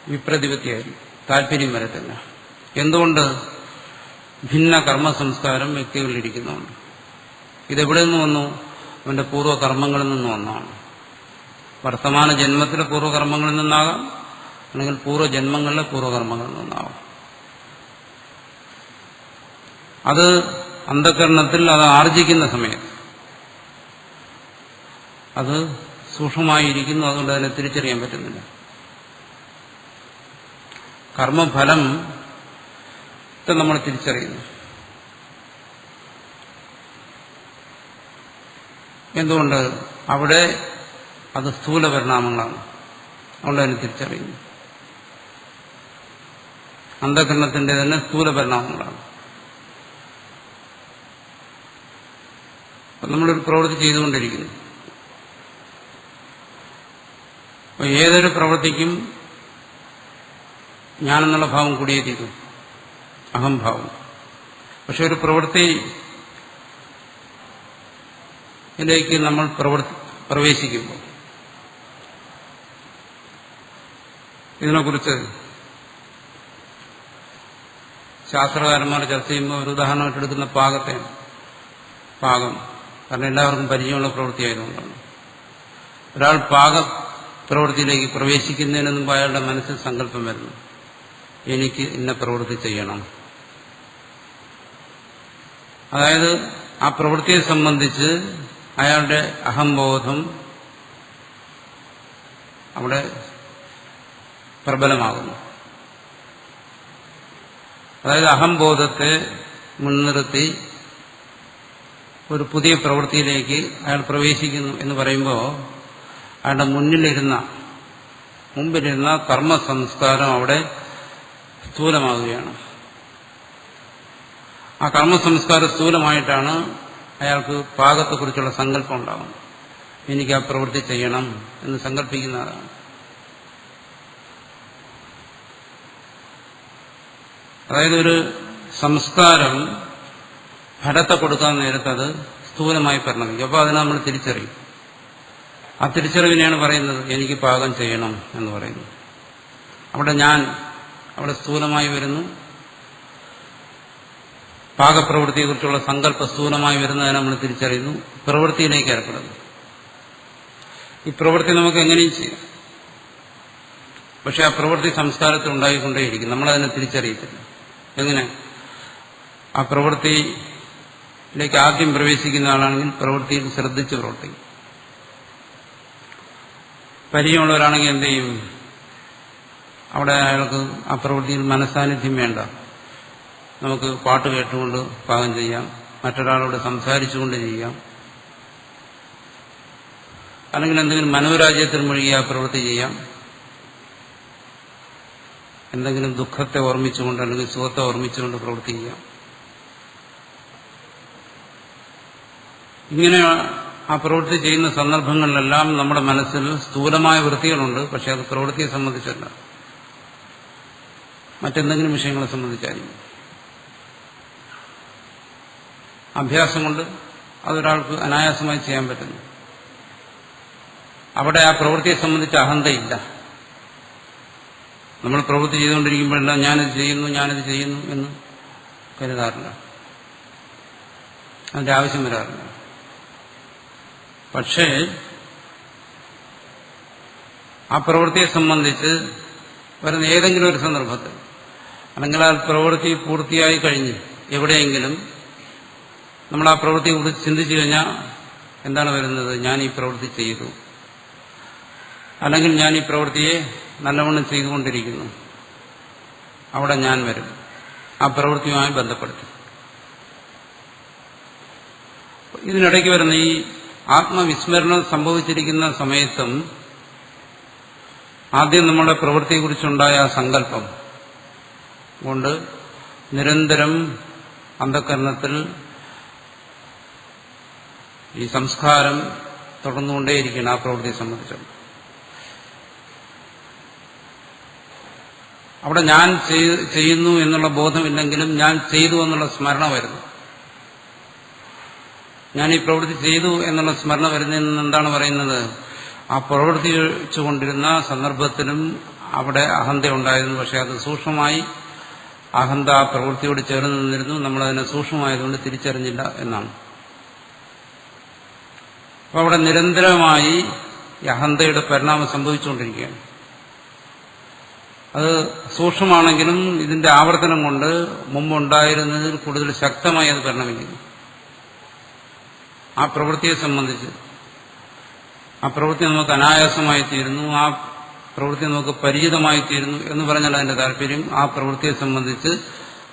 Speaker 1: വിപ്രതിപത്തിയായിരിക്കും, താല്പര്യം വരത്തില്ല. എന്തുകൊണ്ട്? ഭിന്ന കർമ്മ സംസ്കാരം വ്യക്തികളിലിരിക്കുന്നുണ്ട്. ഇതെവിടെ നിന്ന് വന്നു? അവന്റെ പൂർവ്വകർമ്മങ്ങളിൽ നിന്ന് വന്നതാണ്. വർത്തമാന ജന്മത്തിലെ പൂർവ്വകർമ്മങ്ങളിൽ നിന്നാകാം, അല്ലെങ്കിൽ പൂർവ്വജന്മങ്ങളിലെ പൂർവ്വകർമ്മങ്ങളിൽ നിന്നാകാം. അത് അന്ധകരണത്തിൽ അത് ആർജിക്കുന്ന സമയത്ത് അത് സൂക്ഷ്മമായിരിക്കുന്നു. അതുകൊണ്ട് അതിനെ തിരിച്ചറിയാൻ പറ്റുന്നില്ല. കർമ്മഫലം നമ്മൾ തിരിച്ചറിയുന്നു. എന്തുകൊണ്ട്? അവിടെ അത് സ്ഥൂല പരിണാമങ്ങളാണ്. അതുകൊണ്ട് അതിനെ തിരിച്ചറിയുന്നു. അന്ധകരണത്തിന്റെ തന്നെ സ്ഥൂല പരിണാമങ്ങളാണ്. അപ്പം നമ്മളൊരു പ്രവൃത്തി ചെയ്തുകൊണ്ടിരിക്കുന്നു. അപ്പോൾ ഏതൊരു പ്രവൃത്തിക്കും ഞാനെന്നുള്ള ഭാവം കൂടിയേ തീരും, അഹംഭാവം. പക്ഷെ ഒരു പ്രവൃത്തിയിലേക്ക് നമ്മൾ പ്രവേശിക്കുമ്പോൾ ഇതിനെക്കുറിച്ച് ശാസ്ത്രകാരന്മാർ ചർച്ച ചെയ്യുമ്പോൾ ഒരു ഉദാഹരണമായിട്ട് എടുക്കുന്ന പാകത്തെയാണ്. പാകം, കാരണം എല്ലാവർക്കും പരിചയമുള്ള പ്രവൃത്തിയായതുകൊണ്ടാണ്. ഒരാൾ പ്രവൃത്തിയിലേക്ക് പ്രവേശിക്കുന്നതിന് മുമ്പ് അയാളുടെ മനസ്സിൽ സങ്കല്പം വരുന്നു, എനിക്ക് ഇന്ന പ്രവൃത്തി ചെയ്യണം. അതായത് ആ പ്രവൃത്തിയെ സംബന്ധിച്ച് അയാളുടെ അഹംബോധം അവിടെ പ്രബലമാകുന്നു. അതായത് അഹംബോധത്തെ മുൻനിർത്തി ഒരു പുതിയ പ്രവൃത്തിയിലേക്ക് അയാൾ പ്രവേശിക്കുന്നു എന്ന് പറയുമ്പോൾ അയാളുടെ മുമ്പിലിരുന്ന കർമ്മ സംസ്കാരം അവിടെ സ്ഥൂലമാകുകയാണ്. ആ കർമ്മ സംസ്കാരം സ്ഥൂലമായിട്ടാണ് അയാൾക്ക് പാകത്തെക്കുറിച്ചുള്ള സങ്കല്പം ഉണ്ടാകുന്നത്. എനിക്ക് ആ പ്രവൃത്തി ചെയ്യണം എന്ന് സങ്കല്പിക്കുന്നതാണ്. അതായത് ഒരു സംസ്കാരം ഫലത്തെ കൊടുക്കാൻ നേരത്ത് അത് സ്ഥൂലമായി പരിണമിക്കും. അപ്പോൾ അതിനെ നമ്മൾ തിരിച്ചറിയും. ആ തിരിച്ചറിവിനെയാണ് പറയുന്നത് എനിക്ക് പാകം ചെയ്യണം എന്ന് പറയുന്നത്. അവിടെ സ്ഥൂലമായി വരുന്നു. പാകപ്രവൃത്തിയെക്കുറിച്ചുള്ള സങ്കല്പ സ്ഥൂലമായി വരുന്നതിനെ നമ്മൾ തിരിച്ചറിയുന്നു, പ്രവൃത്തിയിലേക്ക് ഏർപ്പെടുന്നു. ഈ പ്രവൃത്തി നമുക്ക് എങ്ങനെയും ചെയ്യാം, പക്ഷെ ആ പ്രവൃത്തി സംസ്കാരത്തിൽ ഉണ്ടായിക്കൊണ്ടേയിരിക്കും. നമ്മളതിനെ തിരിച്ചറിയത്തില്ല. എങ്ങനെ? ആ പ്രവൃത്തിയിലേക്ക് ആദ്യം പ്രവേശിക്കുന്ന ആളാണെങ്കിൽ പ്രവൃത്തിയിൽ ശ്രദ്ധിച്ച് പ്രവർത്തിക്കും. പരിചയമുള്ളവരാണെങ്കിൽ എന്ത് ചെയ്യും? അവിടെ അയാൾക്ക് ആ പ്രവൃത്തിയിൽ മനസ്സാന്നിധ്യം വേണ്ട. നമുക്ക് പാട്ട് കേട്ടുകൊണ്ട് പാകം ചെയ്യാം, മറ്റൊരാളോട് സംസാരിച്ചുകൊണ്ട് ചെയ്യാം, അല്ലെങ്കിൽ എന്തെങ്കിലും മനോരാജ്യത്തിൽ മുഴുകി ആ പ്രവൃത്തി ചെയ്യാം, എന്തെങ്കിലും ദുഃഖത്തെ ഓർമ്മിച്ചുകൊണ്ട് അല്ലെങ്കിൽ സുഖത്തെ ഓർമ്മിച്ചുകൊണ്ട് പ്രവൃത്തി ചെയ്യാം. ഇങ്ങനെ ആ പ്രവൃത്തി ചെയ്യുന്ന സന്ദർഭങ്ങളിലെല്ലാം നമ്മുടെ മനസ്സിൽ സ്ഥൂലമായ വൃത്തികളുണ്ട്. പക്ഷെ അത് പ്രവൃത്തിയെ സംബന്ധിച്ചല്ല, മറ്റെന്തെങ്കിലും വിഷയങ്ങളെ സംബന്ധിച്ചായിരിക്കും. അഭ്യാസം കൊണ്ട് അതൊരാൾക്ക് അനായാസമായി ചെയ്യാൻ പറ്റുന്നു. അവിടെ ആ പ്രവൃത്തിയെ സംബന്ധിച്ച് അഹന്തയില്ല. നമ്മൾ പ്രവൃത്തി ചെയ്തുകൊണ്ടിരിക്കുമ്പോഴെല്ലാം ഞാനിത് ചെയ്യുന്നു എന്ന് കരുതാറില്ല, അതിന്റെ ആവശ്യം വരാറില്ല. പക്ഷേ ആ പ്രവൃത്തിയെ സംബന്ധിച്ച് വരുന്ന ഏതെങ്കിലും ഒരു സന്ദർഭത്തിൽ, അല്ലെങ്കിൽ ആ പ്രവൃത്തി പൂർത്തിയായി കഴിഞ്ഞ് എവിടെയെങ്കിലും നമ്മൾ ആ പ്രവൃത്തിയെ കുറിച്ച് ചിന്തിച്ചു കഴിഞ്ഞാൽ എന്താണ് വരുന്നത്? ഞാൻ ഈ പ്രവൃത്തി ചെയ്തു, അല്ലെങ്കിൽ ഞാൻ ഈ പ്രവൃത്തിയെ നല്ലവണ്ണം ചെയ്തുകൊണ്ടിരിക്കുന്നു. അവിടെ ഞാൻ വരും, ആ പ്രവൃത്തിയുമായി ബന്ധപ്പെടുത്തി. ഇതിനിടയ്ക്ക് വരുന്ന ഈ ആത്മവിസ്മരണം സംഭവിച്ചിരിക്കുന്ന സമയത്തും ആദ്യം നമ്മുടെ പ്രവൃത്തിയെക്കുറിച്ചുണ്ടായ ആ സങ്കല്പം കൊണ്ട് നിരന്തരം അന്ധകരണത്തിൽ ഈ സംസ്കാരം തുടർന്നുകൊണ്ടേയിരിക്കണം. ആ പ്രവൃത്തിയെ സംബന്ധിച്ചും അവിടെ ഞാൻ ചെയ്യുന്നു എന്നുള്ള ബോധമില്ലെങ്കിലും ഞാൻ ചെയ്തു എന്നുള്ള സ്മരണ വരുന്നു. ഞാൻ ഈ പ്രവൃത്തി ചെയ്തു എന്നുള്ള സ്മരണ വരുന്നതിൽ നിന്ന് എന്താണ് പറയുന്നത്? ആ പ്രവർത്തിച്ചുകൊണ്ടിരുന്ന സന്ദർഭത്തിലും അവിടെ അഹന്ത ഉണ്ടായിരുന്നു. പക്ഷെ അത് സൂക്ഷ്മമായി അഹന്ത ആ പ്രവൃത്തിയോട് ചേർന്ന് നിന്നിരുന്നു. നമ്മളതിനെ സൂക്ഷ്മമായതുകൊണ്ട് തിരിച്ചറിഞ്ഞില്ല എന്നാണ്. അപ്പോൾ അവിടെ നിരന്തരമായി ഈ അഹന്തയുടെ പരിണാമം സംഭവിച്ചുകൊണ്ടിരിക്കുകയാണ്. അത് സൂക്ഷ്മമാണെങ്കിലും ഇതിന്റെ ആവർത്തനം കൊണ്ട് മുമ്പുണ്ടായിരുന്നതിൽ കൂടുതൽ ശക്തമായി അത് പരിണമിക്കുന്നു. ആ പ്രവൃത്തിയെ സംബന്ധിച്ച് ആ പ്രവൃത്തി നമുക്ക് അനായാസമായി തീരുന്നു, ആ പ്രവൃത്തി നമുക്ക് പരിചിതമായി തീരുന്നു എന്ന് പറഞ്ഞാൽ അതിന്റെ താല്പര്യം ആ പ്രവൃത്തിയെ സംബന്ധിച്ച്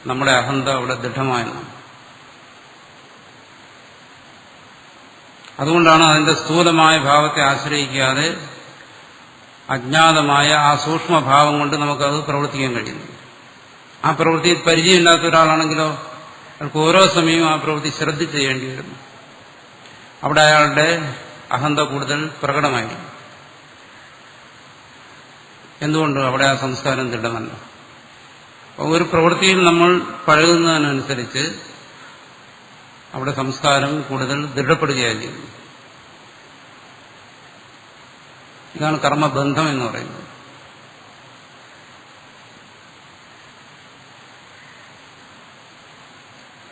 Speaker 1: നമ്മുടെ അഹന്ത അവിടെ ദൃഢമായെന്നാണ്. അതുകൊണ്ടാണ് അതിന്റെ സ്ഥൂലമായ ഭാവത്തെ ആശ്രയിക്കാതെ അജ്ഞാതമായ ആ സൂക്ഷ്മഭാവം കൊണ്ട് നമുക്കത് പ്രവർത്തിക്കാൻ കഴിയുന്നു. ആ പ്രവൃത്തിയിൽ പരിചയമില്ലാത്ത ഒരാളാണെങ്കിലോ അവർക്ക് ഓരോ സമയവും ആ പ്രവൃത്തി ശ്രദ്ധിച്ച് ചെയ്യേണ്ടി വരുന്നു. അവിടെ അയാളുടെ അഹന്ത കൂടുതൽ പ്രകടമായി. എന്തുകൊണ്ട്? അവിടെ ആ സംസ്കാരം ദൃഢമല്ല. ഒരു പ്രവൃത്തിയിൽ നമ്മൾ പഴകുന്നതിനനുസരിച്ച് അവിടെ സംസ്കാരം കൂടുതൽ ദൃഢപ്പെടുകയാണ് ചെയ്യുന്നത്. ഇതാണ് കർമ്മബന്ധം എന്ന് പറയുന്നത്.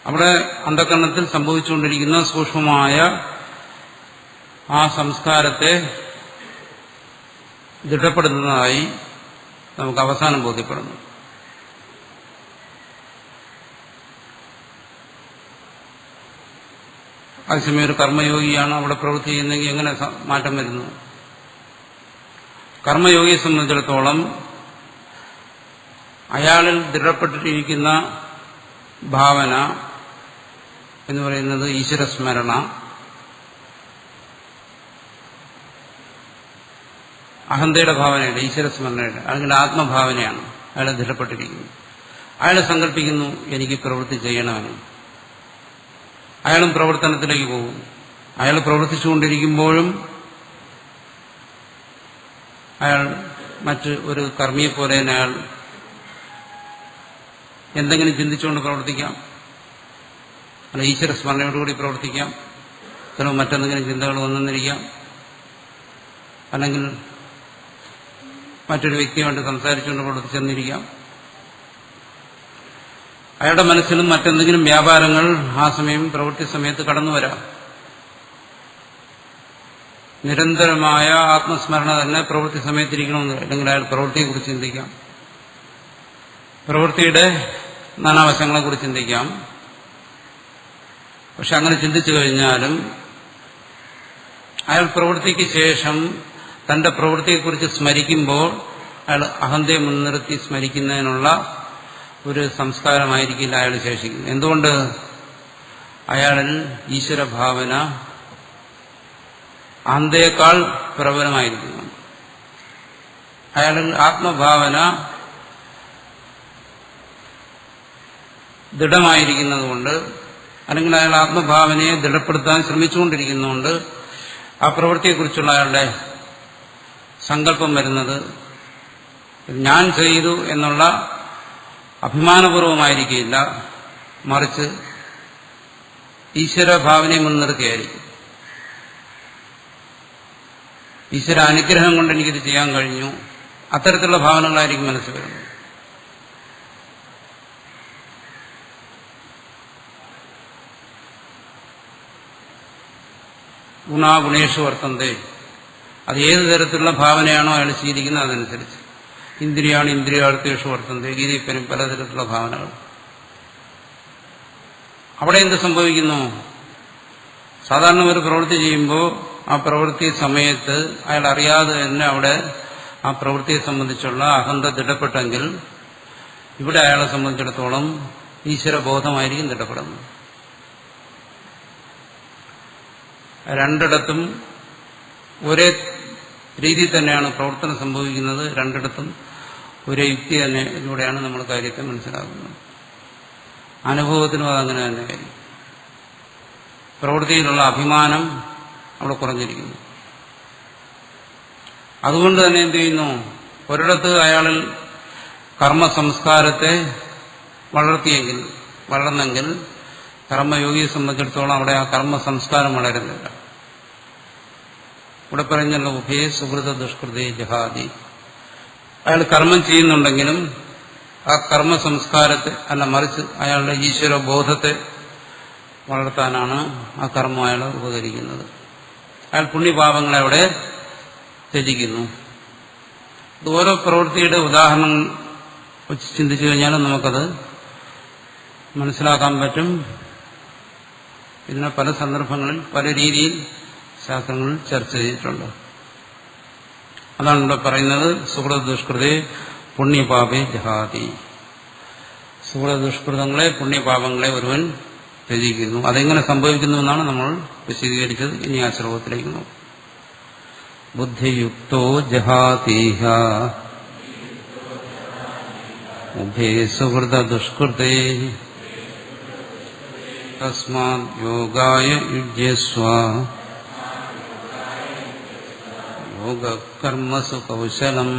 Speaker 1: അവിടെ അന്ധകരണത്തിൽ സംഭവിച്ചുകൊണ്ടിരിക്കുന്ന സൂക്ഷ്മമായ ആ സംസ്കാരത്തെ ദൃഢപ്പെടുത്തുന്നതായി നമുക്ക് അവസാനം ബോധ്യപ്പെടുന്നു. അതേസമയം ഒരു കർമ്മയോഗിയാണ് അവിടെ പ്രവൃത്തി ചെയ്യുന്നതെങ്കിൽ എങ്ങനെ മാറ്റം വരുന്നു? കർമ്മയോഗിയെ സംബന്ധിച്ചിടത്തോളം അയാളിൽ ദൃഢപ്പെട്ടിരിക്കുന്ന ഭാവന എന്ന് പറയുന്നത് ഈശ്വരസ്മരണ, അഹന്തയുടെ ഭാവനയുടെ, ഈശ്വരസ്മരണയുടെ, അല്ലെങ്കിൽ ആത്മഭാവനയാണ് അയാളെ ദൃഢപ്പെട്ടിരിക്കുന്നത്. അയാൾ സങ്കല്പിക്കുന്നു എനിക്ക് പ്രവൃത്തി ചെയ്യണമെന്ന്. അയാളും പ്രവർത്തനത്തിലേക്ക് പോകും. അയാൾ പ്രവർത്തിച്ചുകൊണ്ടിരിക്കുമ്പോഴും അയാൾ മറ്റ് ഒരു കർമ്മിയെപ്പോലെ തന്നെ അയാൾ എന്തെങ്കിലും ചിന്തിച്ചുകൊണ്ട് പ്രവർത്തിക്കാം, അല്ല ഈശ്വര സ്മരണയോടുകൂടി പ്രവർത്തിക്കാം. ചിലപ്പോൾ മറ്റെന്തെങ്കിലും ചിന്തകൾ വന്നെന്നിരിക്കാം, അല്ലെങ്കിൽ മറ്റൊരു വ്യക്തിയുമായിട്ട് സംസാരിച്ചുകൊണ്ട് പ്രവർത്തിച്ചെന്നിരിക്കാം. അയാളുടെ മനസ്സിലും മറ്റെന്തെങ്കിലും വ്യാപാരങ്ങൾ ആ സമയം പ്രവൃത്തി സമയത്ത് കടന്നു വരാം. നിരന്തരമായ ആത്മസ്മരണ തന്നെ പ്രവൃത്തി സമയത്തിരിക്കണമെന്ന്, അല്ലെങ്കിൽ അയാൾ പ്രവൃത്തിയെക്കുറിച്ച് ചിന്തിക്കാം, പ്രവൃത്തിയുടെ നാനാവശങ്ങളെക്കുറിച്ച് ചിന്തിക്കാം. പക്ഷെ അങ്ങനെ ചിന്തിച്ചു കഴിഞ്ഞാലും അയാൾ പ്രവൃത്തിക്ക് ശേഷം തന്റെ പ്രവൃത്തിയെക്കുറിച്ച് സ്മരിക്കുമ്പോൾ അയാൾ അഹന്തയെ മുൻനിർത്തി സ്മരിക്കുന്നതിനുള്ള ഒരു സംസ്കാരമായിരിക്കില്ല അയാൾ ശേഷിക്കുന്നത്. എന്തുകൊണ്ട്? അയാളിൽ ഈശ്വരഭാവന അഹന്തയേക്കാൾ പ്രബലമായിരിക്കുന്നു. അയാളിൽ ആത്മഭാവന ദൃഢമായിരിക്കുന്നതുകൊണ്ട്, അല്ലെങ്കിൽ അയാൾ ആത്മഭാവനയെ ദൃഢപ്പെടുത്താൻ ശ്രമിച്ചുകൊണ്ടിരിക്കുന്നതുകൊണ്ട് ആ പ്രവൃത്തിയെക്കുറിച്ചുള്ള അയാളുടെ സങ്കല്പം വരുന്നത് ഞാൻ ചെയ്തു എന്നുള്ള അഭിമാനപൂർവമായിരിക്കില്ല, മറിച്ച് ഈശ്വരഭാവനയെ മുൻനിർത്തിയായിരിക്കും. ഈശ്വര അനുഗ്രഹം കൊണ്ട് എനിക്കിത് ചെയ്യാൻ കഴിഞ്ഞു, അത്തരത്തിലുള്ള ഭാവനകളായിരിക്കും മനസ്സിൽ വരുന്നത്. ഗുണാഗുണേഷു വർത്തന്തേ, അത് ഏത് തരത്തിലുള്ള ഭാവനയാണോ അയാൾ ശീലിക്കുന്നത് അതനുസരിച്ച്. ഇന്ദ്രിയാണ് ഇന്ദ്രിയാർത്ഥേഷു വർത്തന്തേ, ഗീതയിപ്പനും പലതരത്തിലുള്ള ഭാവനകൾ. അവിടെ എന്ത് സംഭവിക്കുന്നു? സാധാരണ ഒരു പ്രവൃത്തി ചെയ്യുമ്പോൾ ആ പ്രവൃത്തി സമയത്ത് അയാൾ അറിയാതെ തന്നെ അവിടെ ആ പ്രവൃത്തിയെ സംബന്ധിച്ചുള്ള അഹന്ത ദൃഢപ്പെട്ടെങ്കിൽ ഇവിടെ അയാളെ സംബന്ധിച്ചിടത്തോളം ഈശ്വരബോധമായിരിക്കും ദൃഢപ്പെടുന്നത്. രണ്ടിടത്തും ഒരേ രീതിയിൽ തന്നെയാണ് പ്രവർത്തനം സംഭവിക്കുന്നത്. രണ്ടിടത്തും ഒരേ യുക്തി തന്നെ ഇതിലൂടെയാണ് നമ്മൾ കാര്യത്തെ മനസ്സിലാക്കുന്നത്. അനുഭവത്തിനും അതങ്ങനെ തന്നെ. പ്രവൃത്തിയിലുള്ള അഭിമാനം അവിടെ കുറഞ്ഞിരിക്കുന്നു. അതുകൊണ്ട് തന്നെ എന്ത് ചെയ്യുന്നു? ഒരിടത്ത് അയാളിൽ കർമ്മസംസ്കാരത്തെ വളർന്നെങ്കിൽ കർമ്മയോഗിയെ സംബന്ധിച്ചിടത്തോളം അവിടെ ആ കർമ്മസംസ്കാരം വളരുന്നില്ല. ഇവിടെ പറഞ്ഞല്ലോ ഉഭേ സുഹൃത ദുഷ്കൃതേ ജഹാദി. അയാൾ കർമ്മം ചെയ്യുന്നുണ്ടെങ്കിലും ആ കർമ്മസംസ്കാരത്തെ അല്ല, മറിച്ച് അയാളുടെ ഈശ്വരബോധത്തെ വളർത്താനാണ് ആ കർമ്മം അയാൾ ഉപകരിക്കുന്നത്. അയാൾ പുണ്യപാപങ്ങളെ അവിടെ ത്യജിക്കുന്നു. ഓരോ പ്രവൃത്തിയുടെ ഉദാഹരണം വെച്ച് ചിന്തിച്ചു കഴിഞ്ഞാൽ നമുക്കത് മനസ്സിലാക്കാൻ പറ്റും. ഇതിനെ പല സന്ദർഭങ്ങളിൽ പല രീതിയിൽ ശാസ്ത്രങ്ങളിൽ ചർച്ച ചെയ്തിട്ടുണ്ട്. അതാണ് ഇവിടെ പറയുന്നത് സുഹൃത ദുഷ്കൃതേ പുണ്യപാപേ ജഹാതി. സുഹൃത ദുഷ്കൃതങ്ങളെ പുണ്യപാപങ്ങളെ ഒരുവൻ ത്യജിക്കുന്നു. അതെങ്ങനെ സംഭവിക്കുന്നു എന്നാണ് നമ്മൾ വിശദീകരിച്ചത്. ഇനി ആ ശ്ലോകത്തിലേക്ക് നോക്കും. ബുദ്ധിയുക്തോ ജഹാതീഹ ഉഭേ സുഹൃത ദുഷ്കൃതേ തസ്മാത് യോഗായ യുജ്യസ്വ യോഗകർമ്മസു കൗശലം.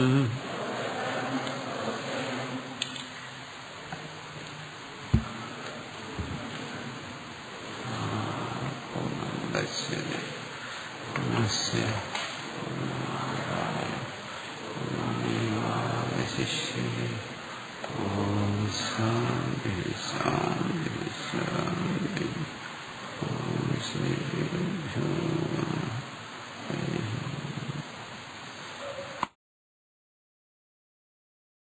Speaker 1: ശാന്തി ശാന്തി ശാന്തി.